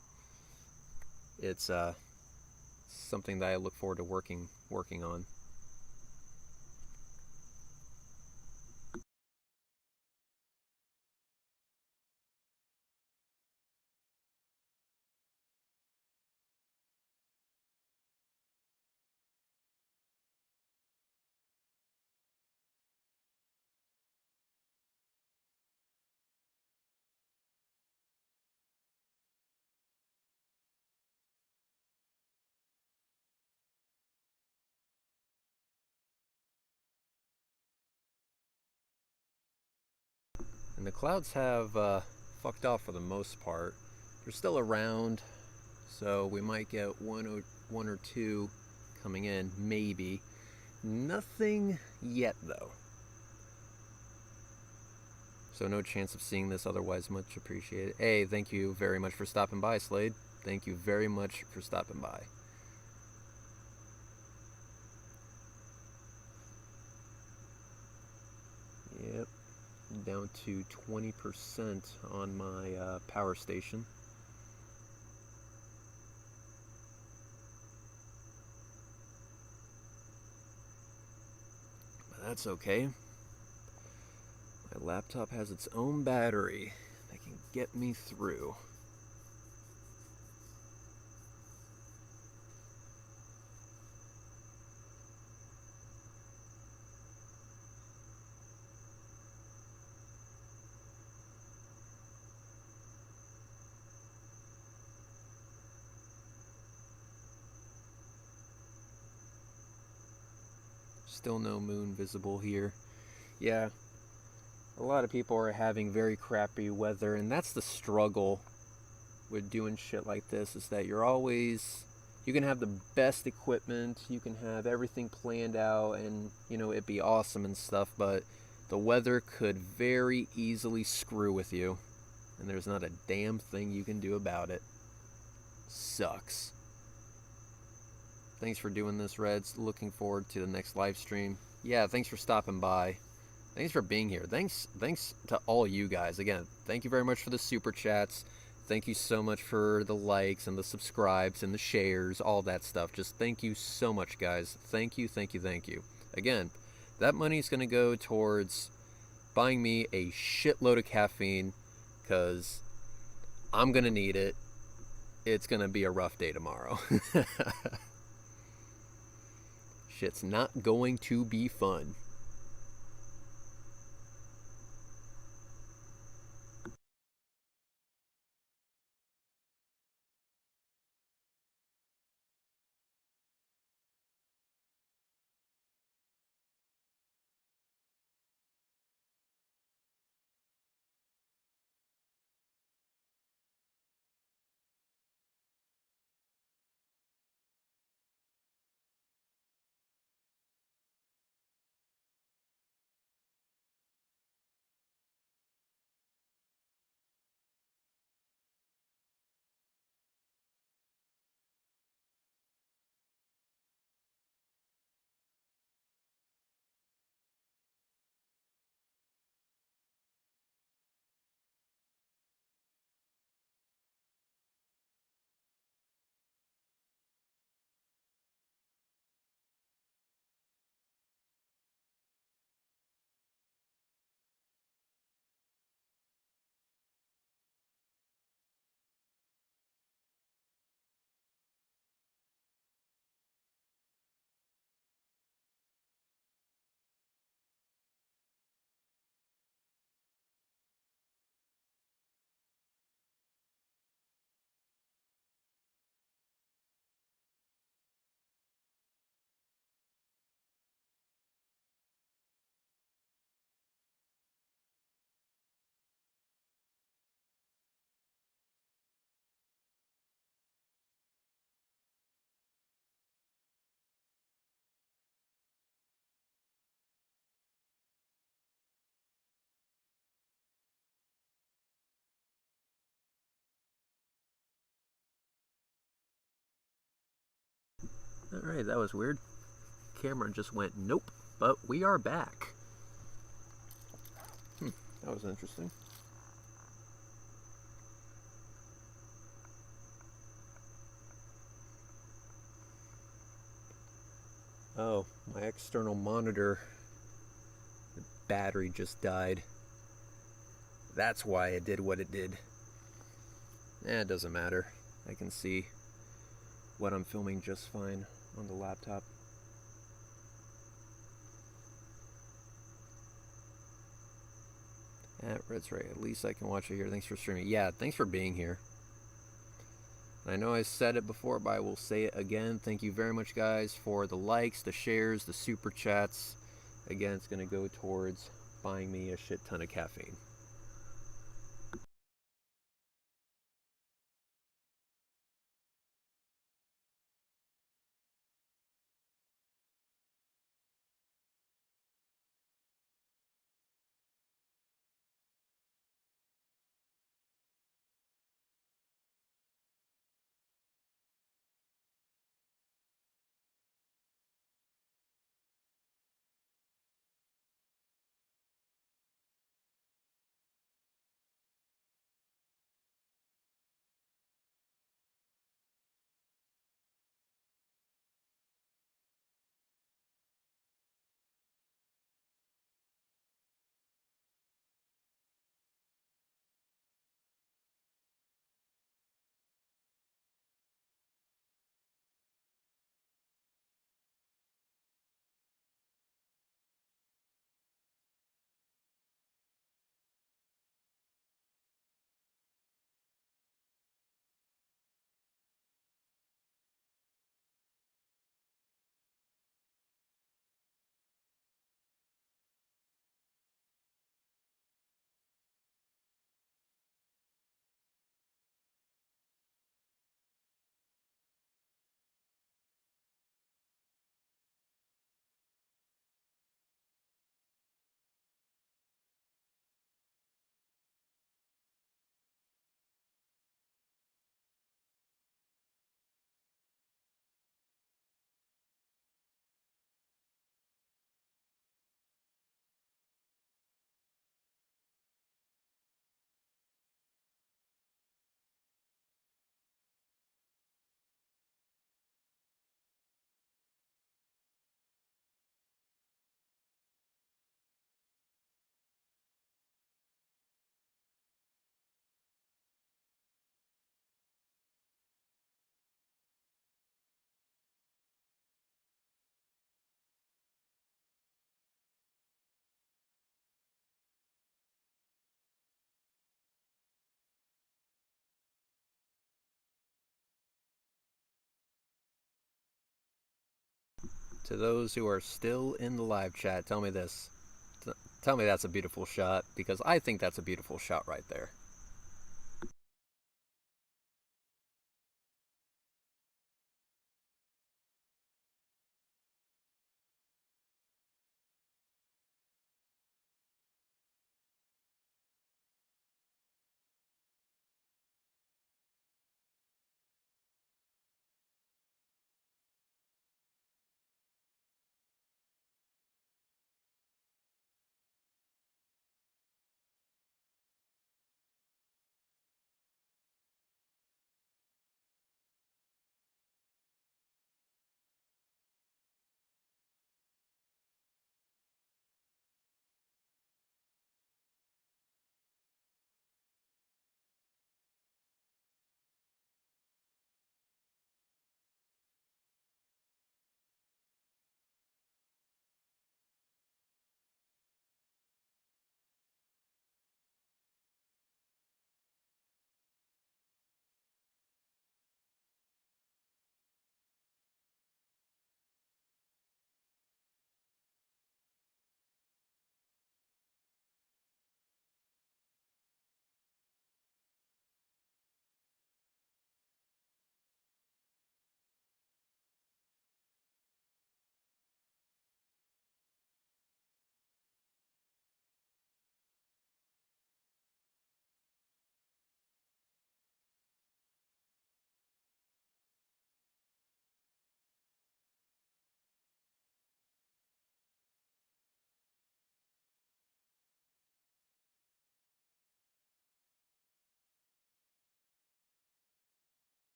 it's something that I look forward to working on. And the clouds have fucked off for the most part. They're still around, so we might get one or two coming in, maybe. Nothing yet, though. So no chance of seeing this, otherwise much appreciated. Hey, thank you very much for stopping by, Slade. Thank you very much for stopping by. down to 20% on my power station. But that's okay. My laptop has its own battery that can get me through. Still no moon visible here. Yeah, a lot of people are having very crappy weather, and that's the struggle with doing shit like this, is that you can have the best equipment, you can have everything planned out, and it'd be awesome and stuff, but the weather could very easily screw with you, and there's not a damn thing you can do about it. Sucks. Thanks for doing this, Reds. Looking forward to the next live stream. Yeah, thanks for stopping by. Thanks for being here. Thanks to all you guys. Again, thank you very much for the super chats. Thank you so much for the likes and the subscribes and the shares, all that stuff. Just thank you so much, guys. Thank you, thank you, thank you. Again, that money's going to go towards buying me a shitload of caffeine, because I'm going to need it. It's going to be a rough day tomorrow. Shit's not going to be fun. Alright, that was weird. Camera just went nope, but we are back. That was interesting. Oh, my external monitor, the battery just died. That's why it did what it did. It doesn't matter. I can see what I'm filming just fine on the laptop. Red's right. At least I can watch it here. Thanks for streaming. Yeah, thanks for being here. I know I said it before, but I will say it again. Thank you very much, guys, for the likes, the shares, the super chats. Again, it's going to go towards buying me a shit ton of caffeine. To those who are still in the live chat, tell me this. Tell me that's a beautiful shot, because I think that's a beautiful shot right there.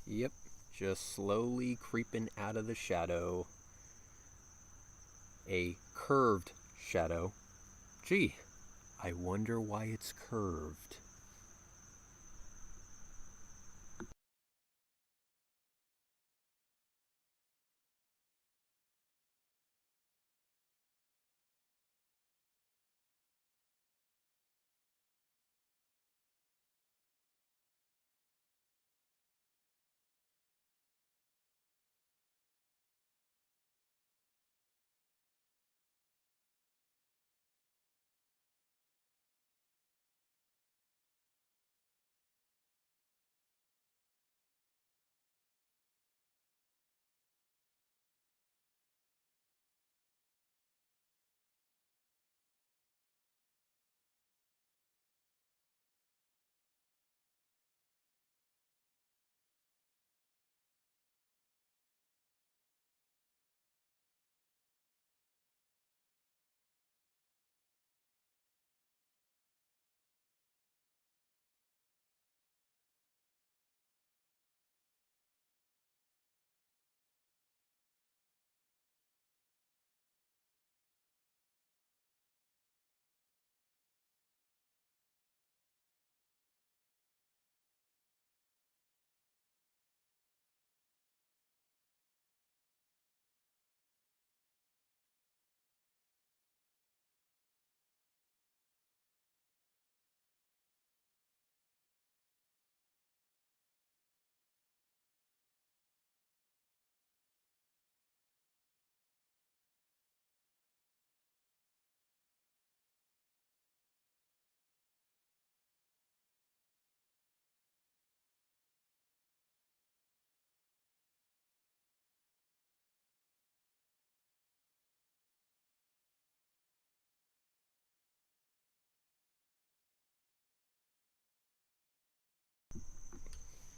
Yep, just slowly creeping out of the shadow. A curved shadow. Gee, I wonder why it's curved.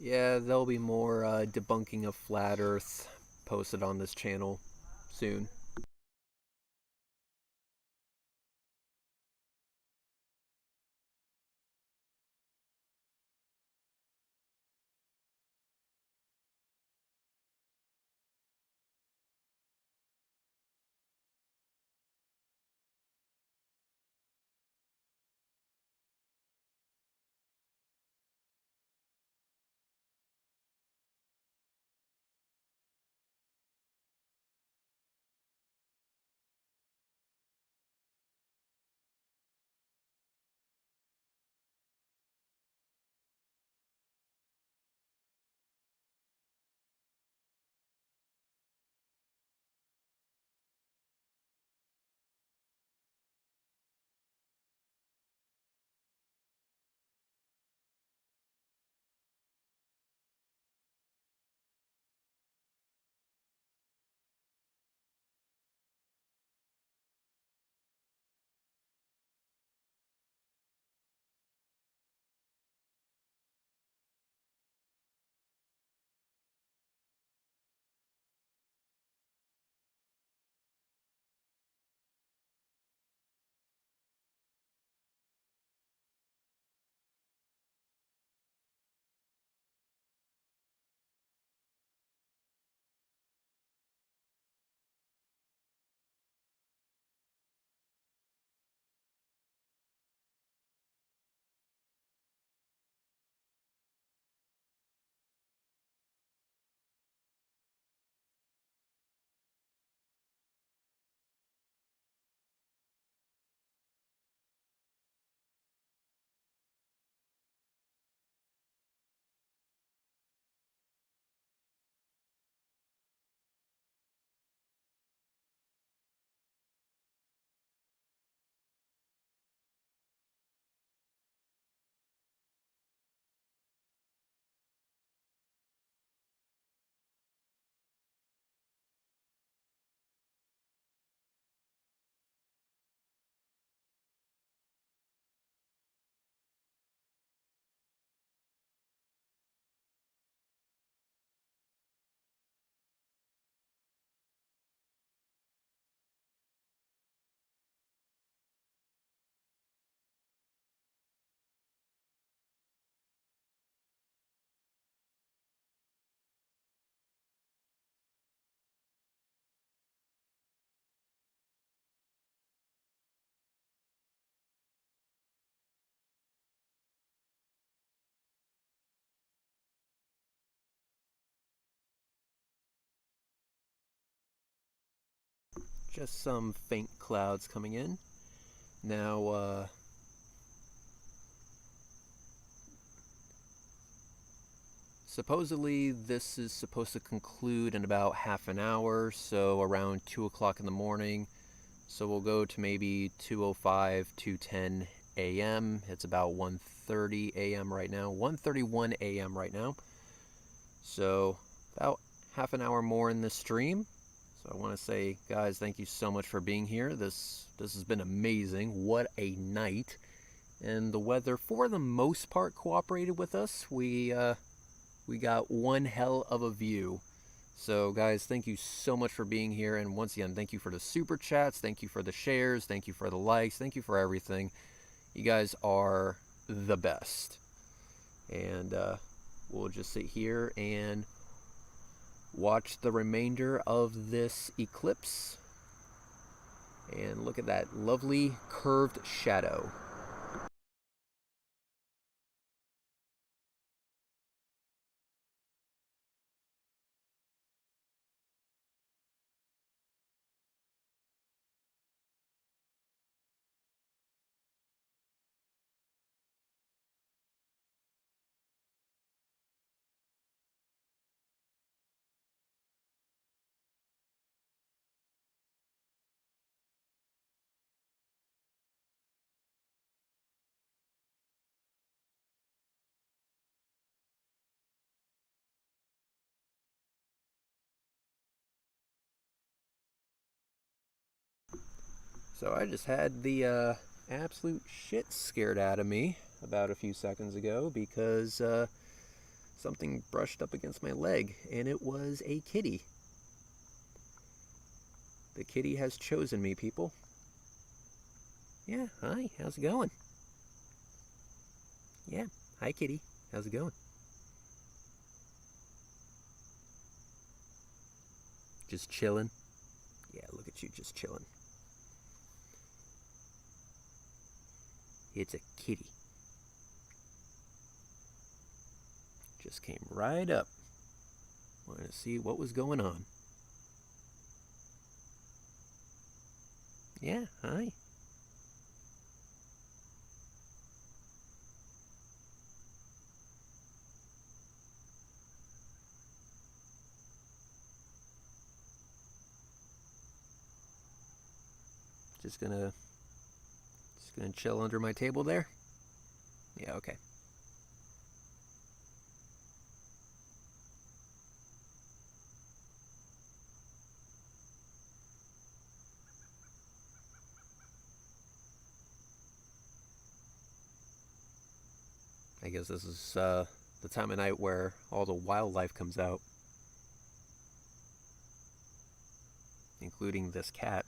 Yeah, there'll be more debunking of flat Earth posted on this channel soon. Just some faint clouds coming in. Now, supposedly this is supposed to conclude in about half an hour, so around 2 o'clock in the morning. So we'll go to maybe 2:05, 2:10 a.m. It's about 1:30 a.m. right now, 1:31 a.m. right now. So about half an hour more in this stream. So I want to say, guys, thank you so much for being here. This has been amazing. What a night. And the weather, for the most part, cooperated with us. We got one hell of a view. So, guys, thank you so much for being here. And once again, thank you for the super chats. Thank you for the shares. Thank you for the likes. Thank you for everything. You guys are the best. And we'll just sit here and watch the remainder of this eclipse. And look at that lovely curved shadow. So I just had the absolute shit scared out of me about a few seconds ago because something brushed up against my leg, and it was a kitty. The kitty has chosen me, people. Yeah, hi, how's it going? Yeah, hi kitty, how's it going? Just chilling? Yeah, look at you, just chilling. It's a kitty. Just came right up. Wanted to see what was going on. Yeah, hi. Just gonna chill under my table there. Yeah, okay. I guess this is the time of night where all the wildlife comes out, including this cat.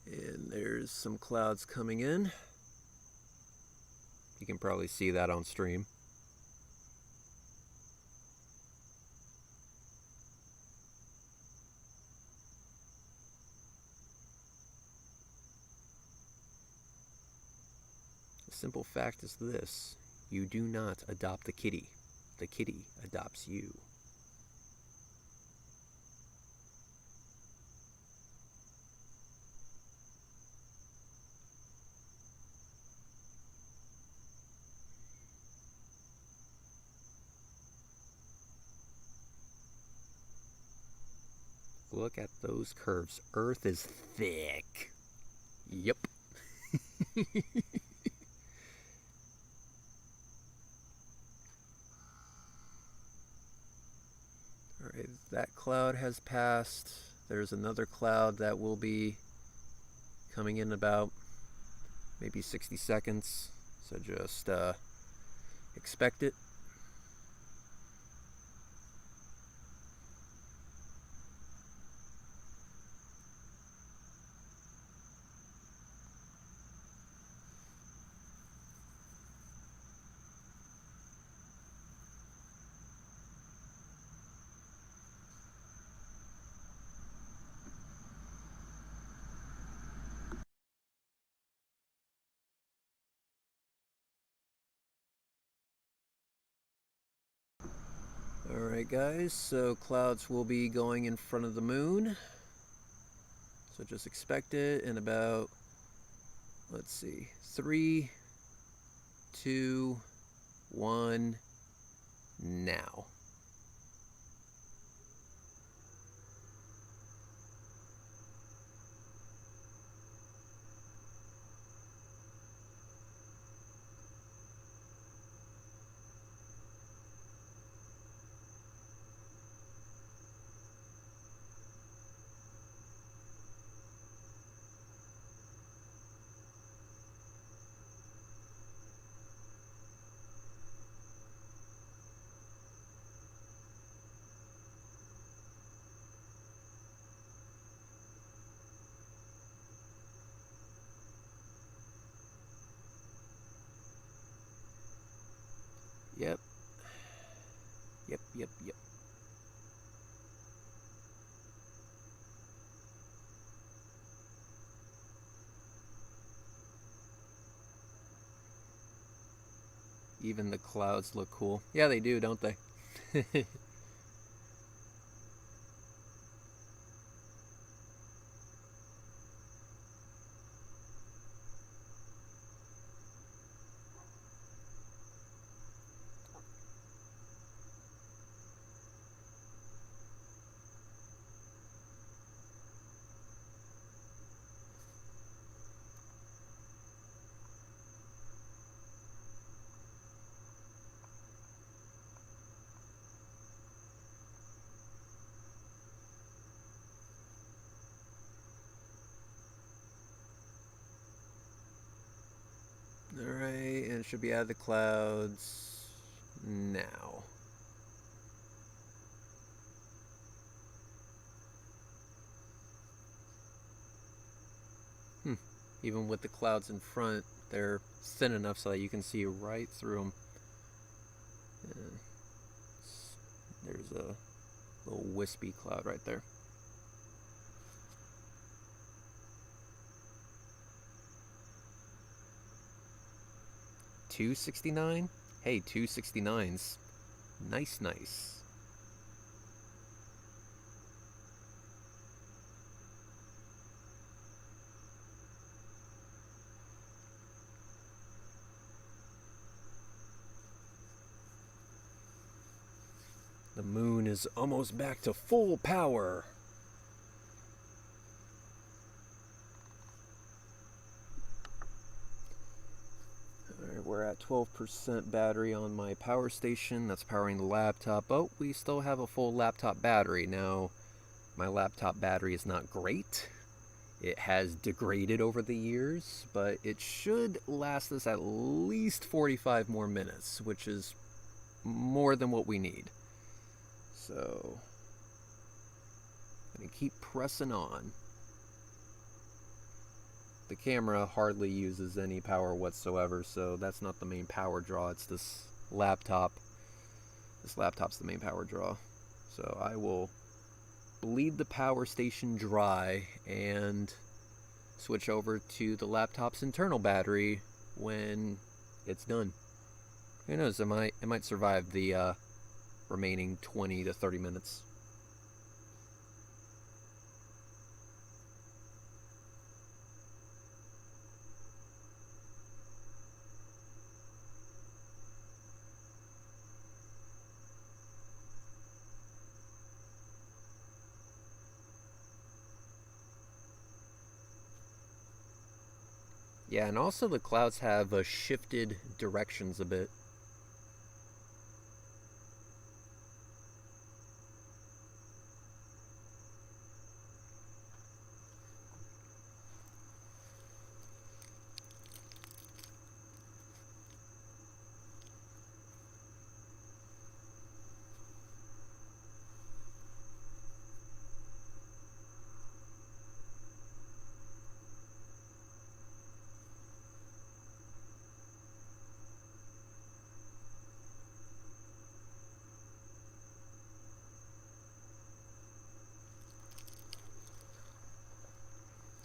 And there's some clouds coming in. You can probably see that on stream. The simple fact is this: you do not adopt the kitty adopts you. Look at those curves. Earth is thick. Yep. Alright, that cloud has passed. There's another cloud that will be coming in about maybe 60 seconds. So just expect it. Alright guys, so clouds will be going in front of the moon. So just expect it in about, let's see, 3, 2, 1, now. Yep. Yep. Even the clouds look cool. Yeah, they do, don't they? should be out of the clouds now. Even with the clouds in front, they're thin enough so that you can see right through them. There's a little wispy cloud right there. $269? Hey, 269's nice. The moon is almost back to full power. Alright, we're at 12% battery on my power station. That's powering the laptop. Oh, we still have a full laptop battery. Now, my laptop battery is not great. It has degraded over the years, but it should last us at least 45 more minutes, which is more than what we need. So, I'm gonna keep pressing on. The camera hardly uses any power whatsoever, so that's not the main power draw. It's this laptop. This laptop's the main power draw. So I will bleed the power station dry and switch over to the laptop's internal battery when it's done. Who knows, it might survive the remaining 20 to 30 minutes. Yeah, and also the clouds have shifted directions a bit.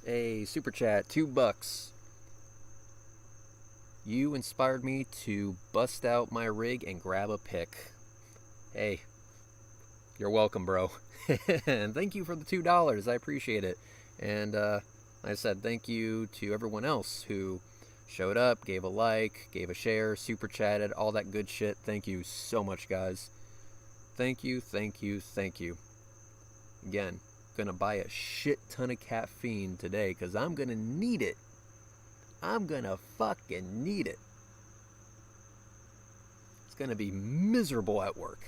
Hey, super chat, $2. You inspired me to bust out my rig and grab a pic. Hey, you're welcome, bro. And thank you for the $2. I appreciate it. And like I said, thank you to everyone else who showed up, gave a like, gave a share, super chatted, all that good shit. Thank you so much, guys. Thank you. Again, gonna buy a shit ton of caffeine today because I'm gonna need it. I'm gonna fucking need it. It's gonna be miserable at work.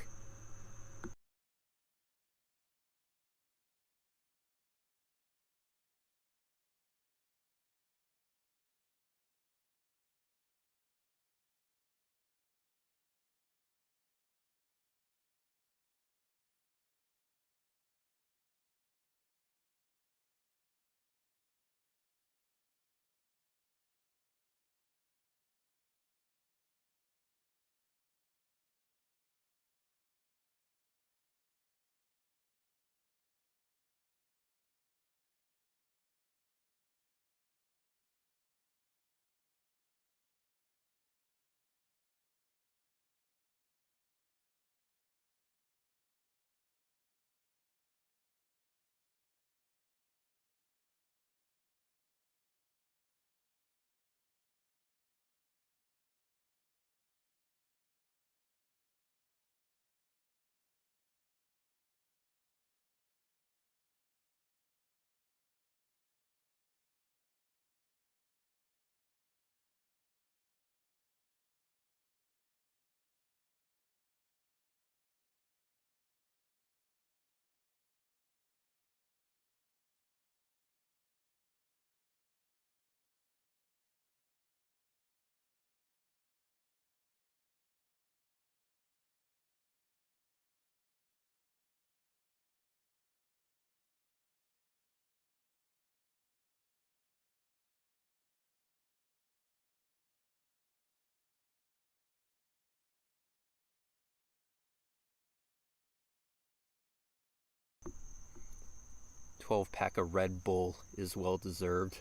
12-pack of Red Bull is well deserved.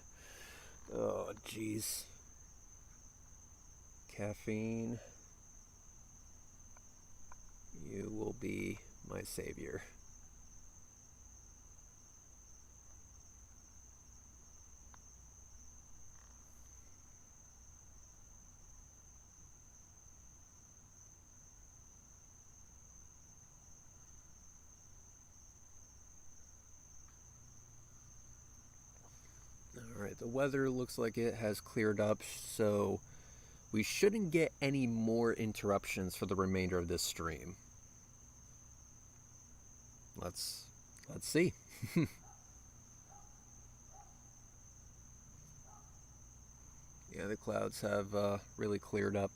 Oh, jeez. Caffeine, you will be my savior. Alright, the weather looks like it has cleared up, so we shouldn't get any more interruptions for the remainder of this stream. Let's see. Yeah, the clouds have really cleared up.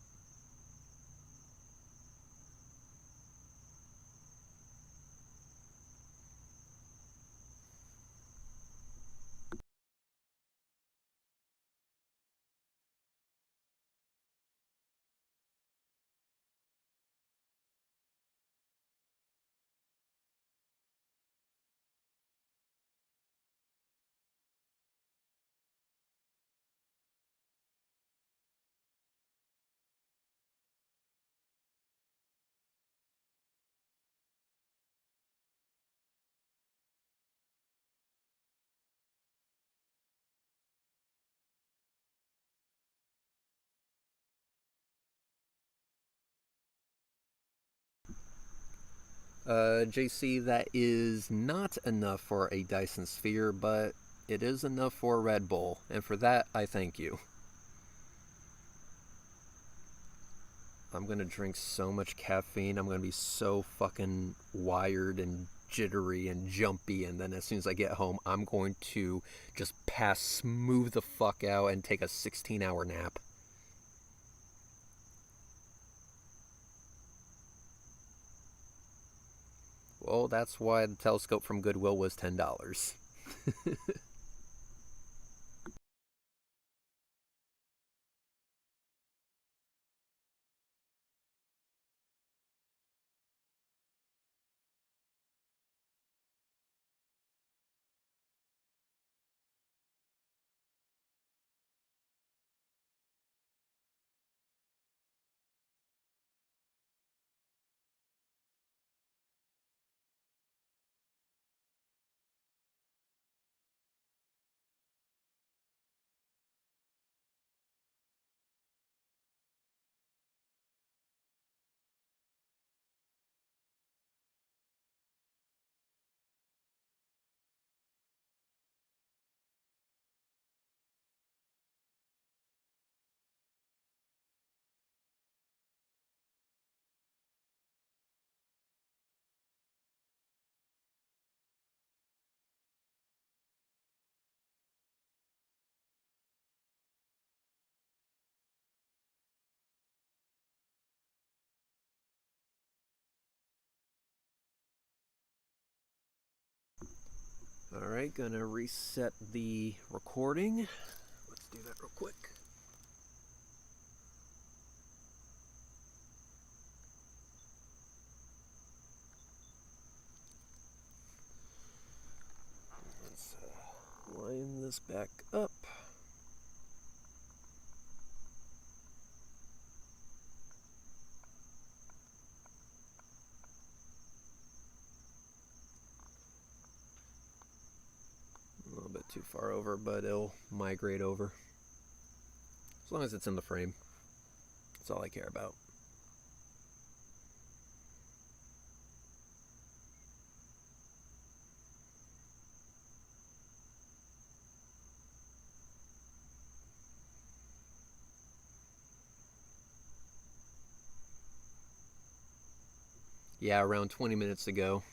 JC, that is not enough for a Dyson Sphere, but it is enough for a Red Bull, and for that, I thank you. I'm gonna drink so much caffeine, I'm gonna be so fucking wired and jittery and jumpy, and then as soon as I get home, I'm going to just pass smooth the fuck out and take a 16-hour nap. Well, that's why the telescope from Goodwill was $10. Alright, gonna reset the recording. Let's do that real quick. Let's line this back up. A little bit too far over, but it'll migrate over. As long as it's in the frame. That's all I care about. Yeah, around 20 minutes ago.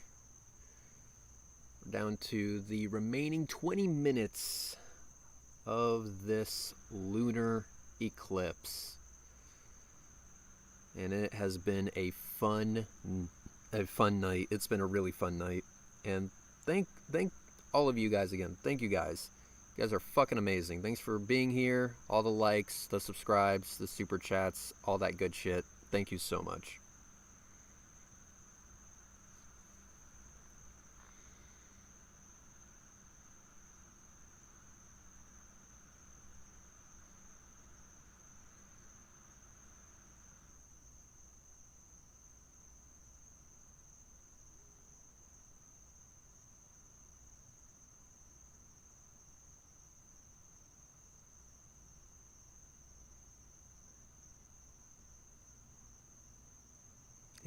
We're down to the remaining 20 minutes of this lunar eclipse. And it has been a fun night. It's been a really fun night. And thank all of you guys again. Thank you guys. You guys are fucking amazing. Thanks for being here. All the likes, the subscribes, the super chats, all that good shit. Thank you so much.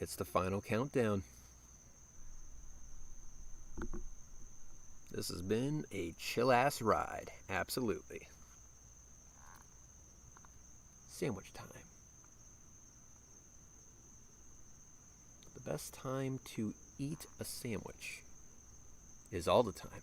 It's the final countdown. This has been a chill-ass ride. Absolutely. Sandwich time. The best time to eat a sandwich is all the time.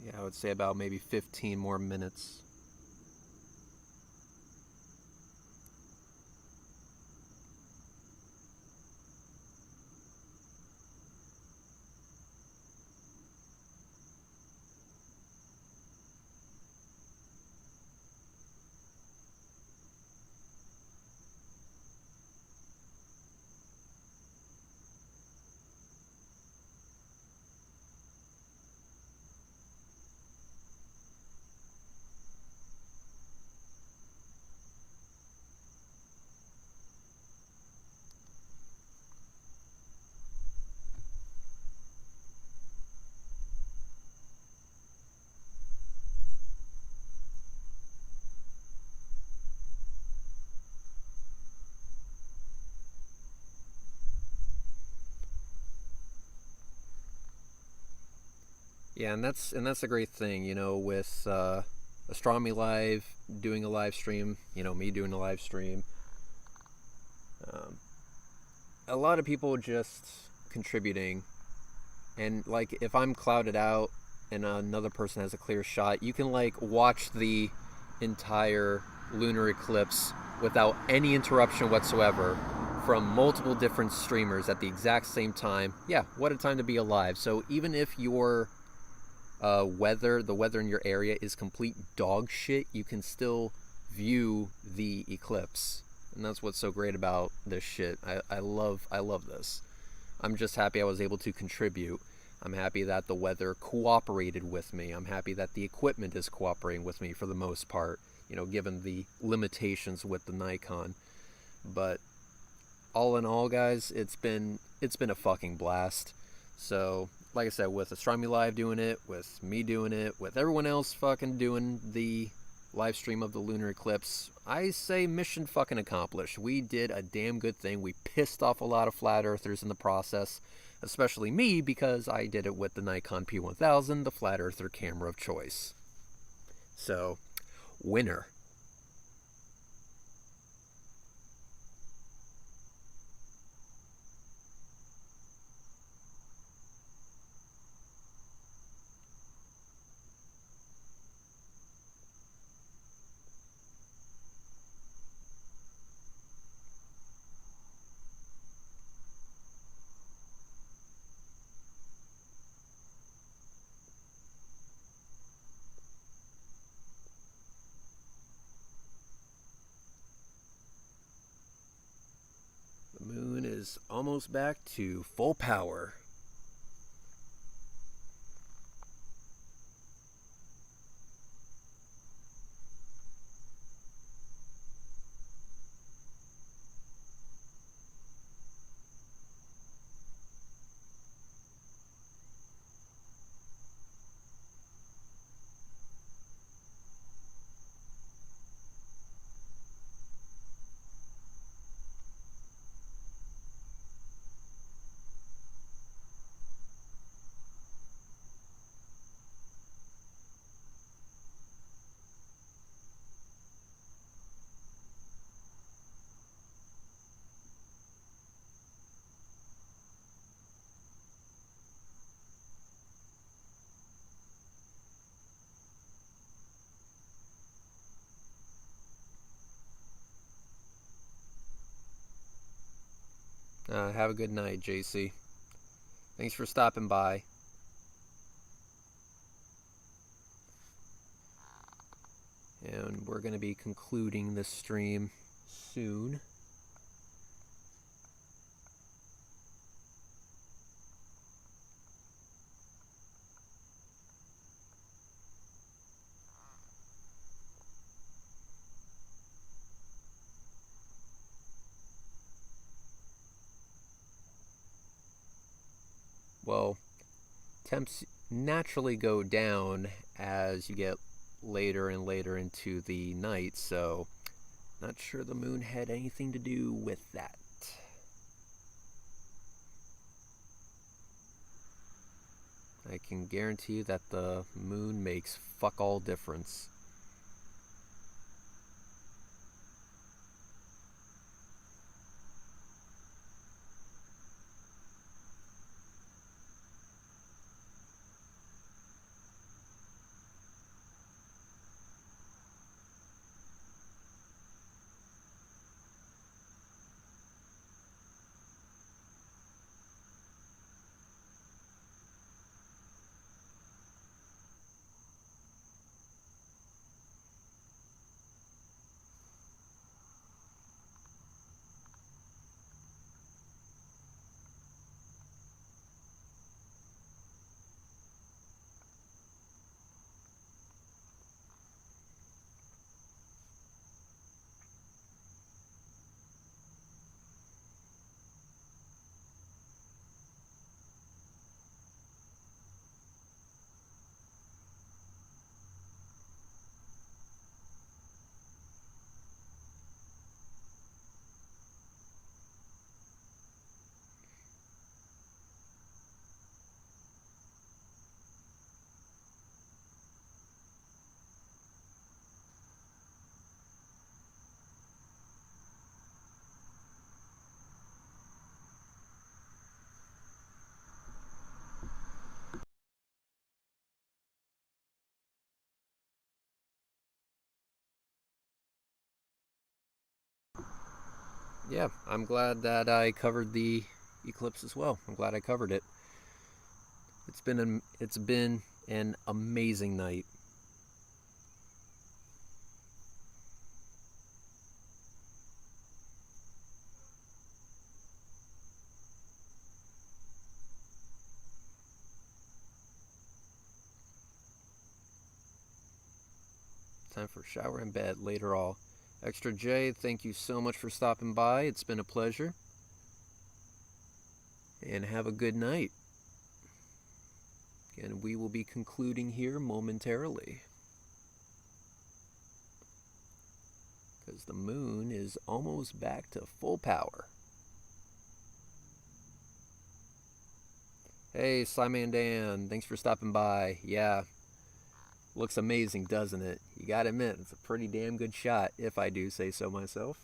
Yeah, I would say about maybe 15 more minutes. Yeah, and that's a great thing, you know, with Astronomy Live doing a live stream, you know, me doing a live stream. A lot of people just contributing, and like if I'm clouded out and another person has a clear shot, you can like watch the entire lunar eclipse without any interruption whatsoever from multiple different streamers at the exact same time. Yeah, what a time to be alive. So even if your the weather in your area is complete dog shit, you can still view the eclipse. And that's what's so great about this shit. I love this. I'm just happy I was able to contribute. I'm happy that the weather cooperated with me. I'm happy that the equipment is cooperating with me for the most part, you know, given the limitations with the Nikon. But all in all, guys, it's been a fucking blast. So, like I said, with Astronomy Live doing it, with me doing it, with everyone else fucking doing the live stream of the lunar eclipse, I say mission fucking accomplished. We did a damn good thing. We pissed off a lot of flat earthers in the process, especially me, because I did it with the Nikon P1000, the flat earther camera of choice. So, winner. The moon is almost back to full power. Have a good night, JC. Thanks for stopping by. And we're going to be concluding this stream soon. Well, temps naturally go down as you get later and later into the night, so not sure the moon had anything to do with that. I can guarantee you that the moon makes fuck all difference. Yeah, I'm glad that I covered the eclipse as well. I'm glad I covered it. It's been an amazing night. Time for shower and bed later all. Extra J, thank you so much for stopping by. It's been a pleasure. And have a good night. And we will be concluding here momentarily. Because the moon is almost back to full power. Hey, Slyman Dan, thanks for stopping by. Yeah, looks amazing, doesn't it? You gotta admit, it's a pretty damn good shot, if I do say so myself.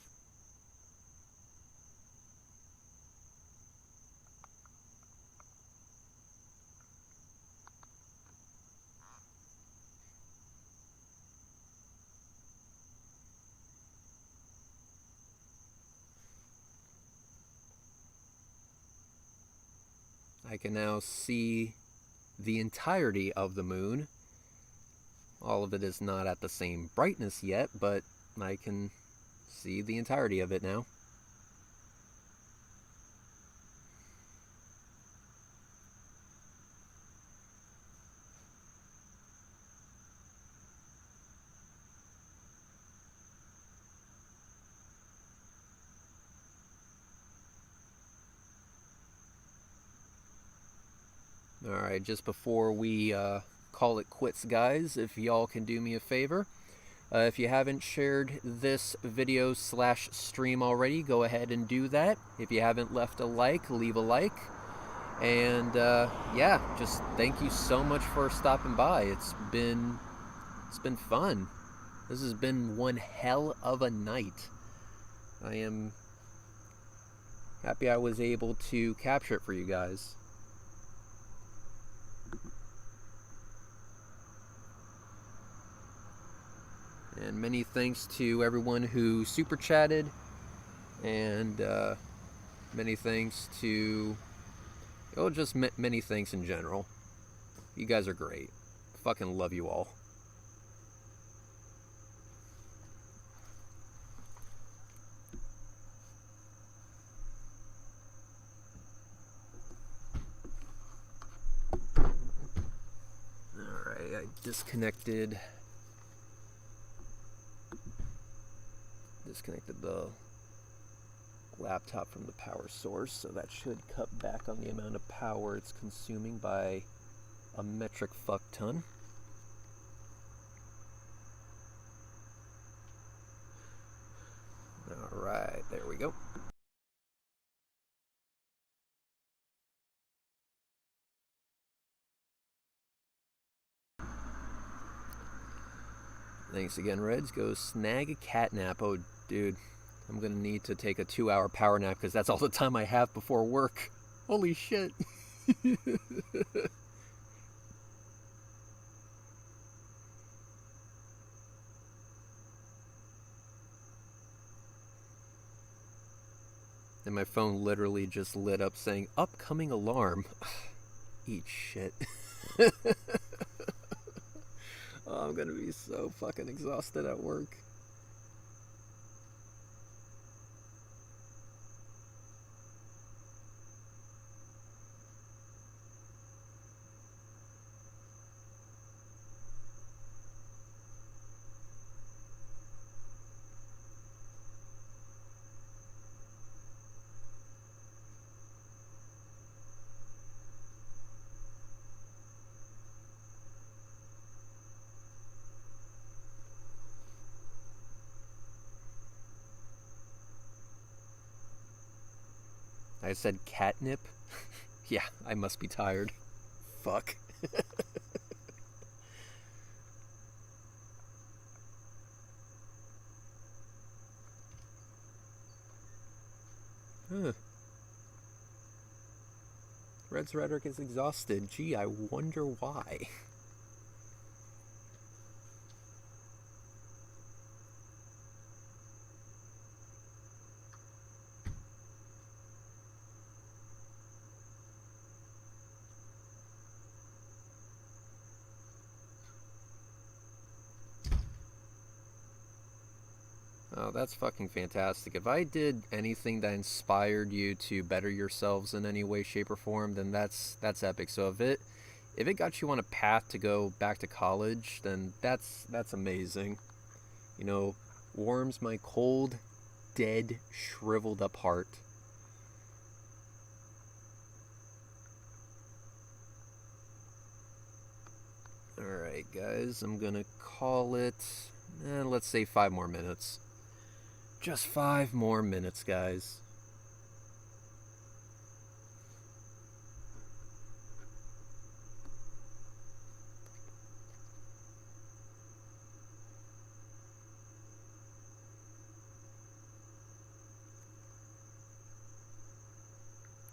I can now see the entirety of the moon. All of it is not at the same brightness yet, but I can see the entirety of it now. Alright, just before we call it quits, guys, if y'all can do me a favor, if you haven't shared this video / stream already, go ahead and do that. If you haven't left a like, leave a like. And yeah, just thank you so much for stopping by. It's been fun. This has been one hell of a night. I am happy I was able to capture it for you guys. And many thanks to everyone who super chatted, and many thanks to, oh, just many thanks in general. You guys are great. Fucking love you all. disconnected the laptop from the power source, so that should cut back on the amount of power it's consuming by a metric fuck ton. Alright, there we go. Thanks again, Reds. Go snag a cat nap. Oh, dude, I'm gonna need to take a 2-hour power nap because that's all the time I have before work. Holy shit. And my phone literally just lit up saying, upcoming alarm. Eat shit. Oh, I'm gonna be so fucking exhausted at work. I said catnip? Yeah, I must be tired. Fuck. Huh. Red's rhetoric is exhausted. Gee, I wonder why. Oh, that's fucking fantastic. If I did anything that inspired you to better yourselves in any way, shape, or form, then that's epic. So if it got you on a path to go back to college, then that's amazing. You know, warms my cold, dead, shriveled up heart. Alright, guys, I'm gonna call it, let's say 5 more minutes. Just 5 more minutes, guys.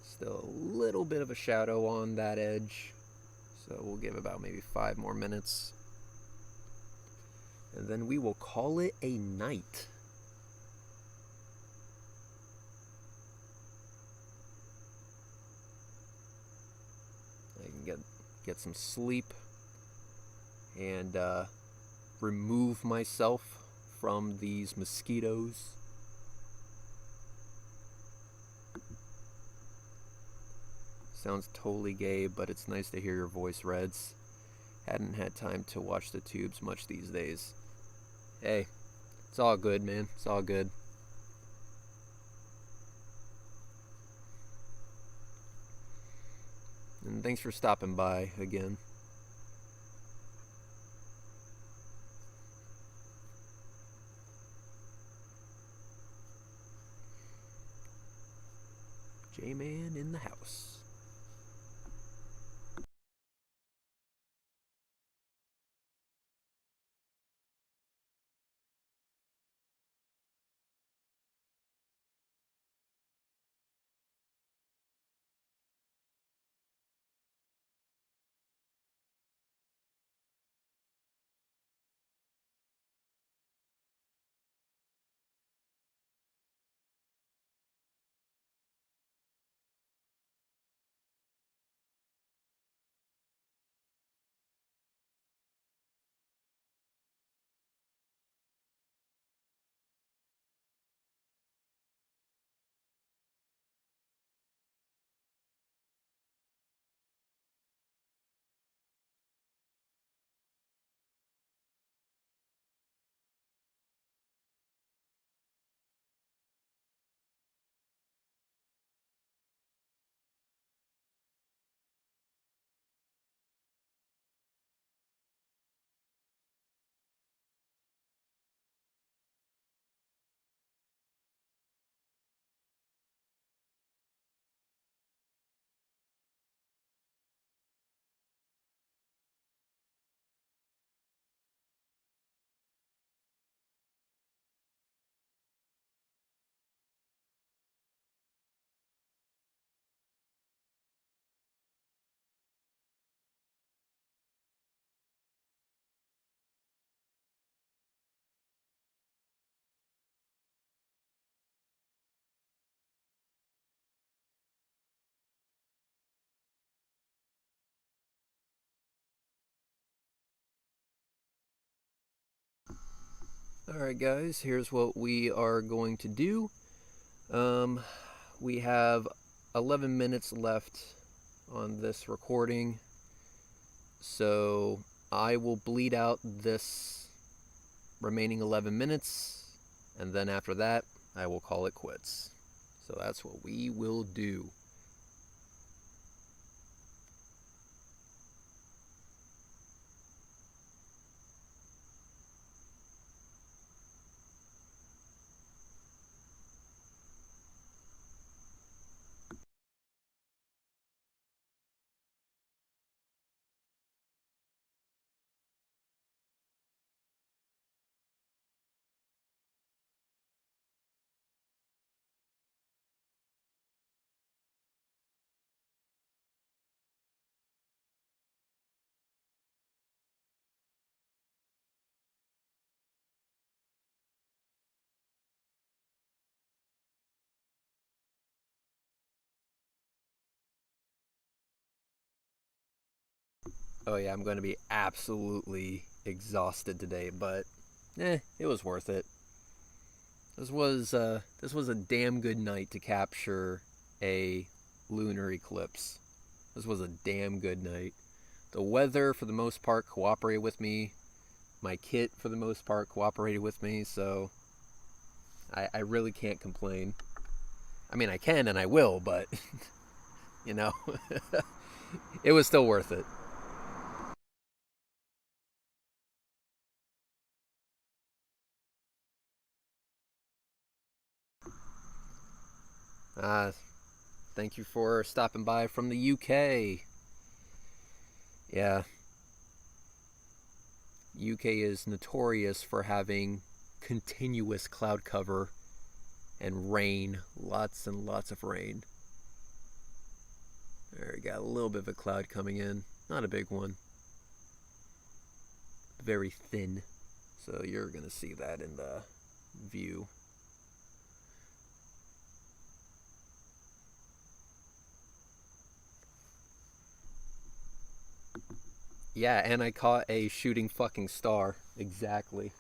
Still a little bit of a shadow on that edge, so we'll give about maybe 5 more minutes. And then we will call it a night. I can get some sleep and remove myself from these mosquitoes. Sounds totally gay, but it's nice to hear your voice, Reds. Hadn't had time to watch the tubes much these days. Hey, it's all good, man. It's all good. And thanks for stopping by again. J-Man in the house. Alright guys, here's what we are going to do. We have 11 minutes left on this recording, so I will bleed out this remaining 11 minutes, and then after that, I will call it quits. So that's what we will do. Oh yeah, I'm going to be absolutely exhausted today, but it was worth it. This was a damn good night to capture a lunar eclipse. This was a damn good night. The weather, for the most part, cooperated with me. My kit, for the most part, cooperated with me, so I really can't complain. I mean, I can and I will, but, you know, it was still worth it. Uh, Thank you for stopping by from the UK. Yeah, UK is notorious for having continuous cloud cover and rain, lots and lots of rain. There, we got a little bit of a cloud coming in, not a big one, very thin. So you're gonna see that in the view. Yeah, and I caught a shooting fucking star. Exactly.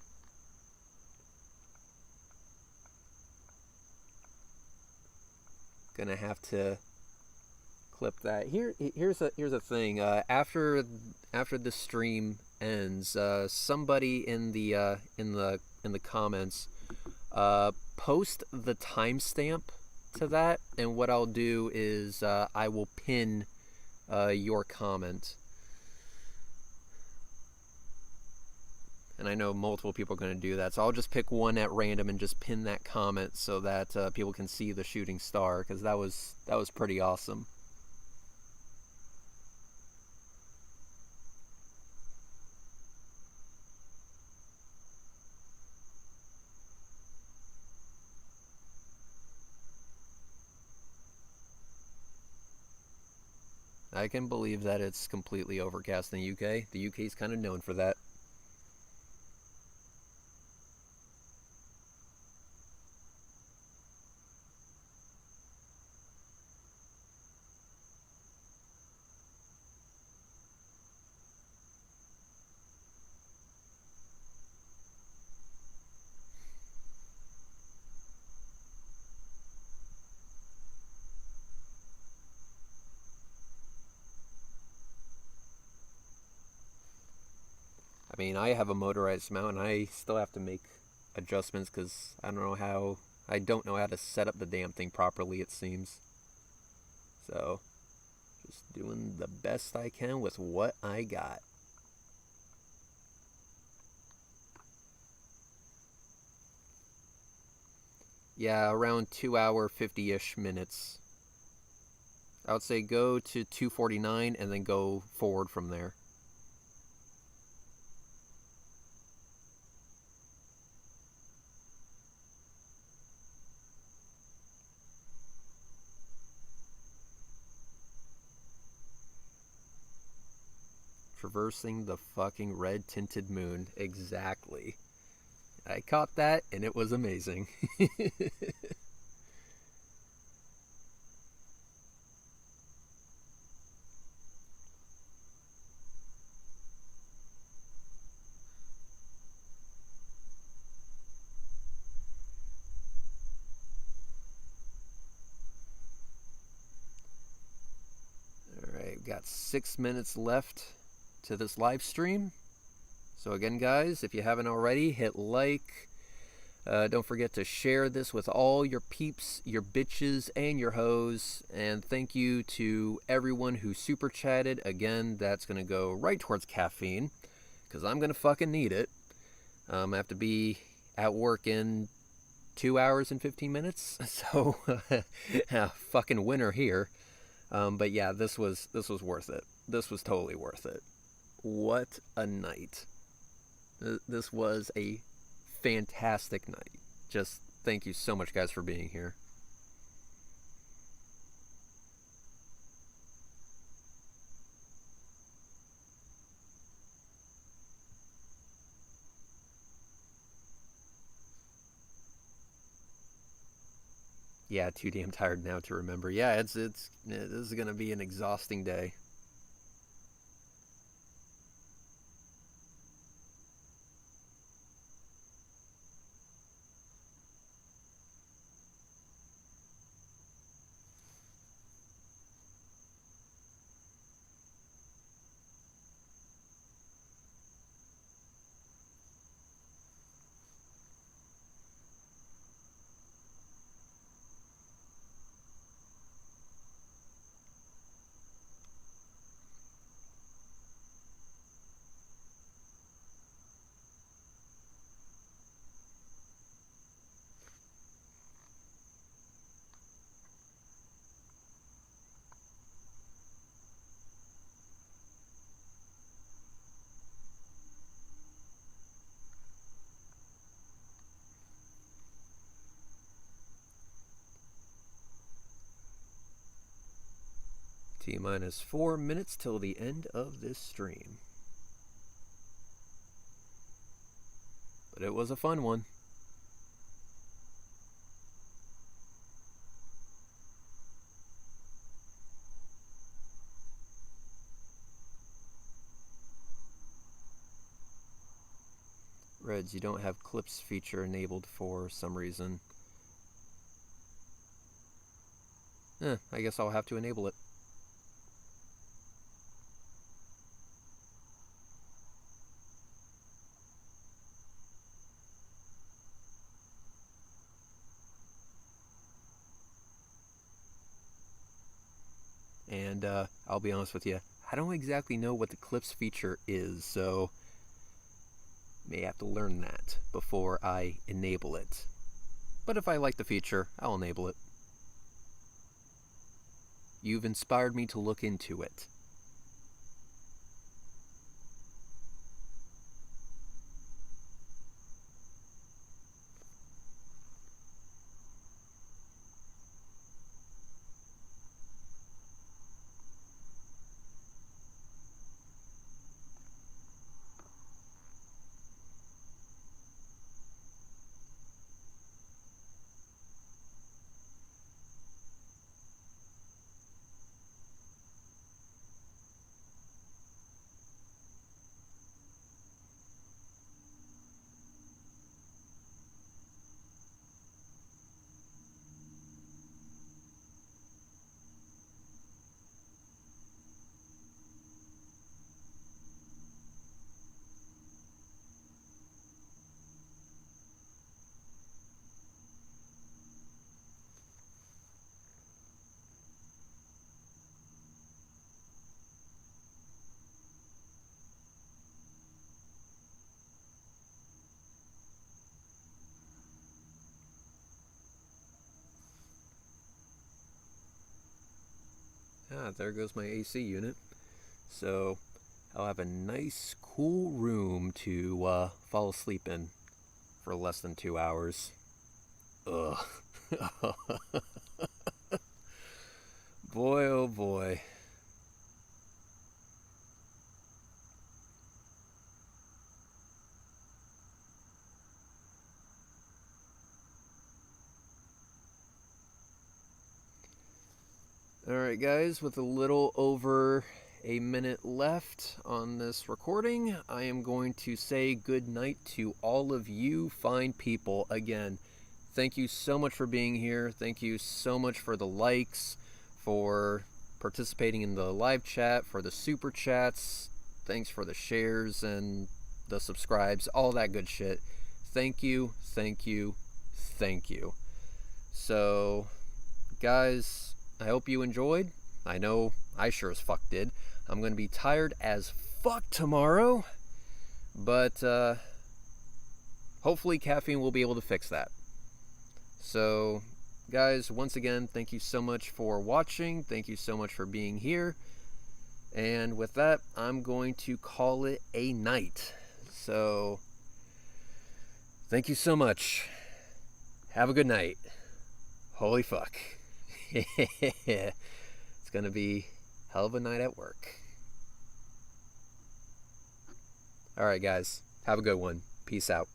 Gonna have to clip that. Here's a thing. After the stream ends, somebody in the comments post the timestamp to that, and what I'll do is I will pin your comment. And I know multiple people are going to do that, so I'll just pick one at random and just pin that comment so that people can see the shooting star, because that was pretty awesome. I can believe that it's completely overcast in the UK. The UK is kind of known for that. I mean, I have a motorized mount, and I still have to make adjustments because I don't know how to set up the damn thing properly, it seems. So, just doing the best I can with what I got. Yeah, around 2 hour 50-ish minutes. I would say go to 249 and then go forward from there. Traversing the fucking red tinted moon. Exactly. I caught that and it was amazing. Got 6 minutes left to this live stream. So again, guys, if you haven't already, hit like. Don't forget to share this with all your peeps, your bitches, and your hoes. And thank you to everyone who super chatted. Again, that's going to go right towards caffeine, because I'm going to fucking need it. I have to be at work in 2 hours and 15 minutes. So, fucking winner here. But yeah, this was worth it. This was totally worth it. What a night. This was a fantastic night. Just thank you so much, guys, for being here. Yeah, too damn tired now to remember. Yeah, this is gonna be an exhausting day. T-minus 4 minutes till the end of this stream. But it was a fun one. Reds, you don't have clips feature enabled for some reason. I guess I'll have to enable it. And I'll be honest with you, I don't exactly know what the clips feature is, so may have to learn that before I enable it. But if I like the feature, I'll enable it. You've inspired me to look into it. There goes my AC unit. So I'll have a nice cool room to fall asleep in for less than 2 hours. Ugh. Boy, oh boy. Alright guys, with a little over a minute left on this recording, I am going to say good night to all of you fine people. Again, thank you so much for being here. Thank you so much for the likes, for participating in the live chat, for the super chats. Thanks for the shares and the subscribes, all that good shit. Thank you, thank you, thank you. So, guys, I hope you enjoyed. I know I sure as fuck did. I'm going to be tired as fuck tomorrow, but hopefully caffeine will be able to fix that. So, guys, once again, thank you so much for watching. Thank you so much for being here. And with that, I'm going to call it a night. So, thank you so much. Have a good night. Holy fuck. It's going to be a hell of a night at work. Alright, guys. Have a good one. Peace out.